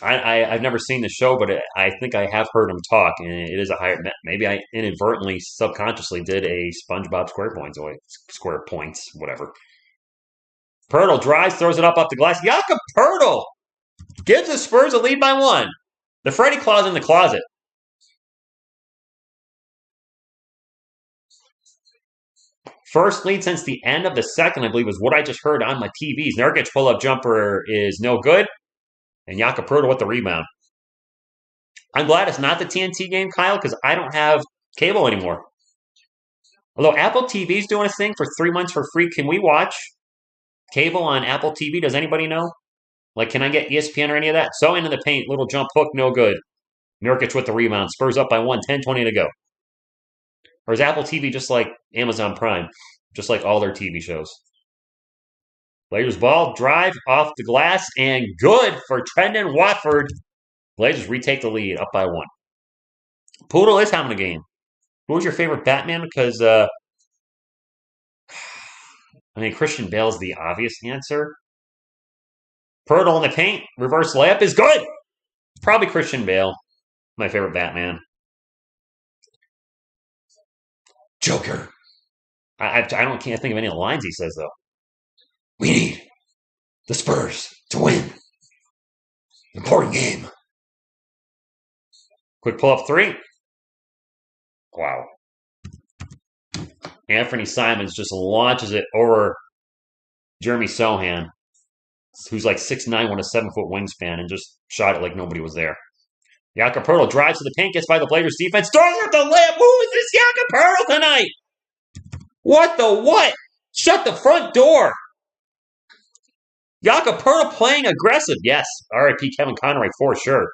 I've never seen the show, but I think I have heard him talk, and it is a higher. Maybe I inadvertently, subconsciously did a SpongeBob Square Points, whatever. Pirtle drives, throws it up the glass. Jakob Pirtle gives the Spurs a lead by 1. The Freddy Claus in the closet. First lead since the end of the second, I believe, was what I just heard on my TVs. Nurkic pull-up jumper is no good. And Jakob Pirtle with the rebound. I'm glad it's not the TNT game, Kyle, because I don't have cable anymore. Although Apple TV is doing a thing for 3 months for free. Can we watch cable on Apple TV? Does anybody know? Like, can I get ESPN or any of that? So into the paint, little jump hook, no good. Nurkic with the rebound. Spurs up by 1, 10-20 to go. Or is Apple TV just like Amazon Prime? Just like all their TV shows. Blazers ball, drive off the glass, and good for Trendon Watford. Blazers retake the lead, up by 1. Poodle is having a game. Who was your favorite Batman? Because, Christian Bale is the obvious answer. Pirtle in the paint, reverse layup is good. Probably Christian Bale, my favorite Batman. Joker. Can't think of any of the lines he says, though. We need the Spurs to win. Important game. Quick pull-up 3. Wow. Anthony Simons just launches it over Jeremy Sohan, who's like 6'9", with a 7-foot wingspan, and just shot it like nobody was there. Jakob Pertl drives to the paint, gets by the Blazers defense, throws up the layup. Who is this Jakob Pertl tonight? What the what? Shut the front door. Jakob Pertl playing aggressive. Yes. R.I.P. Kevin Conroy for sure.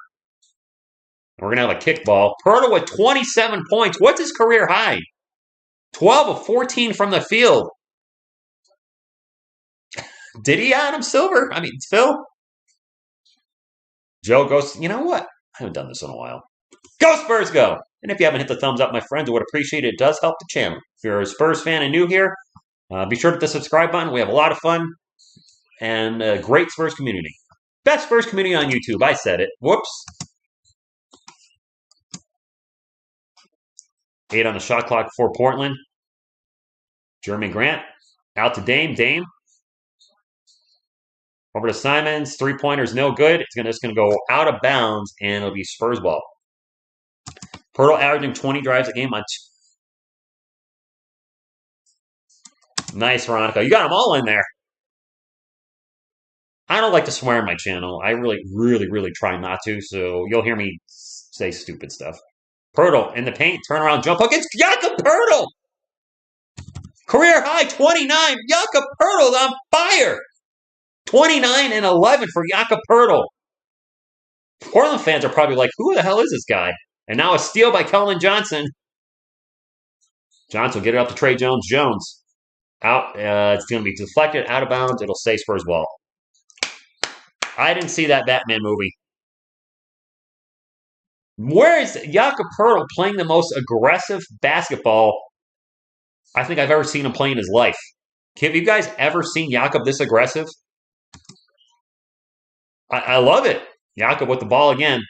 We're going to have a kickball. Pertl with 27 points. What's his career high? 12 of 14 from the field. Did he Adam Silver? I mean, Phil? Joe goes, you know what? I haven't done this in a while. Go Spurs, go! And if you haven't hit the thumbs up, my friends, I would appreciate it. It does help the channel. If you're a Spurs fan and new here, be sure to hit the subscribe button. We have a lot of fun and a great Spurs community. Best Spurs community on YouTube. I said it. Whoops. 8 on the shot clock for Portland. Jeremy Grant. Out to Dame. Dame. Over to Simons. Three-pointer's no good. It's just going to go out of bounds, and it'll be Spurs ball. Pertl averaging 20 drives a game on Nice, Veronica. You got them all in there. I don't like to swear on my channel. I really, really, really try not to, so you'll hear me say stupid stuff. Pertl in the paint, turnaround jump hook. It's Jakob Pertl! Career high 29. Jakob Pertl's on fire. 29 and 11 for Jakob Pertl. Portland fans are probably like, who the hell is this guy? And now a steal by Keldon Johnson. Johnson will get it up to Trey Jones. Jones out. It's going to be deflected out of bounds. It'll stay Spurs ball. I didn't see that Batman movie. Where is Jakob Pertl playing the most aggressive basketball I think I've ever seen him play in his life? Have you guys ever seen Jakob this aggressive? I love it. Jakob with the ball again.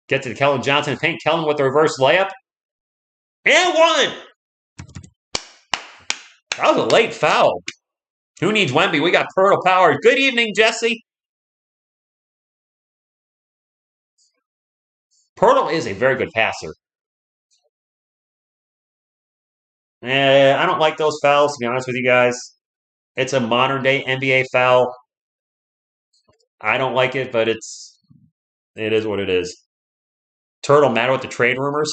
Get to the Keldon Johnson paint. Keldon with the reverse layup. And one! That was a late foul. Who needs Wemby? We got Pertl power. Good evening, Jesse. Pertl is a very good passer. I don't like those fouls, to be honest with you guys. It's a modern-day NBA foul. I don't like it, but it is what it is. Turtle mad with the trade rumors.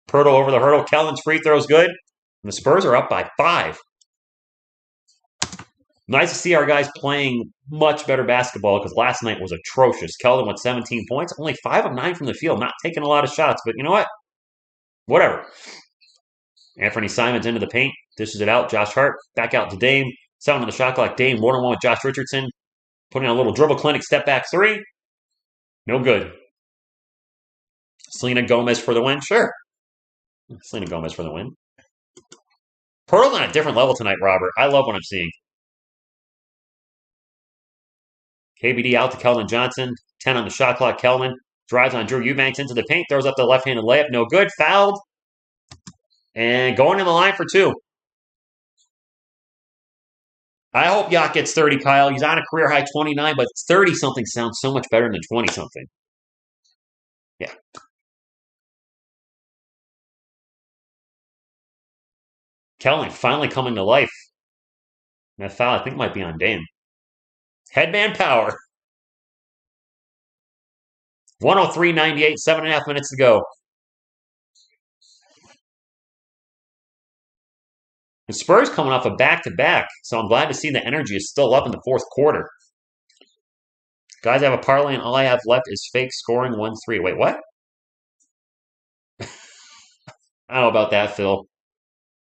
Pertl over the hurdle. Keldon's free throw's good. And the Spurs are up by 5. Nice to see our guys playing much better basketball because last night was atrocious. Keldon with 17 points, only 5 of 9 from the field, not taking a lot of shots, but you know what? Whatever. Anthony Simons into the paint, dishes it out. Josh Hart back out to Dame. 7 on the shot clock. Dame 1-on-1 with Josh Richardson. Putting on a little dribble clinic, step back 3. No good. Selena Gomez for the win? Sure. Selena Gomez for the win. Pertl on a different level tonight, Robert. I love what I'm seeing. KBD out to Keldon Johnson. 10 on the shot clock. Keldon drives on Drew Eubanks into the paint. Throws up the left-handed layup. No good. Fouled. And going in the line for 2. I hope Yacht gets 30, Kyle. He's on a career-high 29, but 30-something sounds so much better than 20-something. Yeah. Keldon finally coming to life. That foul, I think, might be on Dame. Headman power. 103-98, 7.5 minutes to go. The Spurs coming off a back-to-back, so I'm glad to see the energy is still up in the fourth quarter. Guys, I have a parlay, and all I have left is fake scoring 1-3. Wait, what? I don't know about that, Phil.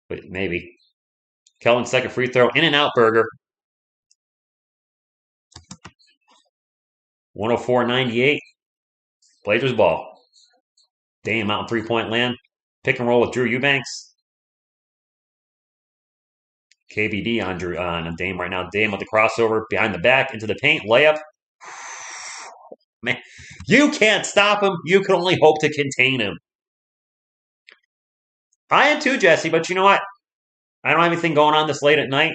But maybe. Keldon's second free throw. In and out burger. 104-98. Blazers ball. Dame out in three-point land. Pick and roll with Drew Eubanks. KBD on Dame right now. Dame with the crossover. Behind the back. Into the paint. Layup. Man, you can't stop him. You can only hope to contain him. I am too, Jesse, but you know what? I don't have anything going on this late at night,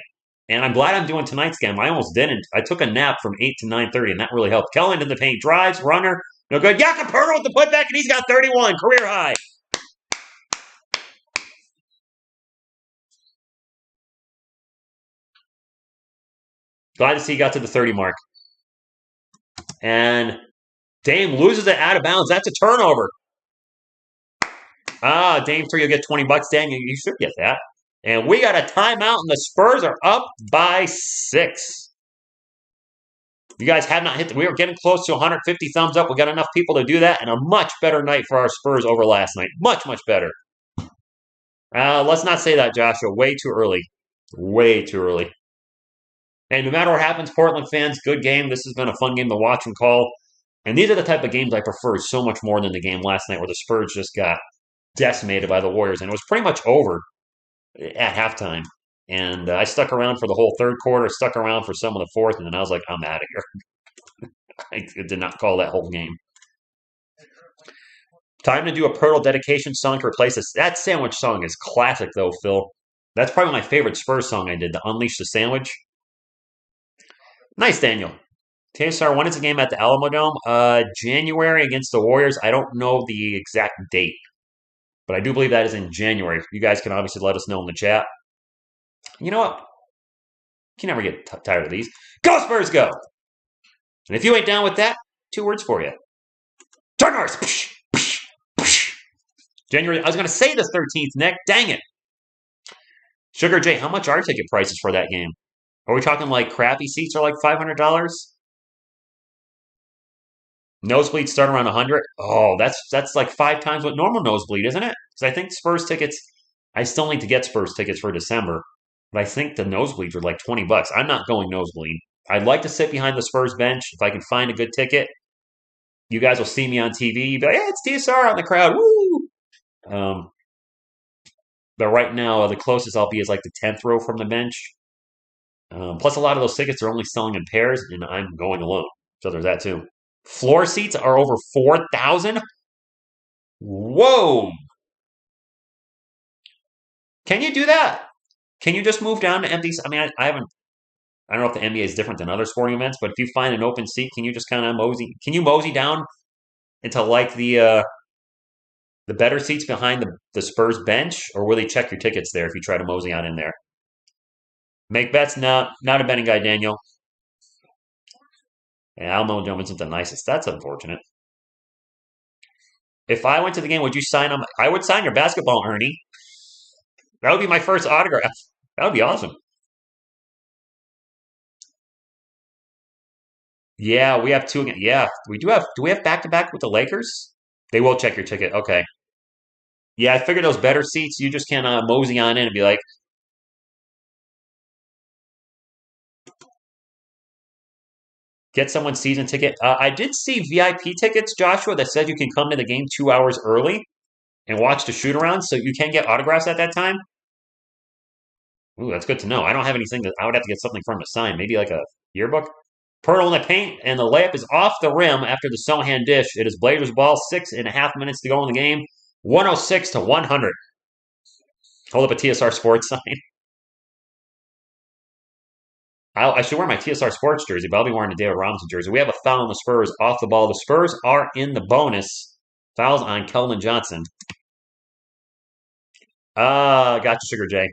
and I'm glad I'm doing tonight's game. I almost didn't. I took a nap from 8 to 9:30, and that really helped. Keldon in the paint. Drives. Runner. No good. Jakob Pertl with the putback, and he's got 31. Career high. Glad to see he got to the 30 mark. And Dame loses it out of bounds. That's a turnover. Dame 3 will get 20 bucks. Daniel, you should get that. And we got a timeout, and the Spurs are up by 6. You guys have not hit. We were getting close to 150 thumbs up. We got enough people to do that, and a much better night for our Spurs over last night. Much, much better. Let's not say that, Joshua. Way too early. Way too early. And no matter what happens, Portland fans, good game. This has been a fun game to watch and call. And these are the type of games I prefer so much more than the game last night where the Spurs just got decimated by the Warriors. And it was pretty much over at halftime. And I stuck around for the whole third quarter, stuck around for some of the fourth, and then I was like, I'm out of here. I did not call that whole game. Time to do a Pirtle dedication song to replace this. That sandwich song is classic, though, Phil. That's probably my favorite Spurs song I did, the Unleash the Sandwich. Nice, Daniel. TSR, when is the game at the Alamo Dome? January against the Warriors. I don't know the exact date, but I do believe that is in January. You guys can obviously let us know in the chat. You know what? You can never get tired of these. Go Spurs, go! And if you ain't down with that, 2 words for you. Turnovers! January, I was going to say the 13th, Nick. Dang it. Sugar J, how much are ticket prices for that game? Are we talking like crappy seats are like $500? Nosebleed start around 100. Oh, that's like 5 times what normal nosebleed, isn't it? Because I think Spurs tickets, I still need to get Spurs tickets for December, but I think the nosebleeds are like 20 bucks. I'm not going nosebleed. I'd like to sit behind the Spurs bench if I can find a good ticket. You guys will see me on TV. You'll be like, hey, it's TSR on the crowd. Woo! But right now, the closest I'll be is like the 10th row from the bench. Plus, a lot of those tickets are only selling in pairs, and I'm going alone. So there's that too. Floor seats are over 4,000. Whoa! Can you do that? Can you just move down to empty? I mean, I haven't. I don't know if the NBA is different than other sporting events, but if you find an open seat, can you just kind of mosey? Can you mosey down into like the better seats behind the Spurs bench, or will they check your tickets there if you try to mosey on in there? Make bets? No, not a betting guy, Daniel. And Alamo Dome isn't the nicest. That's unfortunate. If I went to the game, would you sign them? I would sign your basketball, Ernie. That would be my first autograph. That would be awesome. Yeah, we have 2 again. Yeah, we do have. Do we have back to back with the Lakers? They will check your ticket. Okay. Yeah, I figured those better seats, you just can mosey on in and be like, get someone's season ticket. I did see VIP tickets, Joshua, that said you can come to the game 2 hours early and watch the shoot around, so you can get autographs at that time. Ooh, that's good to know. I don't have anything that I would have to get something from to sign. Maybe like a yearbook. Pearl in the paint, and the layup is off the rim after the Sohan dish. It is Blazers ball, 6.5 minutes to go in the game. 106 to 100. Hold up a TSR Sports sign. I should wear my TSR Sports jersey, but I'll be wearing the David Robinson jersey. We have a foul on the Spurs off the ball. The Spurs are in the bonus. Fouls on Keldon Johnson. Gotcha, Sugar J.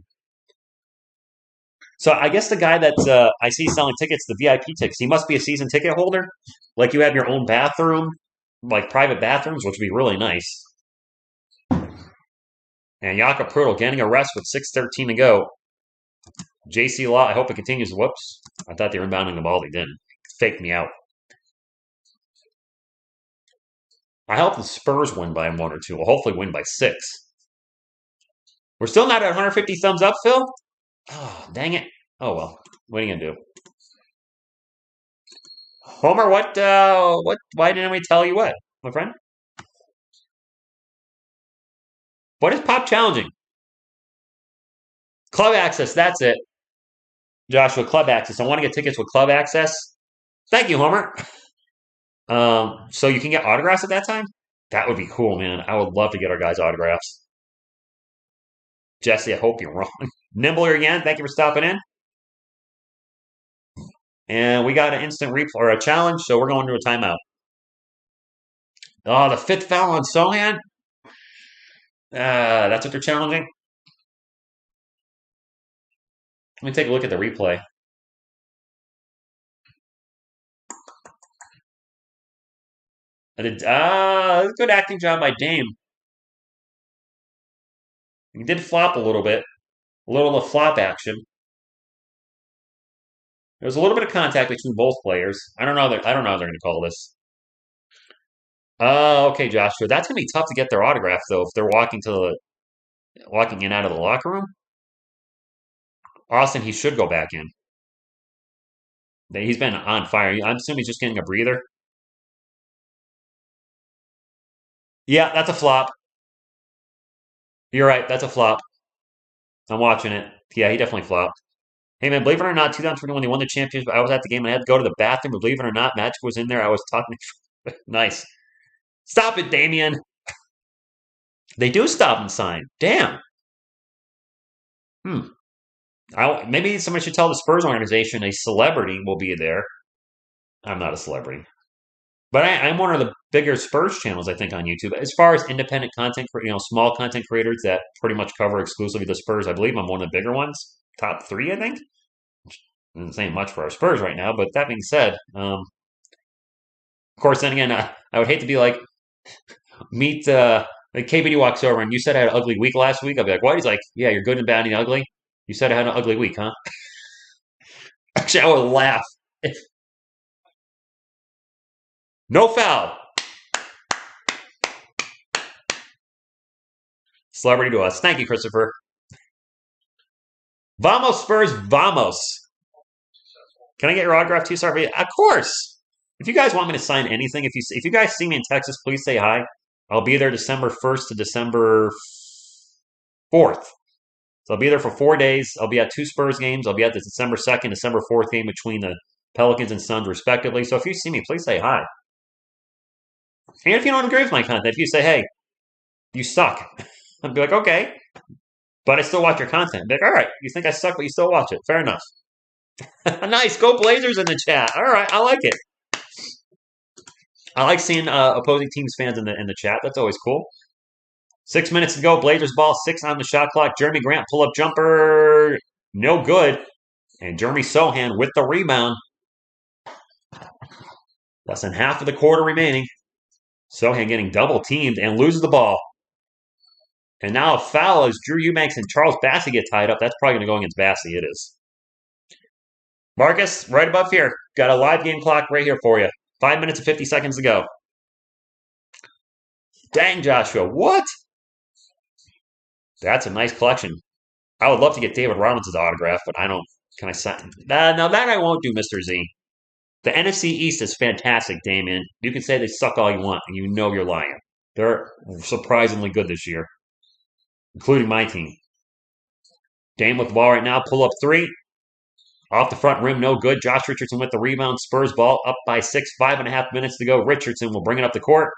So I guess the guy that I see selling tickets, the VIP tickets, he must be a season ticket holder. Like you have your own bathroom, like private bathrooms, which would be really nice. And Jakob Poeltl getting a rest with 6:13 to go. JC Law, I hope it continues. Whoops. I thought they were inbounding the ball. They didn't. Faked me out. I hope the Spurs win by 1 or 2. We'll hopefully win by 6. We're still not at 150 thumbs up, Phil? Oh, dang it. Oh, well. What are you going to do? Homer, why didn't we tell you what, my friend? What is Pop challenging? Club access, that's it. Joshua, club access. I want to get tickets with club access. Thank you, Homer. So you can get autographs at that time? That would be cool, man. I would love to get our guys' autographs. Jesse, I hope you're wrong. Nimbler again, thank you for stopping in. And we got an instant replay or a challenge, so we're going to a timeout. Oh, the 5th foul on Sohan? That's what they're challenging? Let me take a look at the replay. Good acting job by Dame. He did flop a little bit. A little of flop action. There was a little bit of contact between both players. I don't know how they're going to call this. Okay, Joshua. That's going to be tough to get their autograph though if they're walking in out of the locker room. Austin, he should go back in. He's been on fire. I'm assuming he's just getting a breather. Yeah, that's a flop. You're right. That's a flop. I'm watching it. Yeah, he definitely flopped. Hey man, believe it or not, 2021 they won the championship. I was at the game and I had to go to the bathroom. But believe it or not, Magic was in there. I was talking. Nice. Stop it, Damien. They do stop and sign. Damn. Hmm. Maybe somebody should tell the Spurs organization a celebrity will be there. I'm not a celebrity, but I'm one of the bigger Spurs channels I think on YouTube. As far as independent content, small content creators that pretty much cover exclusively the Spurs, I believe I'm one of the bigger ones. Top three, I think. Isn't saying much for our Spurs right now, but that being said, of course, then again, I would hate to be like meet. Like KBD walks over and you said I had an ugly week last week. I'll be like, what? He's like, yeah, you're good and bad and ugly. You said I had an ugly week, huh? Actually, I would laugh. No foul. Celebrity to us. Thank you, Christopher. Vamos Spurs, vamos. Can I get your autograph too? Sorry, of course. If you guys want me to sign anything, if you guys see me in Texas, please say hi. I'll be there December 1st to December 4th. So I'll be there for 4 days. I'll be at two Spurs games. I'll be at the December 2nd, December 4th game between the Pelicans and Suns, respectively. So if you see me, please say hi. And if you don't agree with my content, if you say, hey, you suck, I'd be like, okay. But I still watch your content. I'd be like, all right, you think I suck, but you still watch it. Fair enough. Nice. Go Blazers in the chat. All right, I like it. I like seeing opposing teams fans in the chat. That's always cool. 6 minutes to go. Blazers ball. 6 on the shot clock. Jeremy Grant pull up jumper. No good. And Jeremy Sohan with the rebound. Less than half of the quarter remaining. Sohan getting double teamed and loses the ball. And now a foul as Drew Eubanks and Charles Bassey get tied up. That's probably going to go against Bassey. It is. Marcus, right above here. Got a live game clock right here for you. 5 minutes and 50 seconds to go. Dang, Joshua. What? That's a nice collection. I would love to get David Robinson's autograph, but I don't. Can I sign? Now that I won't do, Mr. Z. The NFC East is fantastic, Damien. You can say they suck all you want, and you know you're lying. They're surprisingly good this year, including my team. Dame with the ball right now. Pull up three. Off the front rim, no good. Josh Richardson with the rebound. Spurs ball up by 6, 5.5 minutes to go. Richardson will bring it up the court.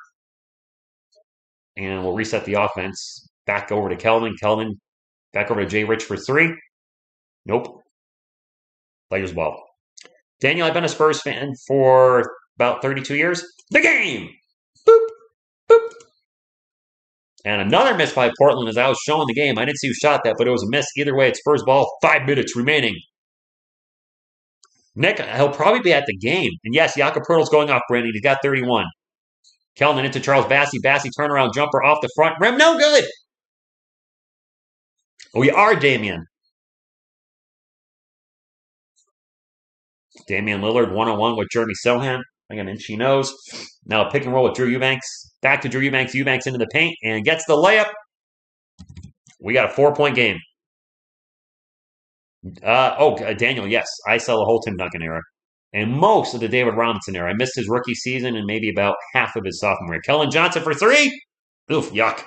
And we'll reset the offense. Back over to Kelvin. Kelvin back over to Jay Rich for three. Nope. Lakers ball. Daniel, I've been a Spurs fan for about 32 years. The game! Boop! Boop! And another miss by Portland as I was showing the game. I didn't see who shot that, but it was a miss. Either way, it's Spurs ball. 5 minutes remaining. Nick, he'll probably be at the game. And yes, Jakob Poeltl's going off, Brandon. He's got 31. Keldon into Charles Bassey. Bassey turnaround jumper off the front rim. No good! We are Damian. Damian Lillard, 1-on-1 with Jeremy Sohan. I got an itchy nose. Now a pick and roll with Drew Eubanks. Back to Drew Eubanks. Eubanks into the paint and gets the layup. We got a 4-point game. Daniel, yes. I sell the whole Tim Duncan era. And most of the David Robinson era. I missed his rookie season and maybe about half of his sophomore year. Kellen Johnson for three. Oof, yuck.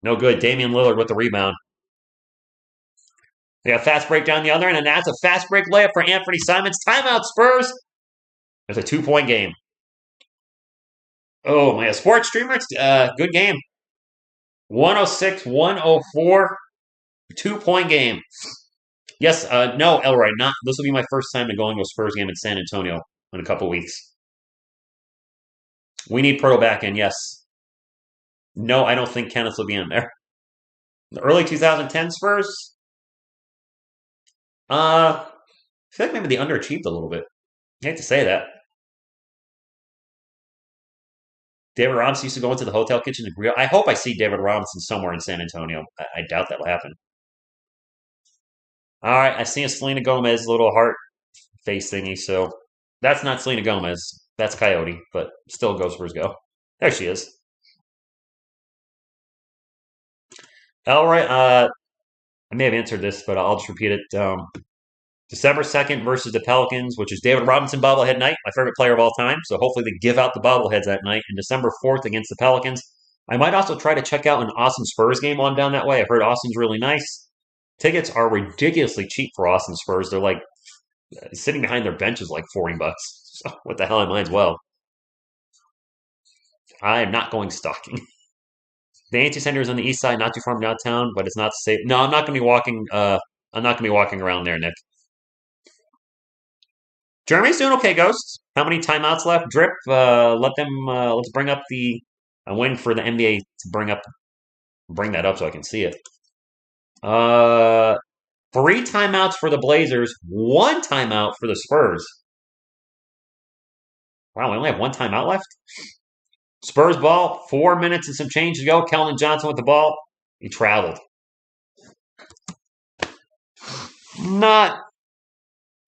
No good. Damian Lillard with the rebound. We got a fast break down the other end, and that's a fast break layup for Anthony Simons. Timeout, Spurs. It's a 2-point game. Oh, my sports streamer. Good game. 106-104. 2-point game. Yes, no, Elroy, not. This will be my first time to going to a Spurs game in San Antonio in a couple weeks. We need Proto back in, yes. No, I don't think Kenneth will be in there. The early 2010 Spurs? I feel like maybe they underachieved a little bit. I hate to say that. David Robinson used to go into the hotel kitchen and grill. I hope I see David Robinson somewhere in San Antonio. I doubt that will happen. All right, I see a Selena Gomez little heart face thingy, so that's not Selena Gomez. That's Coyote, but still go Spurs go. There she is. All right, I may have answered this, but I'll just repeat it. December 2nd versus the Pelicans, which is David Robinson bobblehead night, my favorite player of all time. So hopefully they give out the bobbleheads that night. And December 4th against the Pelicans. I might also try to check out an Austin Spurs game while I'm down that way. I've heard Austin's really nice. Tickets are ridiculously cheap for Austin Spurs. They're like sitting behind their bench is like $40. So what the hell, I might as well. I am not going stalking. The Anti Center is on the east side, not too far from downtown, but it's not safe. No, I'm not going to be walking. I'm not going to be walking around there, Nick. Jeremy's doing okay, Ghost. How many timeouts left? Drip. Let them. Let's bring up the. I waiting for the NBA to bring that up so I can see it. 3 timeouts for the Blazers. 1 timeout for the Spurs. Wow, we only have 1 timeout left. Spurs ball. 4 minutes and some change to go. Keldon Johnson with the ball. He traveled. Not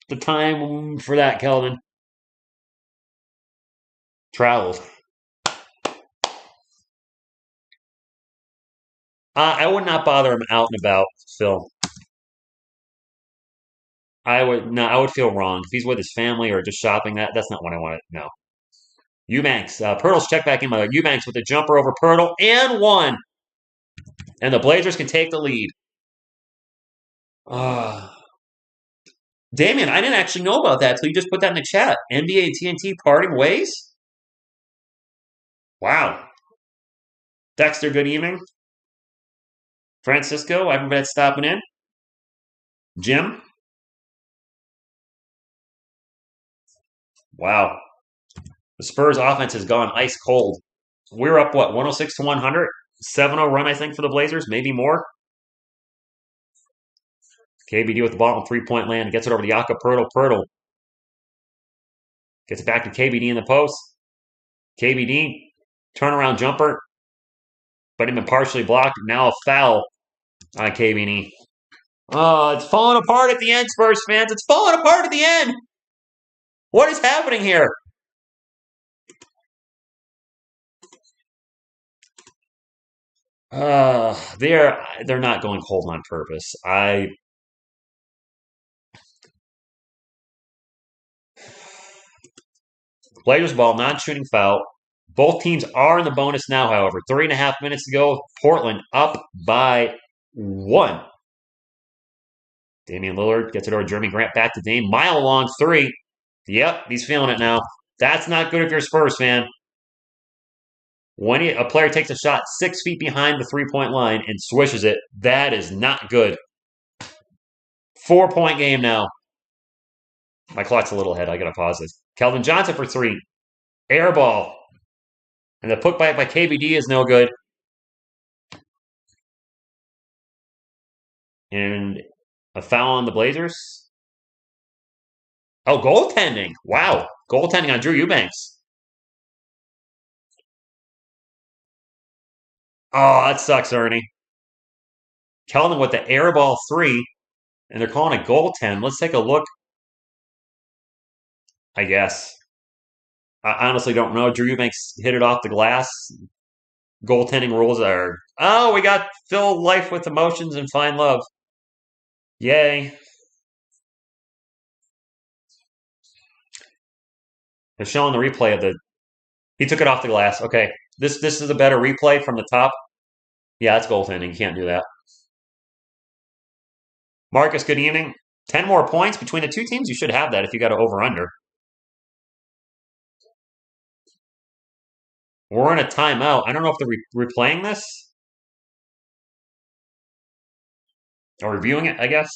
the time for that, Keldon. Traveled. I would not bother him out and about, Phil. I would feel wrong if he's with his family or just shopping. That's not what I want to know. Eubanks, Pirtle's check back in. Eubanks with a jumper over Pirtle and 1, and the Blazers can take the lead. Damien, I didn't actually know about that until you just put that in the chat. NBA TNT parting ways? Wow. Dexter, good evening. Francisco, everybody stopping in. Jim? Wow. The Spurs offense has gone ice cold. We're up, 106 to 100? 7-0 run, I think, for the Blazers, maybe more. KBD with the ball in three-point land. Gets it over to Jakob Pirtle. Pirtle gets it back to KBD in the post. KBD, turnaround jumper, but even partially blocked. Now a foul on KBD. Oh, it's falling apart at the end, Spurs fans. It's falling apart at the end. What is happening here? They're not going cold on purpose. Blazers ball, non-shooting foul. Both teams are in the bonus now, however. 3.5 minutes to go. Portland up by 1. Damian Lillard gets it over Jeremy Grant. Back to Dame. Mile-long 3. Yep, he's feeling it now. That's not good if you're a Spurs fan. When a player takes a shot 6 feet behind the three-point line and swishes it, that is not good. 4-point game now. My clock's a little ahead. I got to pause this. Keldon Johnson for 3. Air ball. And the putback by KBD is no good. And a foul on the Blazers. Oh, goaltending. Wow. Goaltending on Drew Eubanks. Oh, that sucks, Ernie. Keldon with the air ball 3. And they're calling a goaltend. Let's take a look. I guess. I honestly don't know. Drew Eubanks hit it off the glass. Goaltending rules are... Oh, we got Phil Life with emotions and find love. Yay. They're showing the replay of the... He took it off the glass. Okay. This is a better replay from the top. Yeah, that's goaltending. You can't do that. Marcus, good evening. 10 more points between the two teams? You should have that if you got an over-under. We're in a timeout. I don't know if they're replaying this. Or reviewing it, I guess.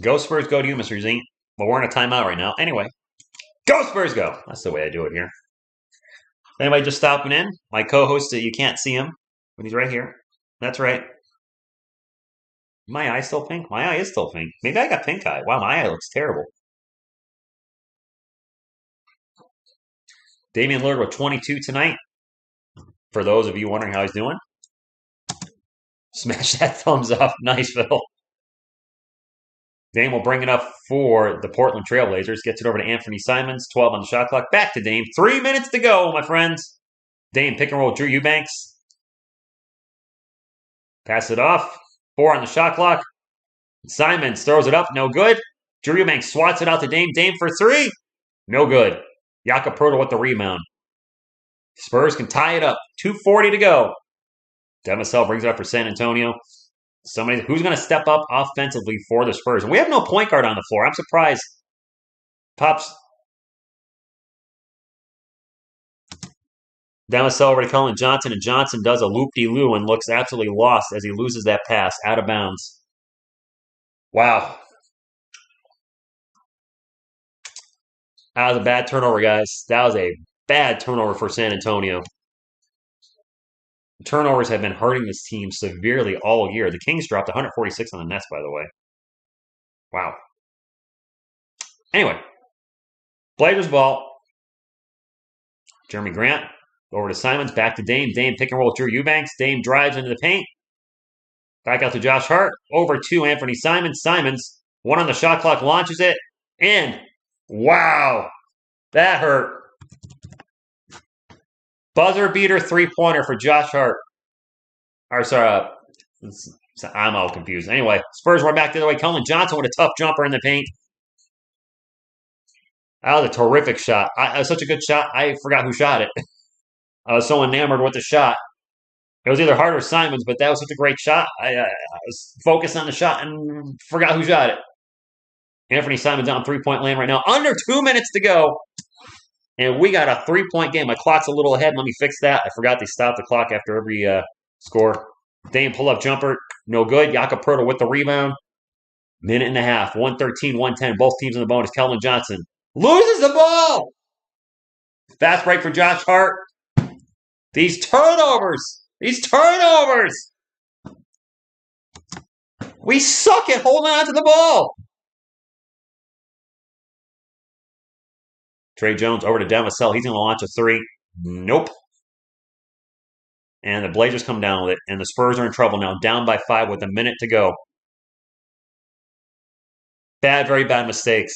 Go Spurs, go to you, Mr. Z. But we're in a timeout right now. Anyway, go Spurs, go. That's the way I do it here. Anybody just stopping in? My co-host, you can't see him, but he's right here. That's right. My eye still pink? My eye is still pink. Maybe I got pink eye. Wow, my eye looks terrible. Damian Lillard with 22 tonight. For those of you wondering how he's doing, smash that thumbs up. Nice, Phil. Dame will bring it up for the Portland Trailblazers. Gets it over to Anthony Simons. 12 on the shot clock. Back to Dame. 3 minutes to go, my friends. Dame pick and roll Drew Eubanks. Pass it off. 4 on the shot clock. Simons throws it up. No good. Drew Eubanks swats it out to Dame. Dame for 3. No good. Jakob Poeltl with the rebound. Spurs can tie it up. 2:40 to go. Demisel brings it up for San Antonio. Somebody who's going to step up offensively for the Spurs. And we have no point guard on the floor. I'm surprised. Pops. Demisel over to Cullen Johnson, and Johnson does a loop-de-loo and looks absolutely lost as he loses that pass out of bounds. Wow. That was a bad turnover, guys. That was a bad turnover for San Antonio. Turnovers have been hurting this team severely all year. The Kings dropped 146 on the Nets, by the way. Wow. Anyway, Blazers ball. Jeremy Grant over to Simons, back to Dame. Dame pick and roll Drew Eubanks. Dame drives into the paint. Back out to Josh Hart. Over to Anthony Simons. Simons, 1 on the shot clock, launches it. In. Wow. That hurt. Buzzer beater 3-pointer for Josh Hart. Or sorry, I'm all confused. Anyway, Spurs run back the other way. Cullen Johnson with a tough jumper in the paint. That was a terrific shot. It was such a good shot, I forgot who shot it. I was so enamored with the shot. It was either Hart or Simons, but that was such a great shot. I was focused on the shot and forgot who shot it. Anthony Simons on 3-point land right now. Under 2 minutes to go. And we got a 3-point game. My clock's a little ahead. Let me fix that. I forgot they stop the clock after every score. Dame pull-up jumper. No good. Jakob Poeltl with the rebound. Minute and a half. 113, 110. Both teams in the bonus. Cullen Johnson loses the ball. Fast break for Josh Hart. These turnovers. We suck at holding on to the ball. Trey Jones over to Demisel. He's going to launch a 3. Nope. And the Blazers come down with it. And the Spurs are in trouble now. Down by 5 with a minute to go. Very bad mistakes.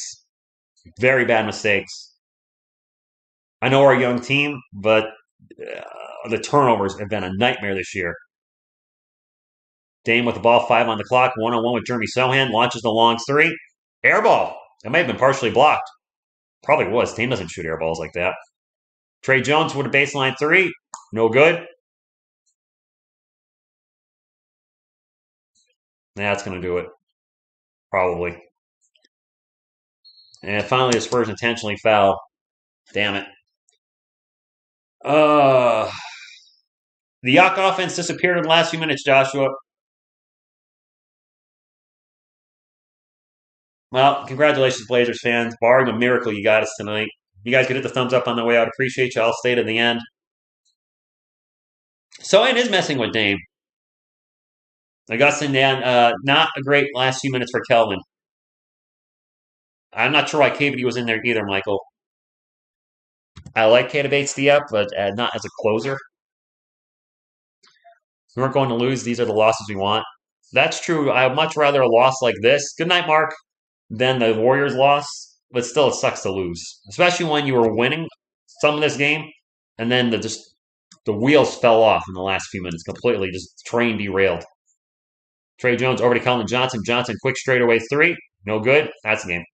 Very bad mistakes. I know we're a young team, but the turnovers have been a nightmare this year. Dame with the ball, 5 on the clock. 1-on-1 with Jeremy Sohan. Launches the long 3. Air ball. It may have been partially blocked. Probably was. Dame doesn't shoot air balls like that. Trey Jones with a baseline 3. No good. That's going to do it. Probably. And finally, the Spurs intentionally foul. Damn it. The Yak offense disappeared in the last few minutes, Joshua. Well, congratulations, Blazers fans. Barring a miracle, you got us tonight. You guys could hit the thumbs up on the way out. Appreciate you. I'll stay to the end. Sohan is messing with Dame. Augustin Dan, not a great last few minutes for Kelvin. I'm not sure why KBD was in there either, Michael. I like Keita Bates-Diop, but not as a closer. We weren't going to lose. These are the losses we want. That's true. I would much rather a loss like this. Good night, Mark. Than the Warriors loss. But still, it sucks to lose. Especially when you were winning some of this game. And then the wheels fell off in the last few minutes. Completely. Just train derailed. Trey Jones over to Cullen Johnson. Johnson, quick straightaway 3. No good. That's the game.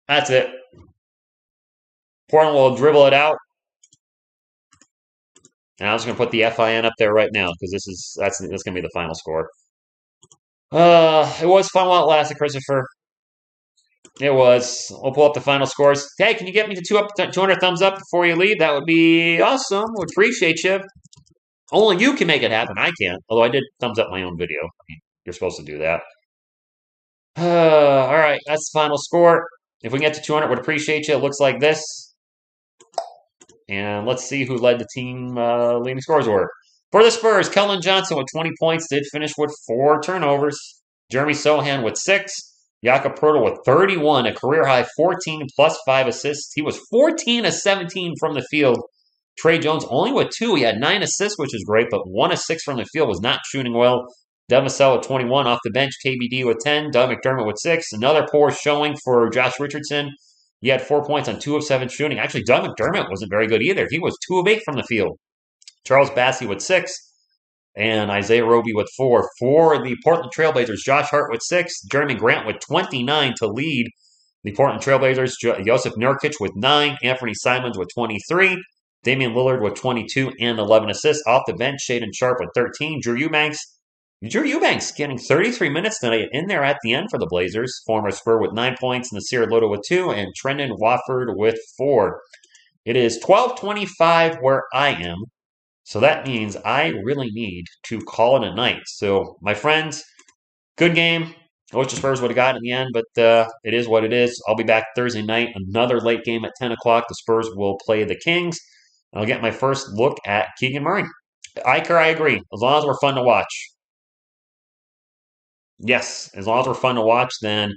That's it. Portland will dribble it out. And I'm just going to put the FIN up there right now because that's going to be the final score. It was fun while it lasted, Christopher. It was. We'll pull up the final scores. Hey, can you get me to 200 thumbs up before you leave? That would be awesome. Would appreciate you. Only you can make it happen. I can't. Although I did thumbs up my own video. You're supposed to do that. All right, that's the final score. If we can get to 200, would appreciate you. It looks like this. And let's see who led the team leading scores were. For the Spurs, Kellen Johnson with 20 points did finish with 4 turnovers. Jeremy Sohan with 6. Jakob Poeltl with 31, a career-high 14 plus 5 assists. He was 14 of 17 from the field. Trey Jones only with 2. He had 9 assists, which is great, but 1 of 6 from the field was not shooting well. Devin Vassell with 21 off the bench. KBD with 10. Doug McDermott with 6. Another poor showing for Josh Richardson. He had 4 points on 2 of 7 shooting. Actually, Doug McDermott wasn't very good either. He was 2 of 8 from the field. Charles Bassey with 6. And Isaiah Roby with 4. For the Portland Trailblazers, Josh Hart with 6. Jeremy Grant with 29 to lead the Portland Trailblazers. Joseph Nurkic with 9. Anthony Simons with 23. Damian Lillard with 22 and 11 assists. Off the bench, Shaedon Sharpe with 13. Drew Eubanks getting 33 minutes tonight in there at the end for the Blazers. Former Spur with 9 points. Nasir Little with 2. And Trendon Watford with 4. It is 12:25 where I am. So that means I really need to call it a night. So, my friends, good game. I wish the Spurs would have gotten in the end, but it is what it is. I'll be back Thursday night. Another late game at 10 o'clock. The Spurs will play the Kings. I'll get my first look at Keegan Murray. Iker, I agree. As long as we're fun to watch. Yes, as long as we're fun to watch, then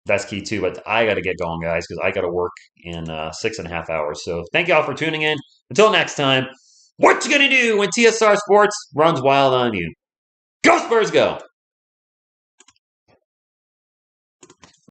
that's key too. But I got to get going, guys, because I got to work in 6.5 hours. So thank you all for tuning in. Until next time, what you gonna do when TSR Sports runs wild on you? Go Spurs, go!